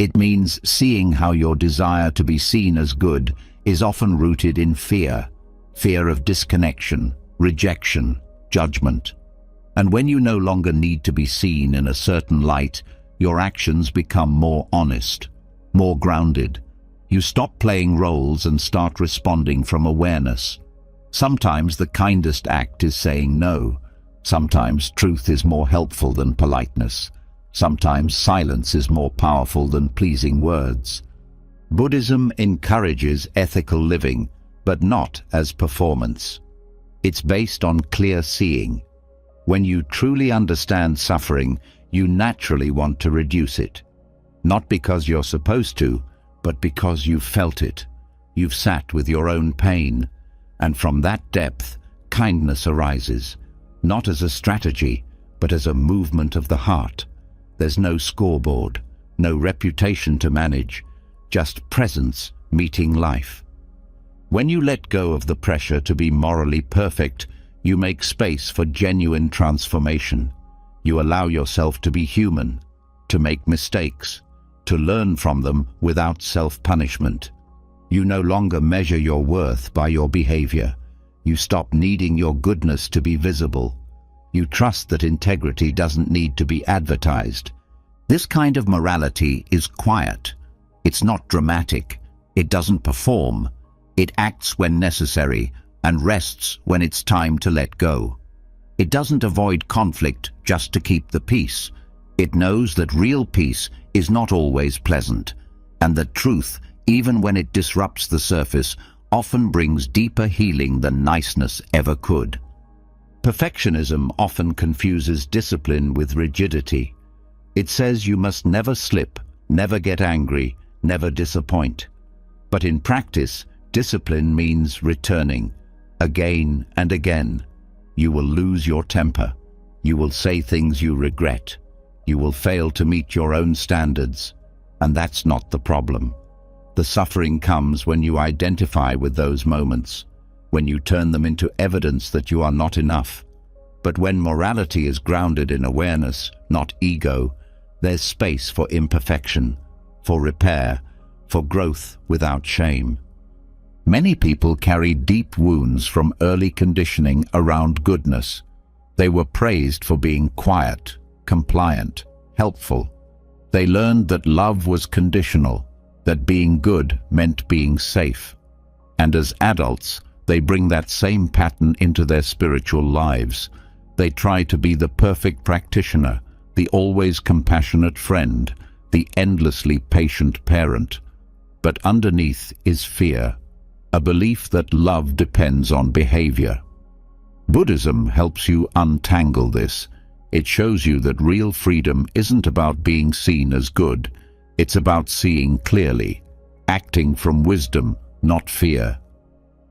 Speaker 1: It means seeing how your desire to be seen as good is often rooted in fear. Fear of disconnection, rejection, judgment. And when you no longer need to be seen in a certain light, your actions become more honest, more grounded. You stop playing roles and start responding from awareness. Sometimes the kindest act is saying no. Sometimes truth is more helpful than politeness. Sometimes silence is more powerful than pleasing words. Buddhism encourages ethical living, but not as performance. It's based on clear seeing. When you truly understand suffering, you naturally want to reduce it. Not because you're supposed to, but because you've felt it. You've sat with your own pain, and from that depth, kindness arises, not as a strategy, but as a movement of the heart. There's no scoreboard, no reputation to manage, just presence meeting life. When you let go of the pressure to be morally perfect, you make space for genuine transformation. You allow yourself to be human, to make mistakes, to learn from them without self-punishment. You no longer measure your worth by your behavior. You stop needing your goodness to be visible. You trust that integrity doesn't need to be advertised. This kind of morality is quiet. It's not dramatic. It doesn't perform. It acts when necessary and rests when it's time to let go. It doesn't avoid conflict just to keep the peace. It knows that real peace is not always pleasant, and that truth, even when it disrupts the surface, often brings deeper healing than niceness ever could. Perfectionism often confuses discipline with rigidity. It says you must never slip, never get angry, never disappoint. But in practice, discipline means returning, again and again. You will lose your temper. You will say things you regret. You will fail to meet your own standards. And that's not the problem. The suffering comes when you identify with those moments, when you turn them into evidence that you are not enough. But when morality is grounded in awareness, not ego, there's space for imperfection, for repair, for growth without shame. Many people carry deep wounds from early conditioning around goodness. They were praised for being quiet, compliant, helpful. They learned that love was conditional, that being good meant being safe. And as adults, they bring that same pattern into their spiritual lives. They try to be the perfect practitioner, the always compassionate friend, the endlessly patient parent. But underneath is fear, a belief that love depends on behavior. Buddhism helps you untangle this. It shows you that real freedom isn't about being seen as good. It's about seeing clearly, acting from wisdom, not fear.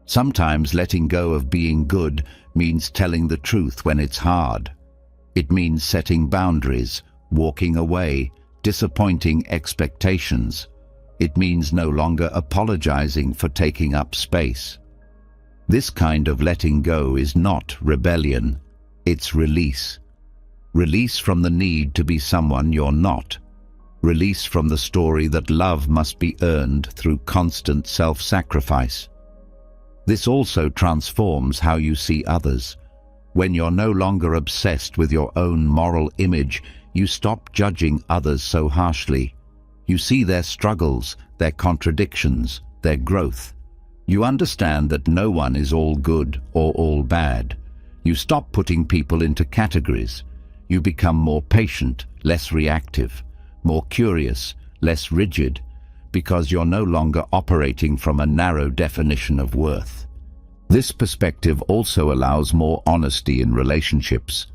Speaker 1: Sometimes letting go of being good means telling the truth when it's hard. It means setting boundaries, walking away, disappointing expectations. It means no longer apologizing for taking up space. This kind of letting go is not rebellion, it's release. Release from the need to be someone you're not. Release from the story that love must be earned through constant self-sacrifice. This also transforms how you see others. When you're no longer obsessed with your own moral image, you stop judging others so harshly. You see their struggles, their contradictions, their growth. You understand that no one is all good or all bad. You stop putting people into categories. You become more patient, less reactive, more curious, less rigid, because you're no longer operating from a narrow definition of worth. This perspective also allows more honesty in relationships.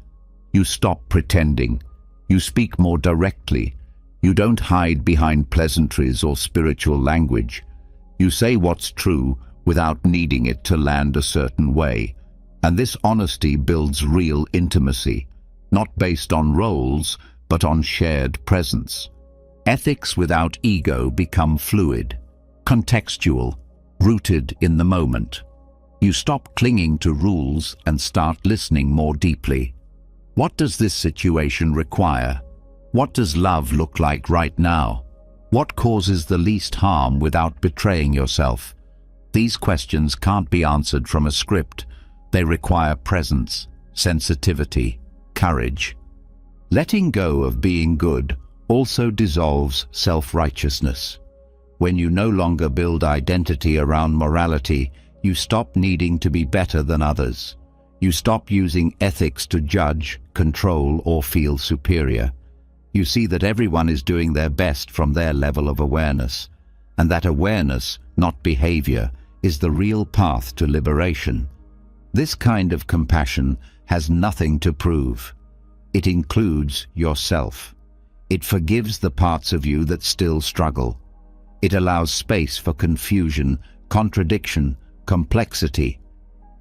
Speaker 1: You stop pretending. You speak more directly. You don't hide behind pleasantries or spiritual language. You say what's true without needing it to land a certain way. And this honesty builds real intimacy, not based on roles, but on shared presence. Ethics without ego become fluid, contextual, rooted in the moment. You stop clinging to rules and start listening more deeply. What does this situation require? What does love look like right now? What causes the least harm without betraying yourself? These questions can't be answered from a script. They require presence, sensitivity, courage. Letting go of being good also dissolves self-righteousness. When you no longer build identity around morality, you stop needing to be better than others. You stop using ethics to judge, control, or feel superior. You see that everyone is doing their best from their level of awareness, and that awareness, not behavior, is the real path to liberation. This kind of compassion has nothing to prove. It includes yourself. It forgives the parts of you that still struggle. It allows space for confusion, contradiction, complexity.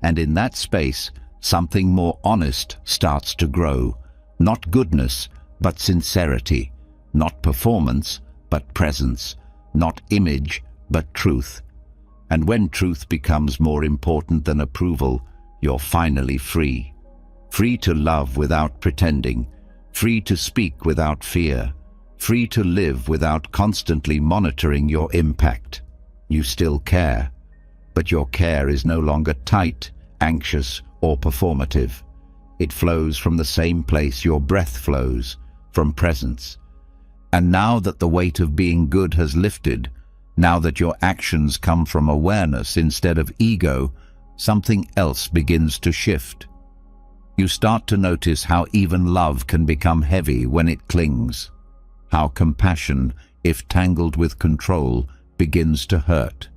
Speaker 1: And in that space, something more honest starts to grow. Not goodness, but sincerity. Not performance, but presence. Not image, but truth. And when truth becomes more important than approval, you're finally free. Free to love without pretending. Free to speak without fear. Free to live without constantly monitoring your impact. You still care, but your care is no longer tight, anxious, or performative. It flows from the same place your breath flows, from presence. And now that the weight of being good has lifted, now that your actions come from awareness instead of ego, something else begins to shift. You start to notice how even love can become heavy when it clings. How compassion, if tangled with control, begins to hurt.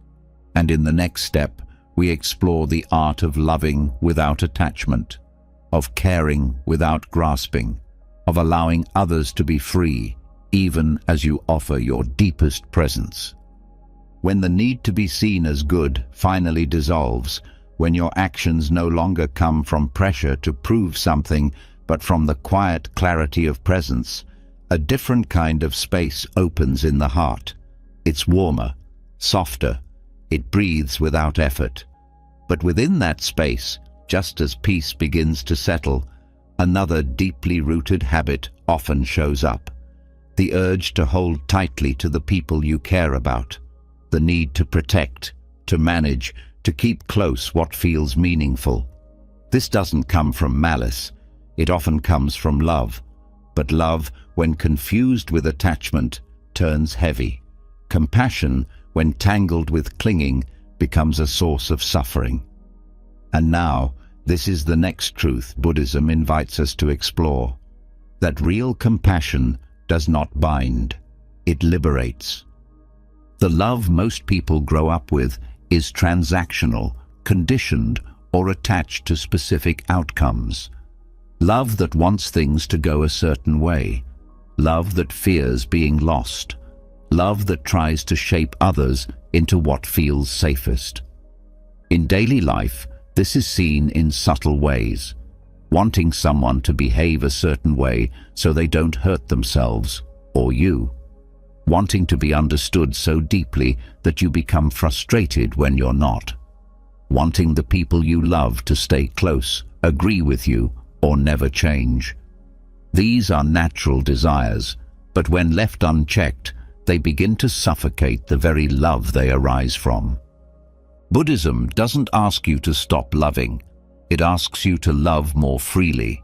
Speaker 1: And in the next step, we explore the art of loving without attachment, of caring without grasping, of allowing others to be free, even as you offer your deepest presence. When the need to be seen as good finally dissolves, when your actions no longer come from pressure to prove something, but from the quiet clarity of presence, a different kind of space opens in the heart. It's warmer, softer, it breathes without effort. But within that space, just as peace begins to settle, another deeply rooted habit often shows up. The urge to hold tightly to the people you care about. The need to protect, to manage, to keep close what feels meaningful. This doesn't come from malice. It often comes from love. But love, when confused with attachment, turns heavy. Compassion, when tangled with clinging, becomes a source of suffering. And now, this is the next truth Buddhism invites us to explore. That real compassion does not bind. It liberates. The love most people grow up with is transactional, conditioned, or attached to specific outcomes. Love that wants things to go a certain way. Love that fears being lost. Love that tries to shape others into what feels safest. In daily life, this is seen in subtle ways. Wanting someone to behave a certain way so they don't hurt themselves or you. Wanting to be understood so deeply that you become frustrated when you're not. Wanting the people you love to stay close, agree with you, or never change. These are natural desires, but when left unchecked, they begin to suffocate the very love they arise from. Buddhism doesn't ask you to stop loving. It asks you to love more freely.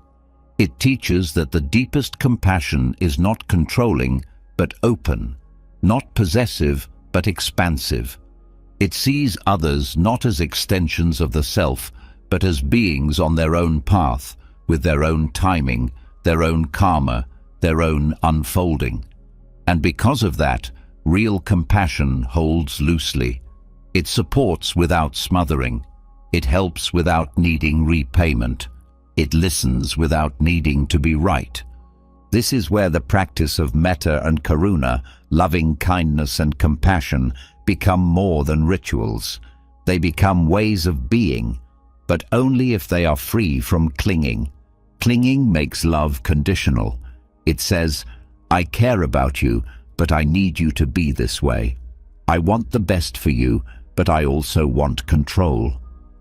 Speaker 1: It teaches that the deepest compassion is not controlling, but open, not possessive, but expansive. It sees others not as extensions of the self, but as beings on their own path, with their own timing, their own karma, their own unfolding. And because of that, real compassion holds loosely. It supports without smothering. It helps without needing repayment. It listens without needing to be right. This is where the practice of metta and karuna, loving kindness and compassion, become more than rituals. They become ways of being, but only if they are free from clinging. Clinging makes love conditional. It says, I care about you, but I need you to be this way. I want the best for you, but I also want control.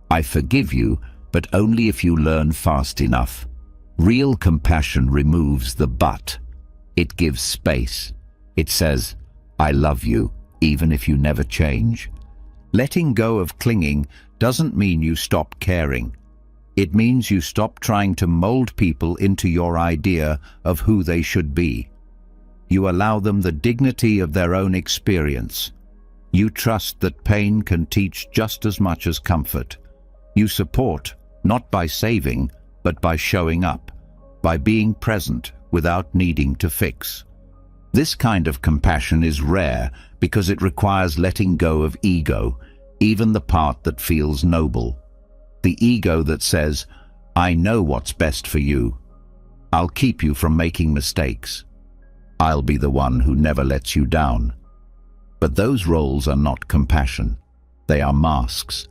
Speaker 1: I forgive you, but only if you learn fast enough. Real compassion removes the but. It gives space. It says, I love you, even if you never change. Letting go of clinging doesn't mean you stop caring. It means you stop trying to mold people into your idea of who they should be. You allow them the dignity of their own experience. You trust that pain can teach just as much as comfort. You support, not by saving, but by showing up, by being present without needing to fix. This kind of compassion is rare because it requires letting go of ego, even the part that feels noble. The ego that says, I know what's best for you. I'll keep you from making mistakes. I'll be the one who never lets you down. But those roles are not compassion. They are masks,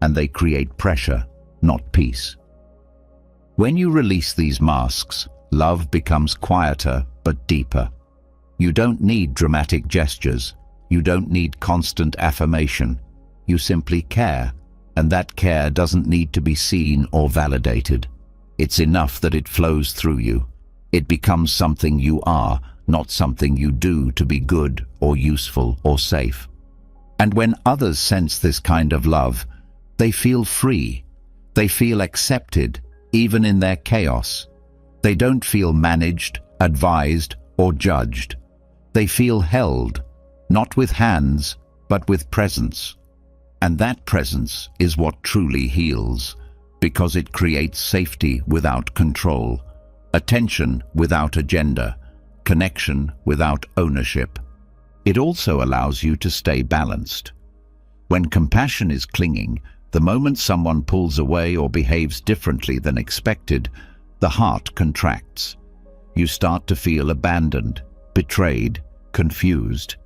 Speaker 1: and they create pressure, not peace. When you release these masks, love becomes quieter but deeper. You don't need dramatic gestures. You don't need constant affirmation. You simply care, and that care doesn't need to be seen or validated. It's enough that it flows through you. It becomes something you are, not something you do to be good or useful or safe. And when others sense this kind of love, they feel free. They feel accepted, even in their chaos. They don't feel managed, advised, or judged. They feel held, not with hands, but with presence. And that presence is what truly heals, because it creates safety without control, attention without agenda, connection without ownership. It also allows you to stay balanced. When compassion is clinging, the moment someone pulls away or behaves differently than expected, the heart contracts. You start to feel abandoned, betrayed, confused.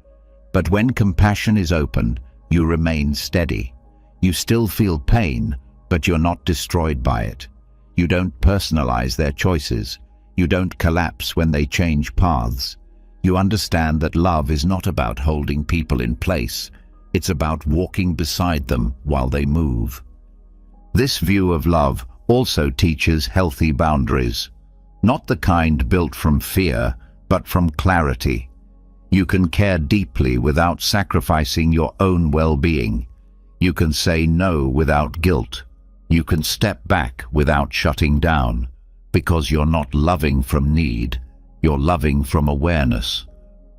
Speaker 1: But when compassion is open, you remain steady. You still feel pain, but you're not destroyed by it. You don't personalize their choices. You don't collapse when they change paths. You understand that love is not about holding people in place. It's about walking beside them while they move. This view of love also teaches healthy boundaries, not the kind built from fear, but from clarity. You can care deeply without sacrificing your own well-being. You can say no without guilt. You can step back without shutting down, because you're not loving from need, you're loving from awareness.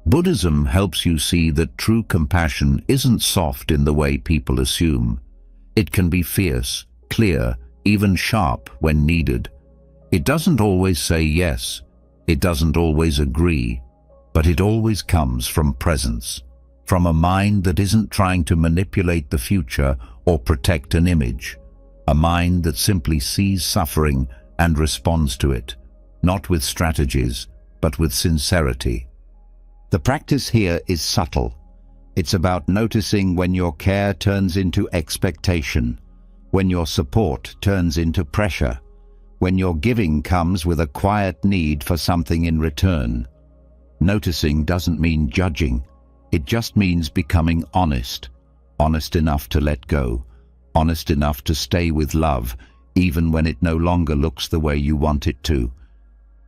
Speaker 1: Buddhism helps you see that true compassion isn't soft in the way people assume. It can be fierce, clear, even sharp when needed. It doesn't always say yes. It doesn't always agree. But it always comes from presence, from a mind that isn't trying to manipulate the future or protect an image, a mind that simply sees suffering and responds to it, not with strategies, but with sincerity. The practice here is subtle. It's about noticing when your care turns into expectation, when your support turns into pressure, when your giving comes with a quiet need for something in return. Noticing doesn't mean judging. It just means becoming honest. Honest enough to let go. Honest enough to stay with love, even when it no longer looks the way you want it to.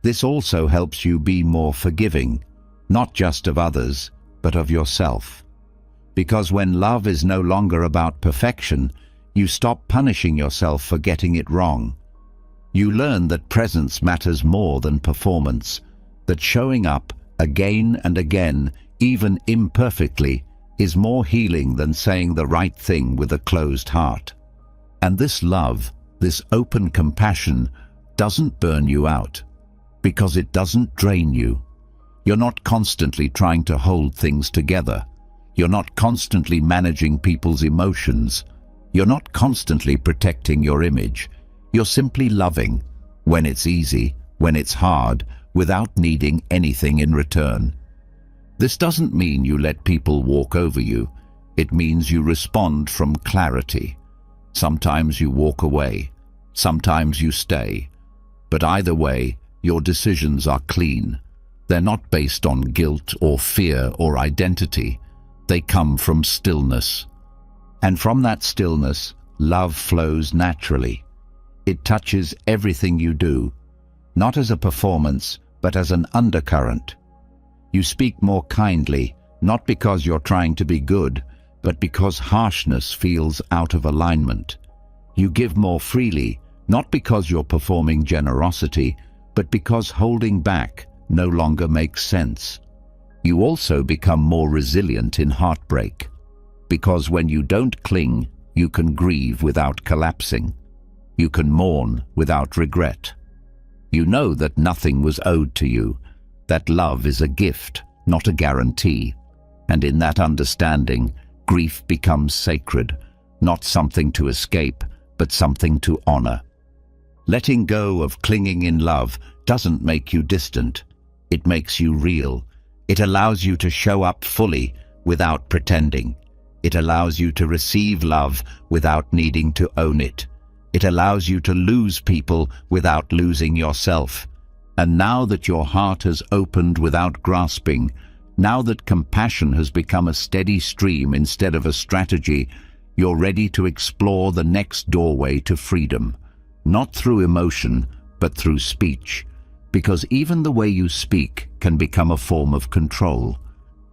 Speaker 1: This also helps you be more forgiving, not just of others, but of yourself. Because when love is no longer about perfection, you stop punishing yourself for getting it wrong. You learn that presence matters more than performance, that showing up again and again, even imperfectly, is more healing than saying the right thing with a closed heart. And this love, this open compassion, doesn't burn you out, because it doesn't drain you. You're not constantly trying to hold things together. You're not constantly managing people's emotions. You're not constantly protecting your image. You're simply loving, when it's easy, when it's hard, without needing anything in return. This doesn't mean you let people walk over you. It means you respond from clarity. Sometimes you walk away. Sometimes you stay. But either way, your decisions are clean. They're not based on guilt or fear or identity. They come from stillness. And from that stillness, love flows naturally. It touches everything you do, not as a performance, but as an undercurrent. You speak more kindly, not because you're trying to be good, but because harshness feels out of alignment. You give more freely, not because you're performing generosity, but because holding back no longer makes sense. You also become more resilient in heartbreak, because when you don't cling, you can grieve without collapsing. You can mourn without regret. You know that nothing was owed to you, that love is a gift, not a guarantee. And in that understanding, grief becomes sacred, not something to escape, but something to honor. Letting go of clinging in love doesn't make you distant. It makes you real. It allows you to show up fully without pretending. It allows you to receive love without needing to own it. It allows you to lose people without losing yourself. And now that your heart has opened without grasping, now that compassion has become a steady stream instead of a strategy, you're ready to explore the next doorway to freedom. Not through emotion, but through speech. Because even the way you speak can become a form of control.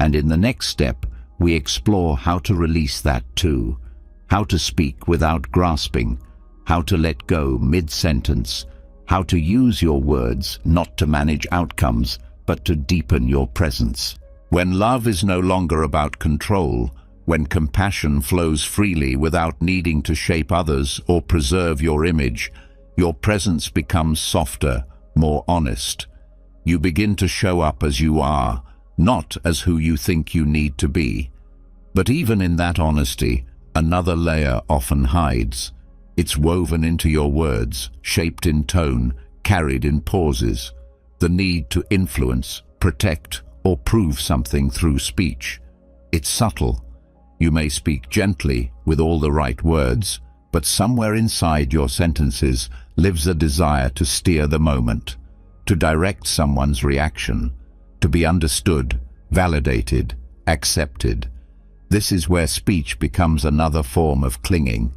Speaker 1: And in the next step, we explore how to release that too. How to speak without grasping. How to let go mid-sentence. How to use your words not to manage outcomes, but to deepen your presence. When love is no longer about control, when compassion flows freely without needing to shape others or preserve your image, your presence becomes softer, more honest. You begin to show up as you are, not as who you think you need to be. But even in that honesty, another layer often hides. It's woven into your words, shaped in tone, carried in pauses. The need to influence, protect, or prove something through speech. It's subtle. You may speak gently, with all the right words, but somewhere inside your sentences lives a desire to steer the moment, to direct someone's reaction, to be understood, validated, accepted. This is where speech becomes another form of clinging,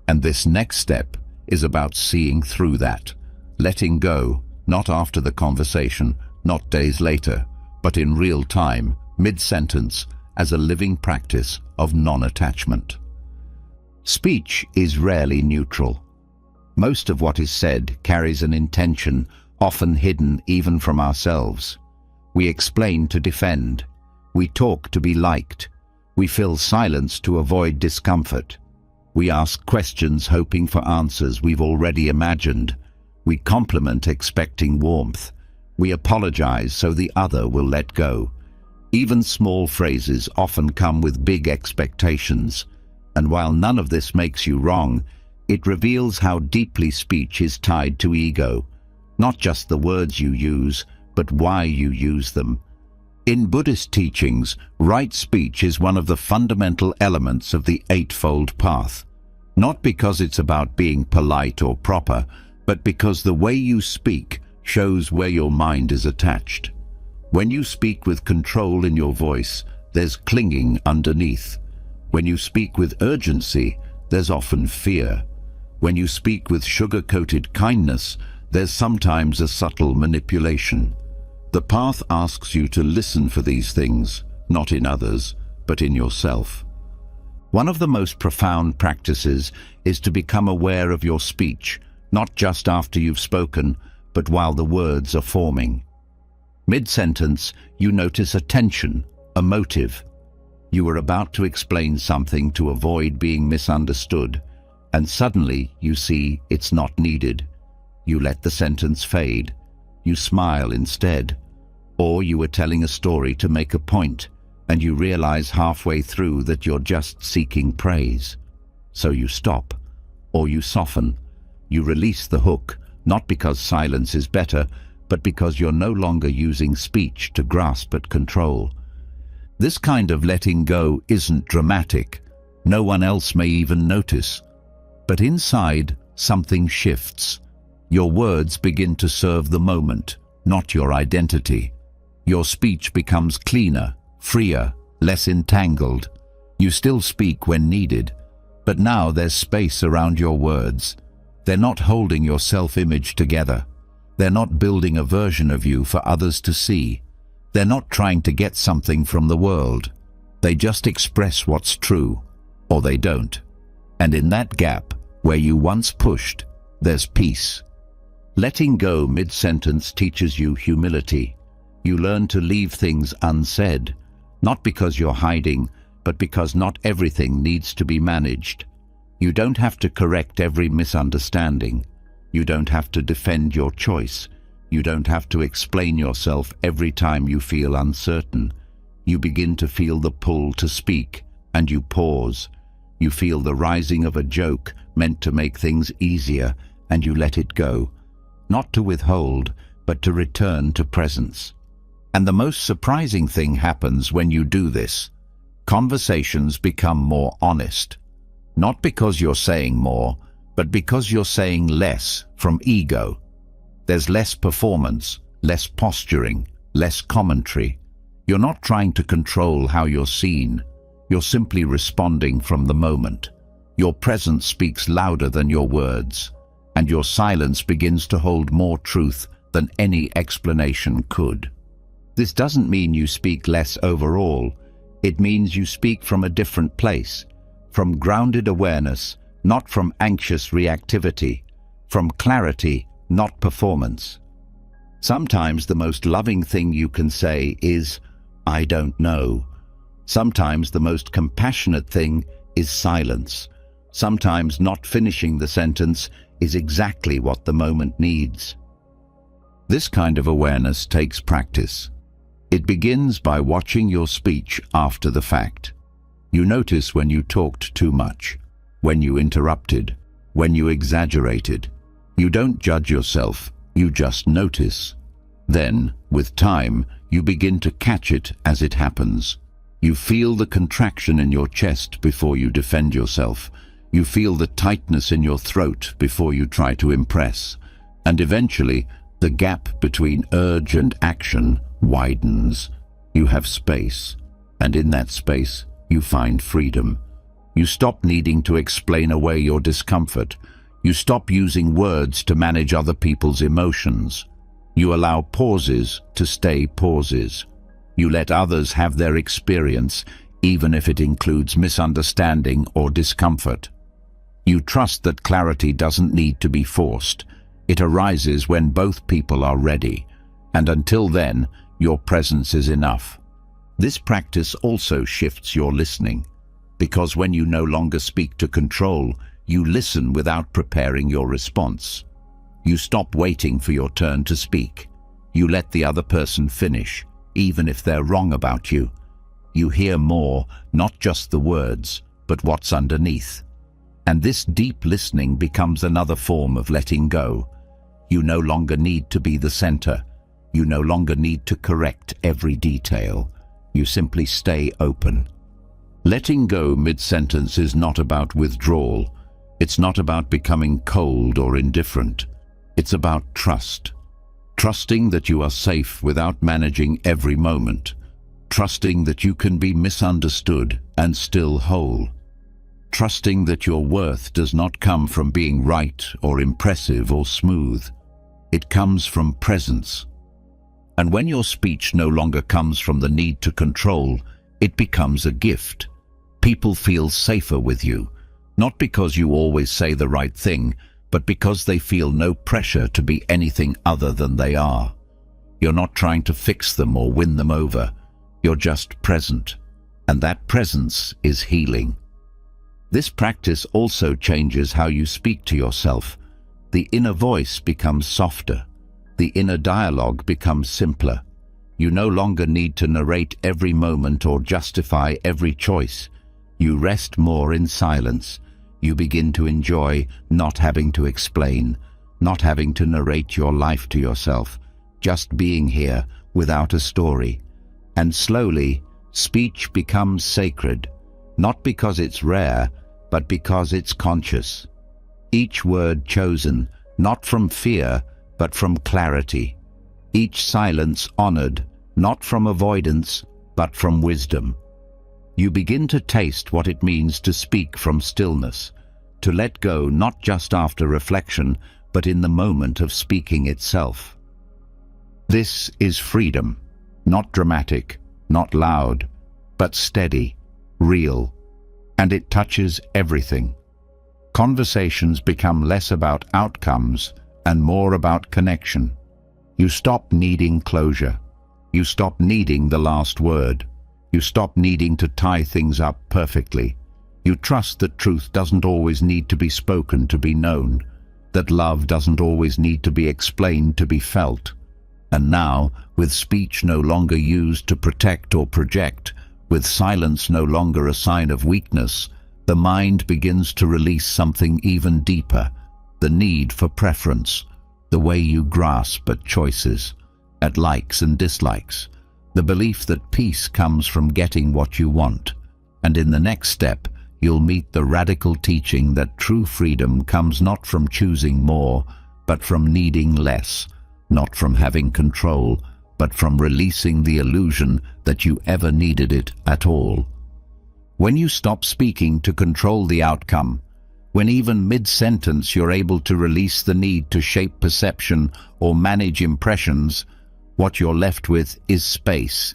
Speaker 1: and this next step is about seeing through that, letting go, not after the conversation, not days later, but in real time, mid-sentence, as a living practice of non-attachment. Speech is rarely neutral. Most of what is said carries an intention, often hidden even from ourselves. We explain to defend. We talk to be liked. We fill silence to avoid discomfort. We ask questions hoping for answers we've already imagined. We compliment expecting warmth. We apologize so the other will let go. Even small phrases often come with big expectations. And while none of this makes you wrong, it reveals how deeply speech is tied to ego. Not just the words you use, but why you use them. In Buddhist teachings, right speech is one of the fundamental elements of the Eightfold Path. Not because it's about being polite or proper, but because the way you speak shows where your mind is attached. When you speak with control in your voice, there's clinging underneath. When you speak with urgency, there's often fear. When you speak with sugar-coated kindness, there's sometimes a subtle manipulation. The path asks you to listen for these things, not in others, but in yourself. One of the most profound practices is to become aware of your speech, not just after you've spoken, but while the words are forming. Mid-sentence, you notice a tension, a motive. You are about to explain something to avoid being misunderstood, and suddenly you see it's not needed. You let the sentence fade. You smile instead. Or you were telling a story to make a point, and you realize halfway through that you're just seeking praise. So you stop, or you soften. You release the hook, not because silence is better, but because you're no longer using speech to grasp at control. This kind of letting go isn't dramatic. No one else may even notice. But inside, something shifts. Your words begin to serve the moment, not your identity. Your speech becomes cleaner, freer, less entangled. You still speak when needed, but now there's space around your words. They're not holding your self-image together. They're not building a version of you for others to see. They're not trying to get something from the world. They just express what's true, or they don't. And in that gap, where you once pushed, there's peace. Letting go mid-sentence teaches you humility. You learn to leave things unsaid, not because you're hiding, but because not everything needs to be managed. You don't have to correct every misunderstanding. You don't have to defend your choice. You don't have to explain yourself every time you feel uncertain. You begin to feel the pull to speak, and you pause. You feel the rising of a joke meant to make things easier, and you let it go. Not to withhold, but to return to presence. And the most surprising thing happens when you do this. Conversations become more honest. Not because you're saying more, but because you're saying less from ego. There's less performance, less posturing, less commentary. You're not trying to control how you're seen. You're simply responding from the moment. Your presence speaks louder than your words, and your silence begins to hold more truth than any explanation could. This doesn't mean you speak less overall. It means you speak from a different place, from grounded awareness, not from anxious reactivity, from clarity, not performance. Sometimes the most loving thing you can say is, "I don't know." Sometimes the most compassionate thing is silence. Sometimes not finishing the sentence is exactly what the moment needs. This kind of awareness takes practice. It begins by watching your speech after the fact. You notice when you talked too much, when you interrupted, when you exaggerated. You don't judge yourself, you just notice. Then, with time, you begin to catch it as it happens. You feel the contraction in your chest before you defend yourself. You feel the tightness in your throat before you try to impress. And eventually, the gap between urge and action widens. You have space, and in that space, you find freedom. You stop needing to explain away your discomfort. You stop using words to manage other people's emotions. You allow pauses to stay pauses. You let others have their experience, even if it includes misunderstanding or discomfort. You trust that clarity doesn't need to be forced. It arises when both people are ready, and until then, your presence is enough. This practice also shifts your listening, because when you no longer speak to control, you listen without preparing your response. You stop waiting for your turn to speak. You let the other person finish, even if they're wrong about you. You hear more, not just the words, but what's underneath. And this deep listening becomes another form of letting go. You no longer need to be the center. You no longer need to correct every detail. You simply stay open. Letting go mid-sentence is not about withdrawal. It's not about becoming cold or indifferent. It's about trust. Trusting that you are safe without managing every moment. Trusting that you can be misunderstood and still whole. Trusting that your worth does not come from being right or impressive or smooth. It comes from presence. And when your speech no longer comes from the need to control, it becomes a gift. People feel safer with you, not because you always say the right thing, but because they feel no pressure to be anything other than they are. You're not trying to fix them or win them over. You're just present, and that presence is healing. This practice also changes how you speak to yourself. The inner voice becomes softer. The inner dialogue becomes simpler. You no longer need to narrate every moment or justify every choice. You rest more in silence. You begin to enjoy not having to explain, not having to narrate your life to yourself, just being here without a story. And slowly, speech becomes sacred, not because it's rare, but because it's conscious. Each word chosen, not from fear, but from clarity. Each silence honored, not from avoidance, but from wisdom. You begin to taste what it means to speak from stillness, to let go not just after reflection, but in the moment of speaking itself. This is freedom, not dramatic, not loud, but steady, real, and it touches everything. Conversations become less about outcomes and more about connection. You stop needing closure. You stop needing the last word. You stop needing to tie things up perfectly. You trust that truth doesn't always need to be spoken to be known, that love doesn't always need to be explained to be felt. And now, with speech no longer used to protect or project, with silence no longer a sign of weakness, the mind begins to release something even deeper, the need for preference, the way you grasp at choices, at likes and dislikes, the belief that peace comes from getting what you want. And in the next step, you'll meet the radical teaching that true freedom comes not from choosing more, but from needing less, not from having control, but from releasing the illusion that you ever needed it at all. When you stop speaking to control the outcome, when even mid-sentence you're able to release the need to shape perception or manage impressions, what you're left with is space,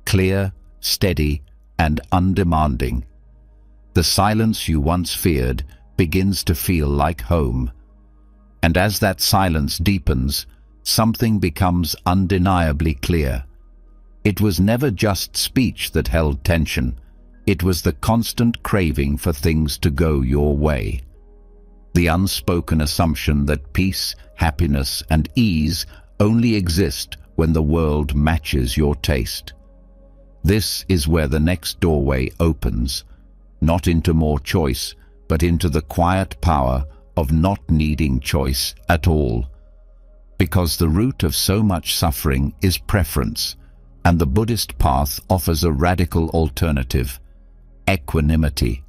Speaker 1: clear, steady, and undemanding. The silence you once feared begins to feel like home. And as that silence deepens, something becomes undeniably clear. It was never just speech that held tension. It was the constant craving for things to go your way. The unspoken assumption that peace, happiness, and ease only exist when the world matches your taste. This is where the next doorway opens, not into more choice, but into the quiet power of not needing choice at all. Because the root of so much suffering is preference, and the Buddhist path offers a radical alternative: equanimity.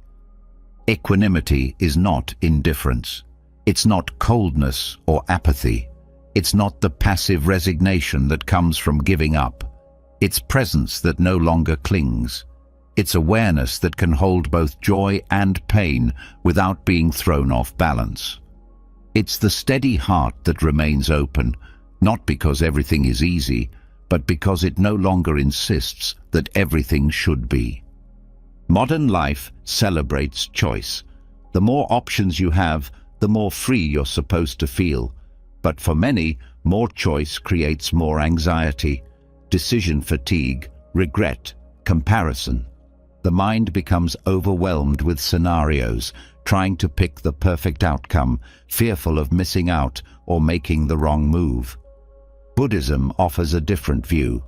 Speaker 1: Equanimity is not indifference. It's not coldness or apathy. It's not the passive resignation that comes from giving up. It's presence that no longer clings. It's awareness that can hold both joy and pain without being thrown off balance. It's the steady heart that remains open, not because everything is easy, but because it no longer insists that everything should be. Modern life celebrates choice. The more options you have, the more free you're supposed to feel. But for many, more choice creates more anxiety, decision fatigue, regret, comparison. The mind becomes overwhelmed with scenarios, trying to pick the perfect outcome, fearful of missing out or making the wrong move. Buddhism offers a different view.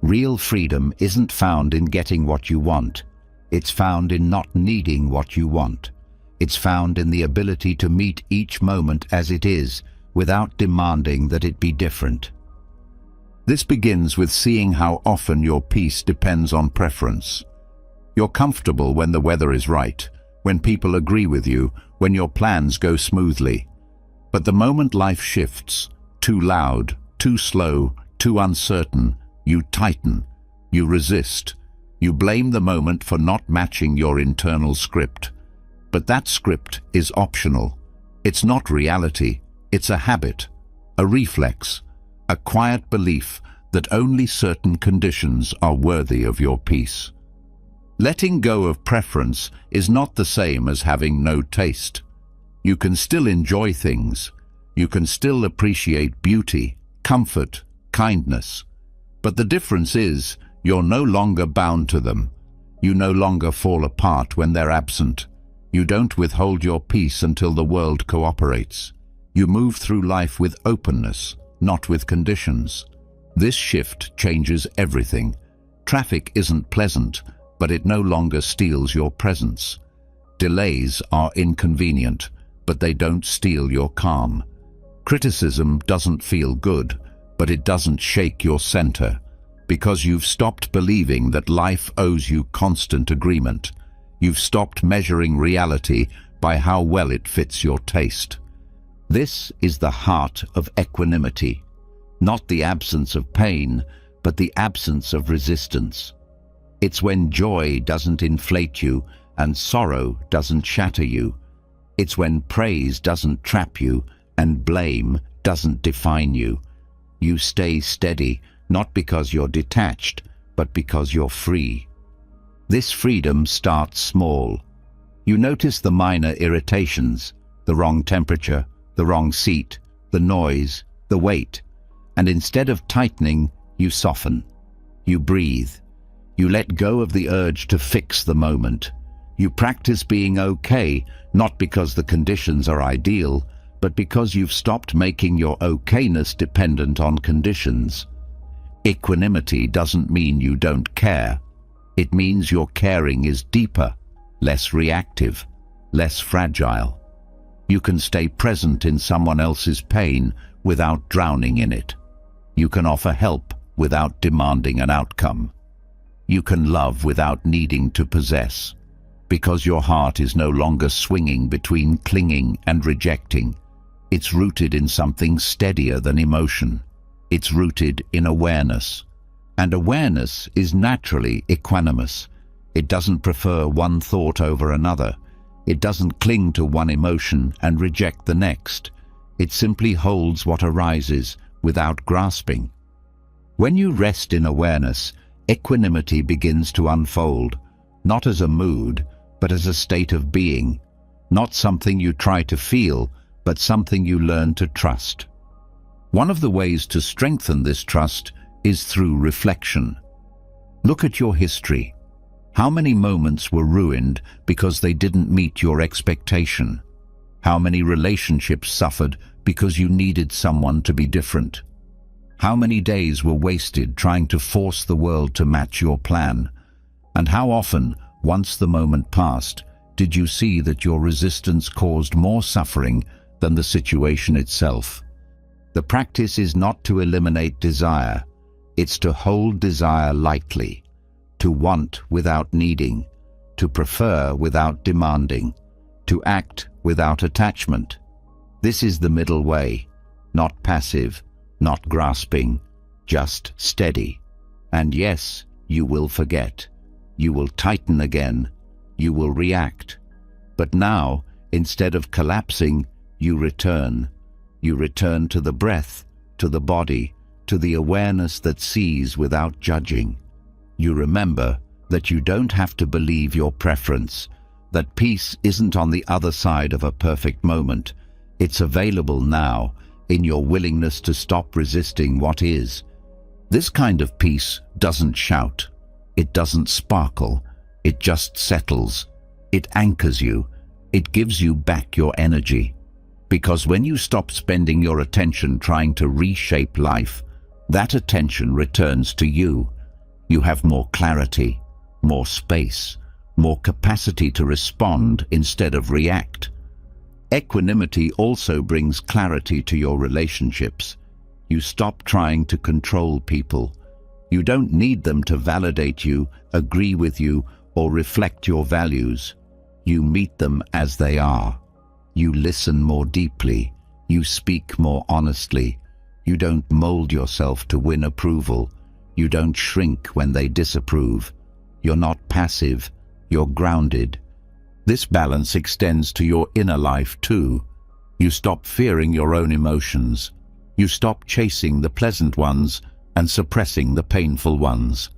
Speaker 1: Real freedom isn't found in getting what you want. It's found in not needing what you want. It's found in the ability to meet each moment as it is, without demanding that it be different. This begins with seeing how often your peace depends on preference. You're comfortable when the weather is right, when people agree with you, when your plans go smoothly. But the moment life shifts, too loud, too slow, too uncertain, you tighten, you resist. You blame the moment for not matching your internal script. But that script is optional. It's not reality. It's a habit, a reflex, a quiet belief that only certain conditions are worthy of your peace. Letting go of preference is not the same as having no taste. You can still enjoy things. You can still appreciate beauty, comfort, kindness. But the difference is, you're no longer bound to them. You no longer fall apart when they're absent. You don't withhold your peace until the world cooperates. You move through life with openness, not with conditions. This shift changes everything. Traffic isn't pleasant, but it no longer steals your presence. Delays are inconvenient, but they don't steal your calm. Criticism doesn't feel good, but it doesn't shake your center. Because you've stopped believing that life owes you constant agreement. You've stopped measuring reality by how well it fits your taste. This is the heart of equanimity, not the absence of pain, but the absence of resistance. It's when joy doesn't inflate you and sorrow doesn't shatter you. It's when praise doesn't trap you and blame doesn't define you. You stay steady, not because you're detached, but because you're free. This freedom starts small. You notice the minor irritations, the wrong temperature, the wrong seat, the noise, the weight, and instead of tightening, you soften. You breathe. You let go of the urge to fix the moment. You practice being okay, not because the conditions are ideal, but because you've stopped making your okayness dependent on conditions. Equanimity doesn't mean you don't care. It means your caring is deeper, less reactive, less fragile. You can stay present in someone else's pain without drowning in it. You can offer help without demanding an outcome. You can love without needing to possess, because your heart is no longer swinging between clinging and rejecting. It's rooted in something steadier than emotion. It's rooted in awareness. And awareness is naturally equanimous. It doesn't prefer one thought over another. It doesn't cling to one emotion and reject the next. It simply holds what arises without grasping. When you rest in awareness, equanimity begins to unfold, not as a mood, but as a state of being. Not something you try to feel, but something you learn to trust. One of the ways to strengthen this trust is through reflection. Look at your history. How many moments were ruined because they didn't meet your expectation? How many relationships suffered because you needed someone to be different? How many days were wasted trying to force the world to match your plan? And how often, once the moment passed, did you see that your resistance caused more suffering than the situation itself? The practice is not to eliminate desire. It's to hold desire lightly, to want without needing, to prefer without demanding, to act without attachment. This is the middle way, not passive, not grasping, just steady. And yes, you will forget. You will tighten again. You will react. But now, instead of collapsing, you return. You return to the breath, to the body, to the awareness that sees without judging. You remember that you don't have to believe your preference, that peace isn't on the other side of a perfect moment. It's available now, in your willingness to stop resisting what is. This kind of peace doesn't shout. It doesn't sparkle. It just settles. It anchors you. It gives you back your energy. Because when you stop spending your attention trying to reshape life, that attention returns to you. You have more clarity, more space, more capacity to respond instead of react. Equanimity also brings clarity to your relationships. You stop trying to control people. You don't need them to validate you, agree with you, or reflect your values. You meet them as they are. You listen more deeply. You speak more honestly. You don't mold yourself to win approval. You don't shrink when they disapprove. You're not passive. You're grounded. This balance extends to your inner life too. You stop fearing your own emotions. You stop chasing the pleasant ones and suppressing the painful ones.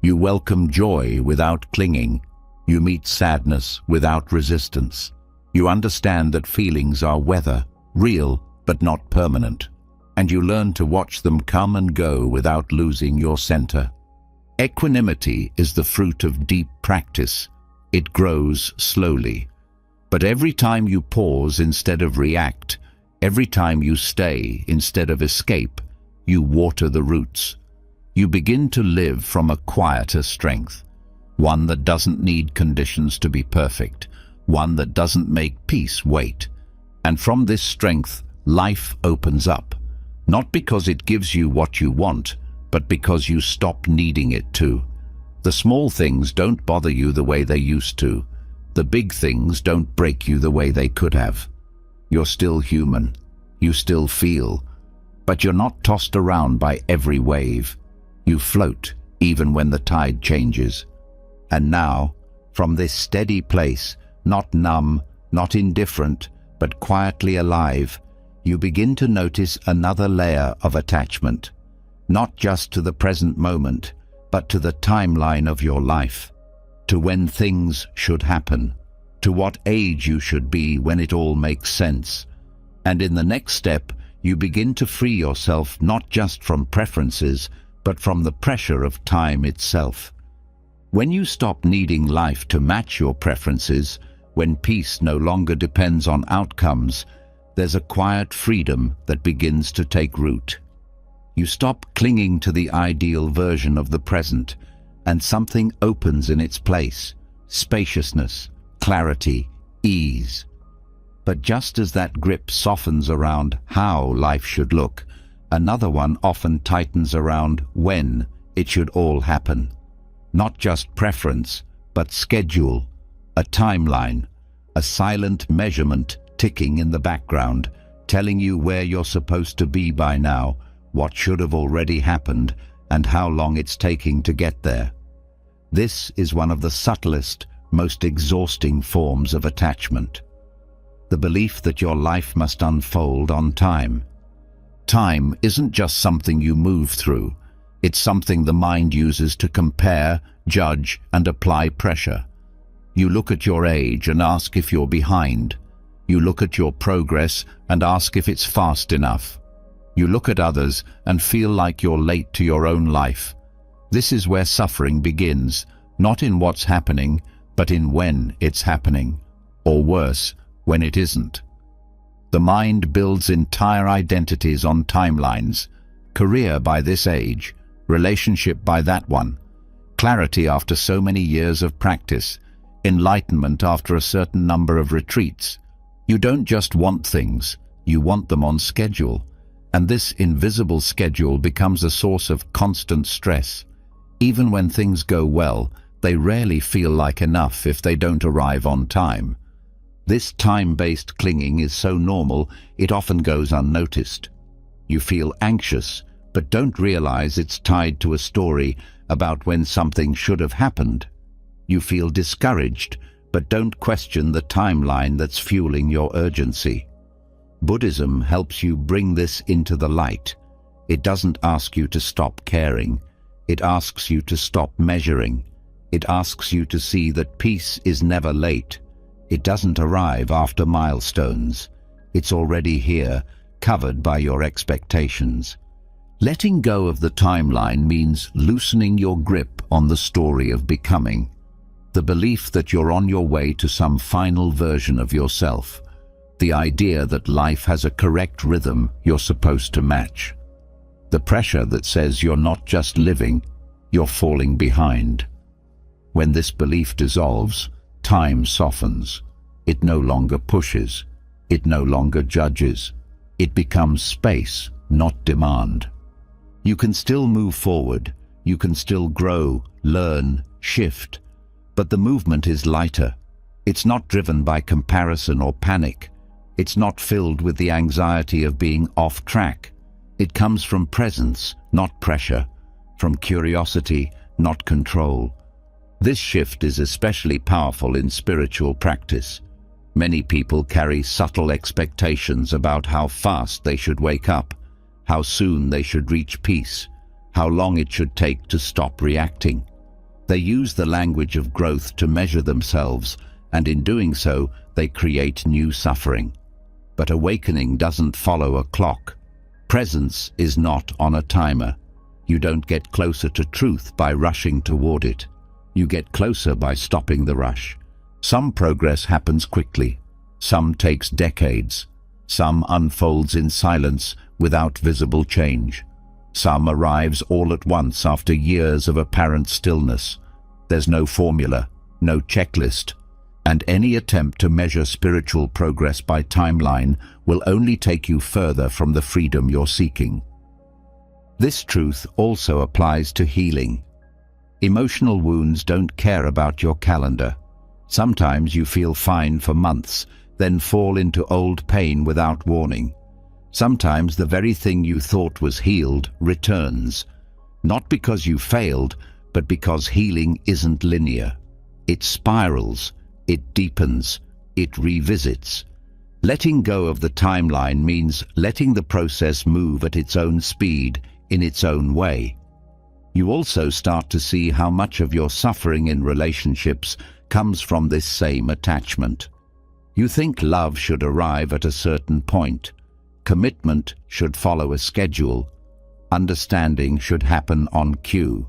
Speaker 1: You welcome joy without clinging. You meet sadness without resistance. You understand that feelings are weather, real but not permanent. And you learn to watch them come and go without losing your center. Equanimity is the fruit of deep practice. It grows slowly. But every time you pause instead of react, every time you stay instead of escape, you water the roots. You begin to live from a quieter strength, one that doesn't need conditions to be perfect, one that doesn't make peace wait. And from this strength, life opens up. Not because it gives you what you want, but because you stop needing it to. The small things don't bother you the way they used to. The big things don't break you the way they could have. You're still human. You still feel. But you're not tossed around by every wave. You float even when the tide changes. And now, from this steady place, not numb, not indifferent, but quietly alive, you begin to notice another layer of attachment, not just to the present moment, but to the timeline of your life, to when things should happen, to what age you should be when it all makes sense. And in the next step, you begin to free yourself not just from preferences, but from the pressure of time itself. When you stop needing life to match your preferences, when peace no longer depends on outcomes, there's a quiet freedom that begins to take root. You stop clinging to the ideal version of the present, and something opens in its place: spaciousness, clarity, ease. But just as that grip softens around how life should look, another one often tightens around when it should all happen. Not just preference, but schedule, a timeline, a silent measurement ticking in the background, telling you where you're supposed to be by now, what should have already happened, and how long it's taking to get there. This is one of the subtlest, most exhausting forms of attachment. The belief that your life must unfold on time. Time isn't just something you move through. It's something the mind uses to compare, judge, and apply pressure. You look at your age and ask if you're behind. You look at your progress and ask if it's fast enough. You look at others and feel like you're late to your own life. This is where suffering begins, not in what's happening, but in when it's happening, or worse, when it isn't. The mind builds entire identities on timelines: career by this age, relationship by that one, clarity after so many years of practice, enlightenment after a certain number of retreats. You don't just want things, you want them on schedule, and this invisible schedule becomes a source of constant stress. Even when things go well, they rarely feel like enough if they don't arrive on time. This time-based clinging is so normal, it often goes unnoticed. You feel anxious, but don't realize it's tied to a story about when something should have happened. You feel discouraged, but don't question the timeline that's fueling your urgency. Buddhism helps you bring this into the light. It doesn't ask you to stop caring. It asks you to stop measuring. It asks you to see that peace is never late. It doesn't arrive after milestones. It's already here, covered by your expectations. Letting go of the timeline means loosening your grip on the story of becoming. The belief that you're on your way to some final version of yourself. The idea that life has a correct rhythm you're supposed to match. The pressure that says you're not just living, you're falling behind. When this belief dissolves, time softens. It no longer pushes. It no longer judges. It becomes space, not demand. You can still move forward. You can still grow, learn, shift. But the movement is lighter. It's not driven by comparison or panic. It's not filled with the anxiety of being off track. It comes from presence, not pressure, from curiosity, not control. This shift is especially powerful in spiritual practice. Many people carry subtle expectations about how fast they should wake up, how soon they should reach peace, how long it should take to stop reacting. They use the language of growth to measure themselves, and in doing so, they create new suffering. But awakening doesn't follow a clock. Presence is not on a timer. You don't get closer to truth by rushing toward it. You get closer by stopping the rush. Some progress happens quickly. Some takes decades. Some unfolds in silence without visible change. Some arrives all at once after years of apparent stillness. There's no formula, no checklist, and any attempt to measure spiritual progress by timeline will only take you further from the freedom you're seeking. This truth also applies to healing. Emotional wounds don't care about your calendar. Sometimes you feel fine for months, then fall into old pain without warning. Sometimes the very thing you thought was healed returns. Not because you failed, but because healing isn't linear. It spirals, it deepens, it revisits. Letting go of the timeline means letting the process move at its own speed, in its own way. You also start to see how much of your suffering in relationships comes from this same attachment. You think love should arrive at a certain point. Commitment should follow a schedule. Understanding should happen on cue.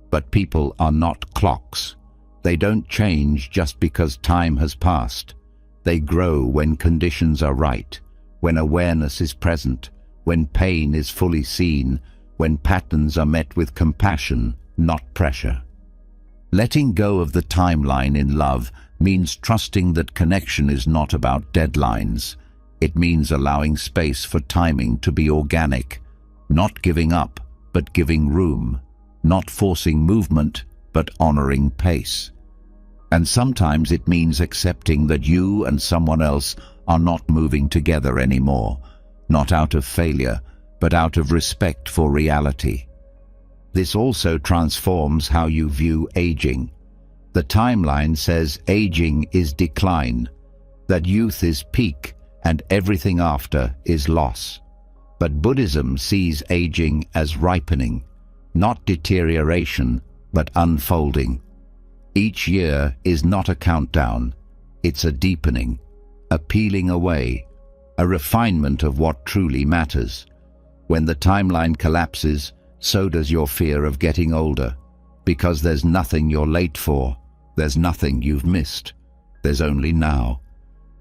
Speaker 1: But people are not clocks. They don't change just because time has passed. They grow when conditions are right, when awareness is present, when pain is fully seen, when patterns are met with compassion, not pressure. Letting go of the timeline in love means trusting that connection is not about deadlines. It means allowing space for timing to be organic, not giving up, but giving room, not forcing movement, but honoring pace. And sometimes it means accepting that you and someone else are not moving together anymore, not out of failure, but out of respect for reality. This also transforms how you view aging. The timeline says aging is decline, that youth is peak and everything after is loss. But Buddhism sees aging as ripening, not deterioration, but unfolding. Each year is not a countdown, it's a deepening, a peeling away, a refinement of what truly matters. When the timeline collapses, so does your fear of getting older, because there's nothing you're late for, there's nothing you've missed, there's only now.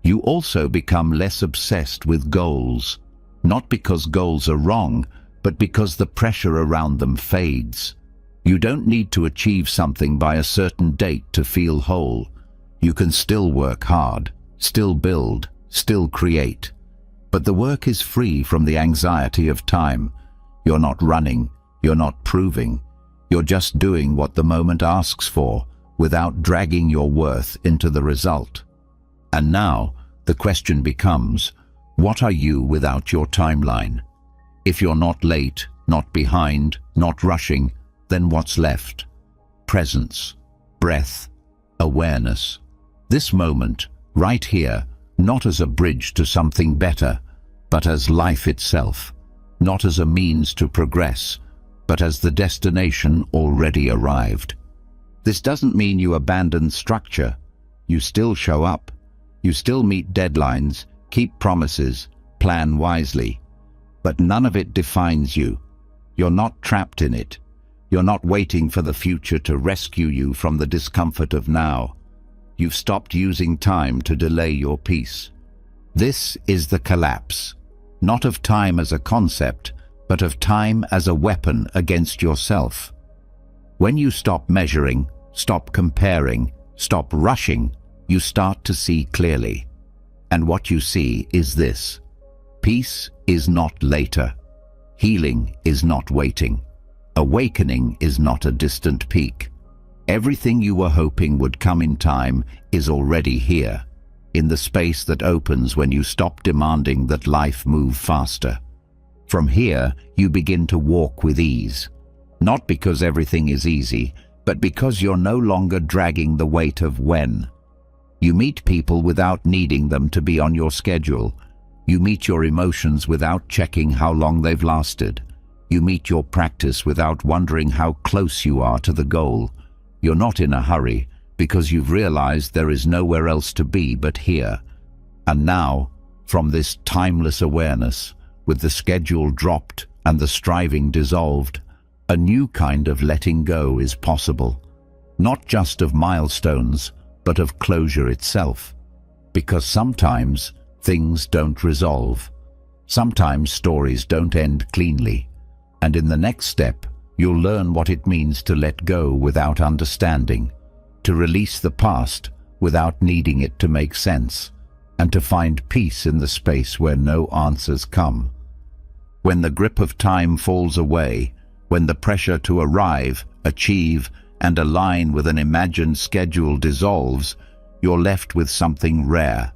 Speaker 1: You also become less obsessed with goals, not because goals are wrong, but because the pressure around them fades. You don't need to achieve something by a certain date to feel whole. You can still work hard, still build, still create. But the work is free from the anxiety of time. You're not running, you're not proving. You're just doing what the moment asks for, without dragging your worth into the result. And now, the question becomes, what are you without your timeline? If you're not late, not behind, not rushing, then what's left? Presence, breath, awareness. This moment, right here, not as a bridge to something better, but as life itself, not as a means to progress, but as the destination already arrived. This doesn't mean you abandon structure. You still show up. You still meet deadlines, keep promises, plan wisely. But none of it defines you. You're not trapped in it. You're not waiting for the future to rescue you from the discomfort of now. You've stopped using time to delay your peace. This is the collapse, not of time as a concept, but of time as a weapon against yourself. When you stop measuring, stop comparing, stop rushing, you start to see clearly. And what you see is this: peace is not later. Healing is not waiting. Awakening is not a distant peak. Everything you were hoping would come in time is already here, in the space that opens when you stop demanding that life move faster. From here, you begin to walk with ease. Not because everything is easy, but because you're no longer dragging the weight of when. You meet people without needing them to be on your schedule. You meet your emotions without checking how long they've lasted. You meet your practice without wondering how close you are to the goal. You're not in a hurry because you've realized there is nowhere else to be but here. And now, from this timeless awareness, with the schedule dropped and the striving dissolved, a new kind of letting go is possible. Not just of milestones, but of closure itself. Because sometimes things don't resolve. Sometimes stories don't end cleanly. And in the next step, you'll learn what it means to let go without understanding, to release the past without needing it to make sense, and to find peace in the space where no answers come. When the grip of time falls away, when the pressure to arrive, achieve, and align with an imagined schedule dissolves, you're left with something rare: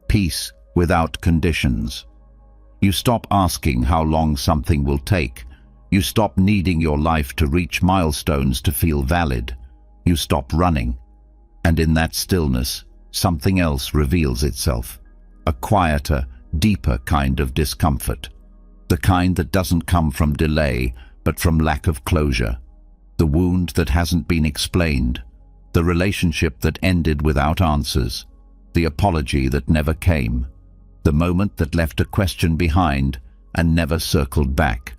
Speaker 1: peace without conditions. You stop asking how long something will take. You stop needing your life to reach milestones to feel valid. You stop running. And in that stillness, something else reveals itself. A quieter, deeper kind of discomfort. The kind that doesn't come from delay, but from lack of closure. The wound that hasn't been explained. The relationship that ended without answers. The apology that never came. The moment that left a question behind and never circled back.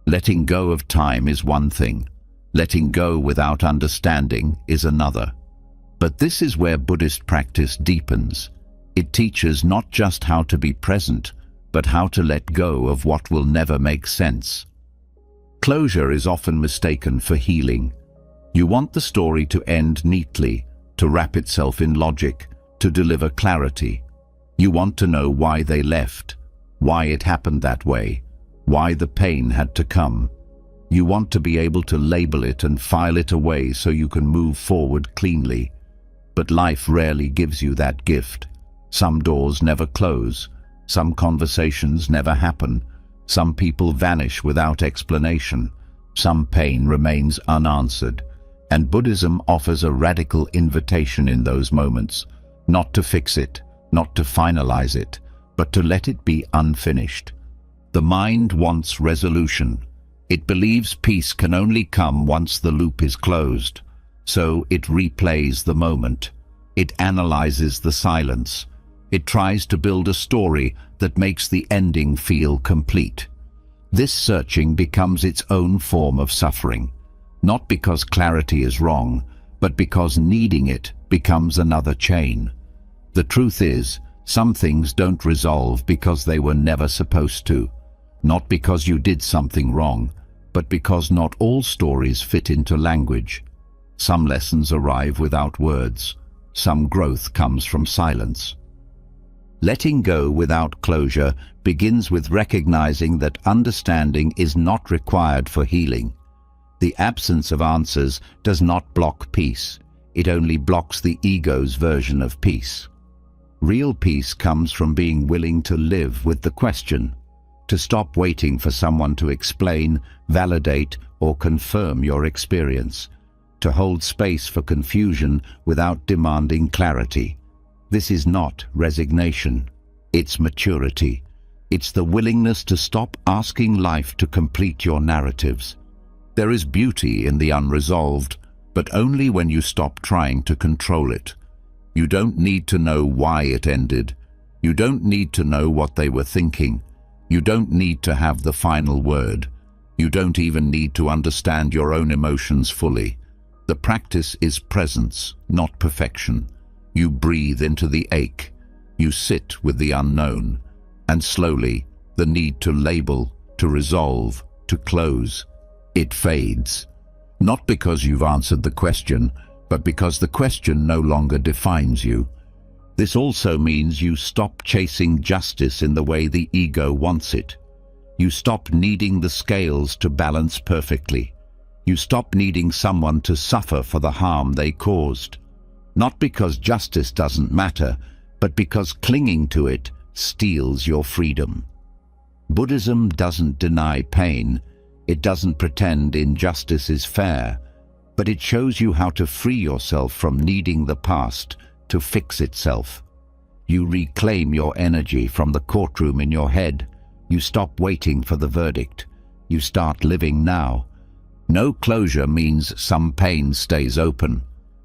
Speaker 1: Letting go of time is one thing. Letting go without understanding is another. But this is where Buddhist practice deepens. It teaches not just how to be present, but how to let go of what will never make sense. Closure is often mistaken for healing. You want the story to end neatly, to wrap itself in logic, to deliver clarity. You want to know why they left, why it happened that way, why the pain had to come. You want to be able to label it and file it away so you can move forward cleanly. But life rarely gives you that gift. Some doors never close. Some conversations never happen. Some people vanish without explanation. Some pain remains unanswered. And Buddhism offers a radical invitation in those moments, not to fix it, not to finalize it, but to let it be unfinished. The mind wants resolution. It believes peace can only come once the loop is closed. So it replays the moment. It analyzes the silence. It tries to build a story that makes the ending feel complete. This searching becomes its own form of suffering, not because clarity is wrong, but because needing it becomes another chain. The truth is, some things don't resolve because they were never supposed to, not because you did something wrong, but because not all stories fit into language. Some lessons arrive without words. Some growth comes from silence. Letting go without closure begins with recognizing that understanding is not required for healing. The absence of answers does not block peace. It only blocks the ego's version of peace. Real peace comes from being willing to live with the question, to stop waiting for someone to explain, validate, or confirm your experience, to hold space for confusion without demanding clarity. This is not resignation. It's maturity. It's the willingness to stop asking life to complete your narratives. There is beauty in the unresolved, but only when you stop trying to control it. You don't need to know why it ended. You don't need to know what they were thinking. You don't need to have the final word. You don't even need to understand your own emotions fully. The practice is presence, not perfection. You breathe into the ache. You sit with the unknown. And slowly, the need to label, to resolve, to close, it fades. Not because you've answered the question, but because the question no longer defines you. This also means you stop chasing justice in the way the ego wants it. You stop needing the scales to balance perfectly. You stop needing someone to suffer for the harm they caused. Not because justice doesn't matter, but because clinging to it steals your freedom. Buddhism doesn't deny pain. It doesn't pretend injustice is fair, but it shows you how to free yourself from needing the past to fix itself. You reclaim your energy from the courtroom in your head. You stop waiting for the verdict. You start living now. No closure means some pain stays open,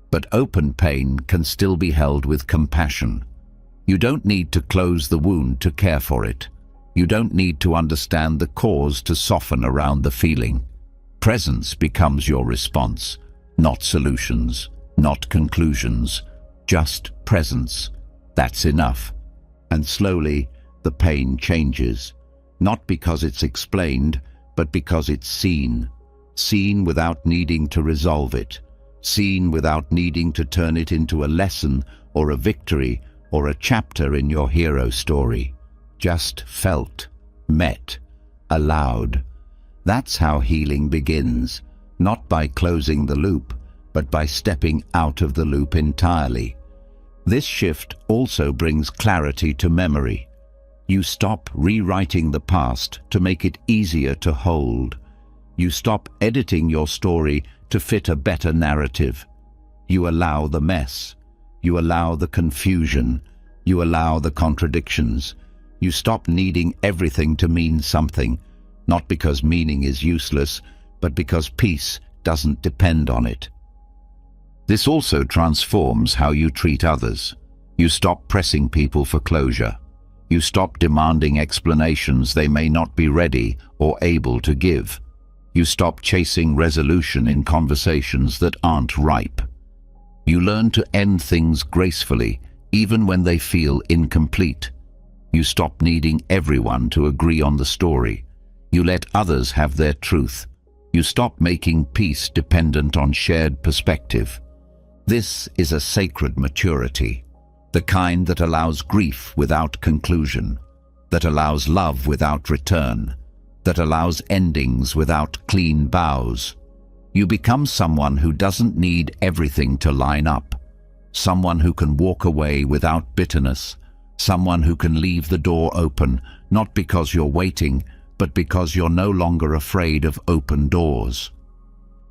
Speaker 1: but open pain can still be held with compassion. You don't need to close the wound to care for it. You don't need to understand the cause to soften around the feeling. Presence becomes your response, not solutions, not conclusions, just presence. That's enough. And slowly, the pain changes, not because it's explained, but because it's seen. Seen without needing to resolve it. Seen without needing to turn it into a lesson or a victory or a chapter in your hero story. Just felt, met, allowed. That's how healing begins, not by closing the loop, but by stepping out of the loop entirely. This shift also brings clarity to memory. You stop rewriting the past to make it easier to hold. You stop editing your story to fit a better narrative. You allow the mess. You allow the confusion. You allow the contradictions. You stop needing everything to mean something, not because meaning is useless, but because peace doesn't depend on it. This also transforms how you treat others. You stop pressing people for closure. You stop demanding explanations they may not be ready or able to give. You stop chasing resolution in conversations that aren't ripe. You learn to end things gracefully, even when they feel incomplete. You stop needing everyone to agree on the story. You let others have their truth. You stop making peace dependent on shared perspective. This is a sacred maturity, the kind that allows grief without conclusion, that allows love without return, that allows endings without clean bows. You become someone who doesn't need everything to line up, someone who can walk away without bitterness, someone who can leave the door open, not because you're waiting, but because you're no longer afraid of open doors.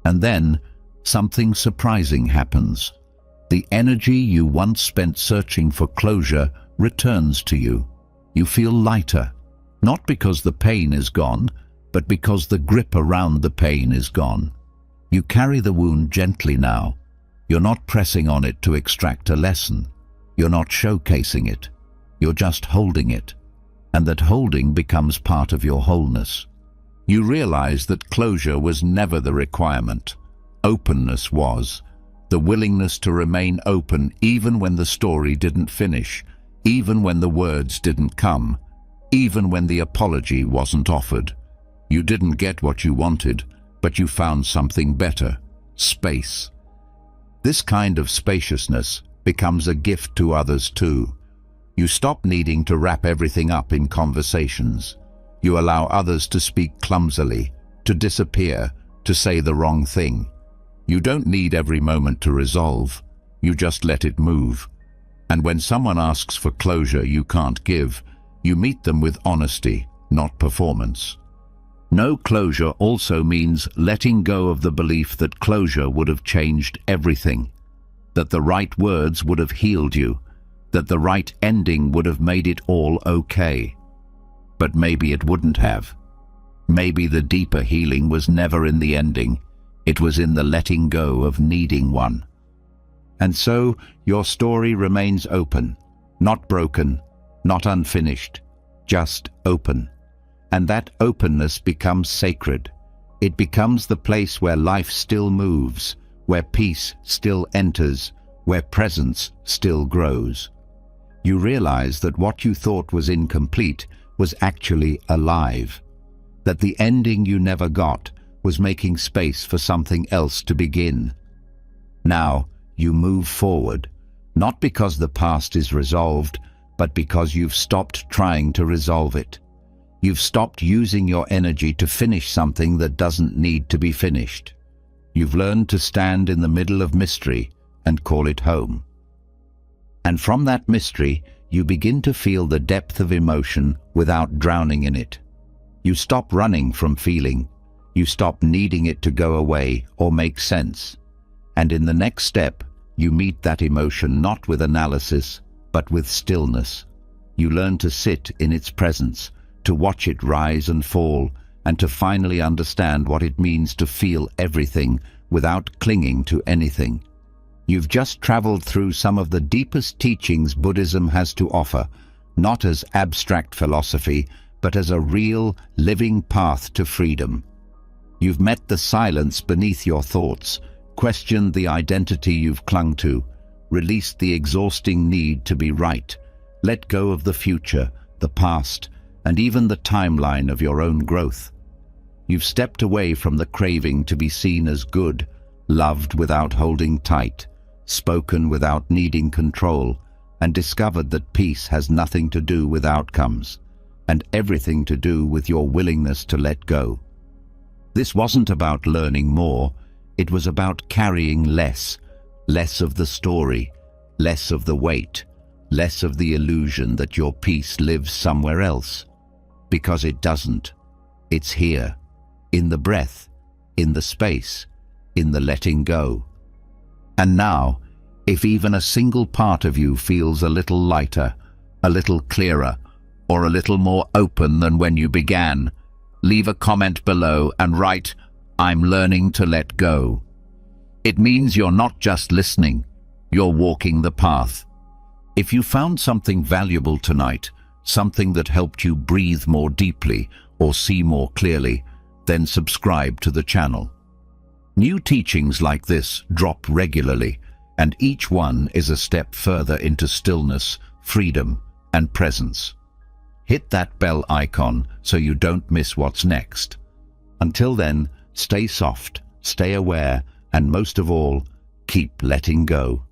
Speaker 1: And then, something surprising happens. The energy you once spent searching for closure returns to you. You feel lighter, not because the pain is gone, but because the grip around the pain is gone. You carry the wound gently now. You're not pressing on it to extract a lesson. You're not showcasing it. You're just holding it. And that holding becomes part of your wholeness. You realize that closure was never the requirement. Openness was. The willingness to remain open even when the story didn't finish, even when the words didn't come, even when the apology wasn't offered. You didn't get what you wanted, but you found something better: space. This kind of spaciousness becomes a gift to others too. You stop needing to wrap everything up in conversations. You allow others to speak clumsily, to disappear, to say the wrong thing. You don't need every moment to resolve. You just let it move. And when someone asks for closure you can't give, you meet them with honesty, not performance. No closure also means letting go of the belief that closure would have changed everything, that the right words would have healed you, that the right ending would have made it all okay. But maybe it wouldn't have. Maybe the deeper healing was never in the ending. It was in the letting go of needing one. And so your story remains open, not broken, not unfinished, just open. And that openness becomes sacred. It becomes the place where life still moves, where peace still enters, where presence still grows. You realize that what you thought was incomplete was actually alive, that the ending you never got was making space for something else to begin. Now you move forward, not because the past is resolved, but because you've stopped trying to resolve it. You've stopped using your energy to finish something that doesn't need to be finished. You've learned to stand in the middle of mystery and call it home. And from that mystery, you begin to feel the depth of emotion without drowning in it. You stop running from feeling. You stop needing it to go away or make sense. And in the next step, you meet that emotion not with analysis, but with stillness. You learn to sit in its presence, to watch it rise and fall, and to finally understand what it means to feel everything without clinging to anything. You've just traveled through some of the deepest teachings Buddhism has to offer, not as abstract philosophy, but as a real, living path to freedom. You've met the silence beneath your thoughts, questioned the identity you've clung to, released the exhausting need to be right, let go of the future, the past, and even the timeline of your own growth. You've stepped away from the craving to be seen as good, loved without holding tight, spoken without needing control, and discovered that peace has nothing to do with outcomes, and everything to do with your willingness to let go. This wasn't about learning more, it was about carrying less, less of the story, less of the weight, less of the illusion that your peace lives somewhere else. Because it doesn't. It's here, in the breath, in the space, in the letting go. And now, if even a single part of you feels a little lighter, a little clearer, or a little more open than when you began, leave a comment below and write, "I'm learning to let go." It means you're not just listening, you're walking the path. If you found something valuable tonight, something that helped you breathe more deeply or see more clearly, then subscribe to the channel. New teachings like this drop regularly, and each one is a step further into stillness, freedom, and presence. Hit that bell icon so you don't miss what's next. Until then, stay soft, stay aware, and most of all, keep letting go.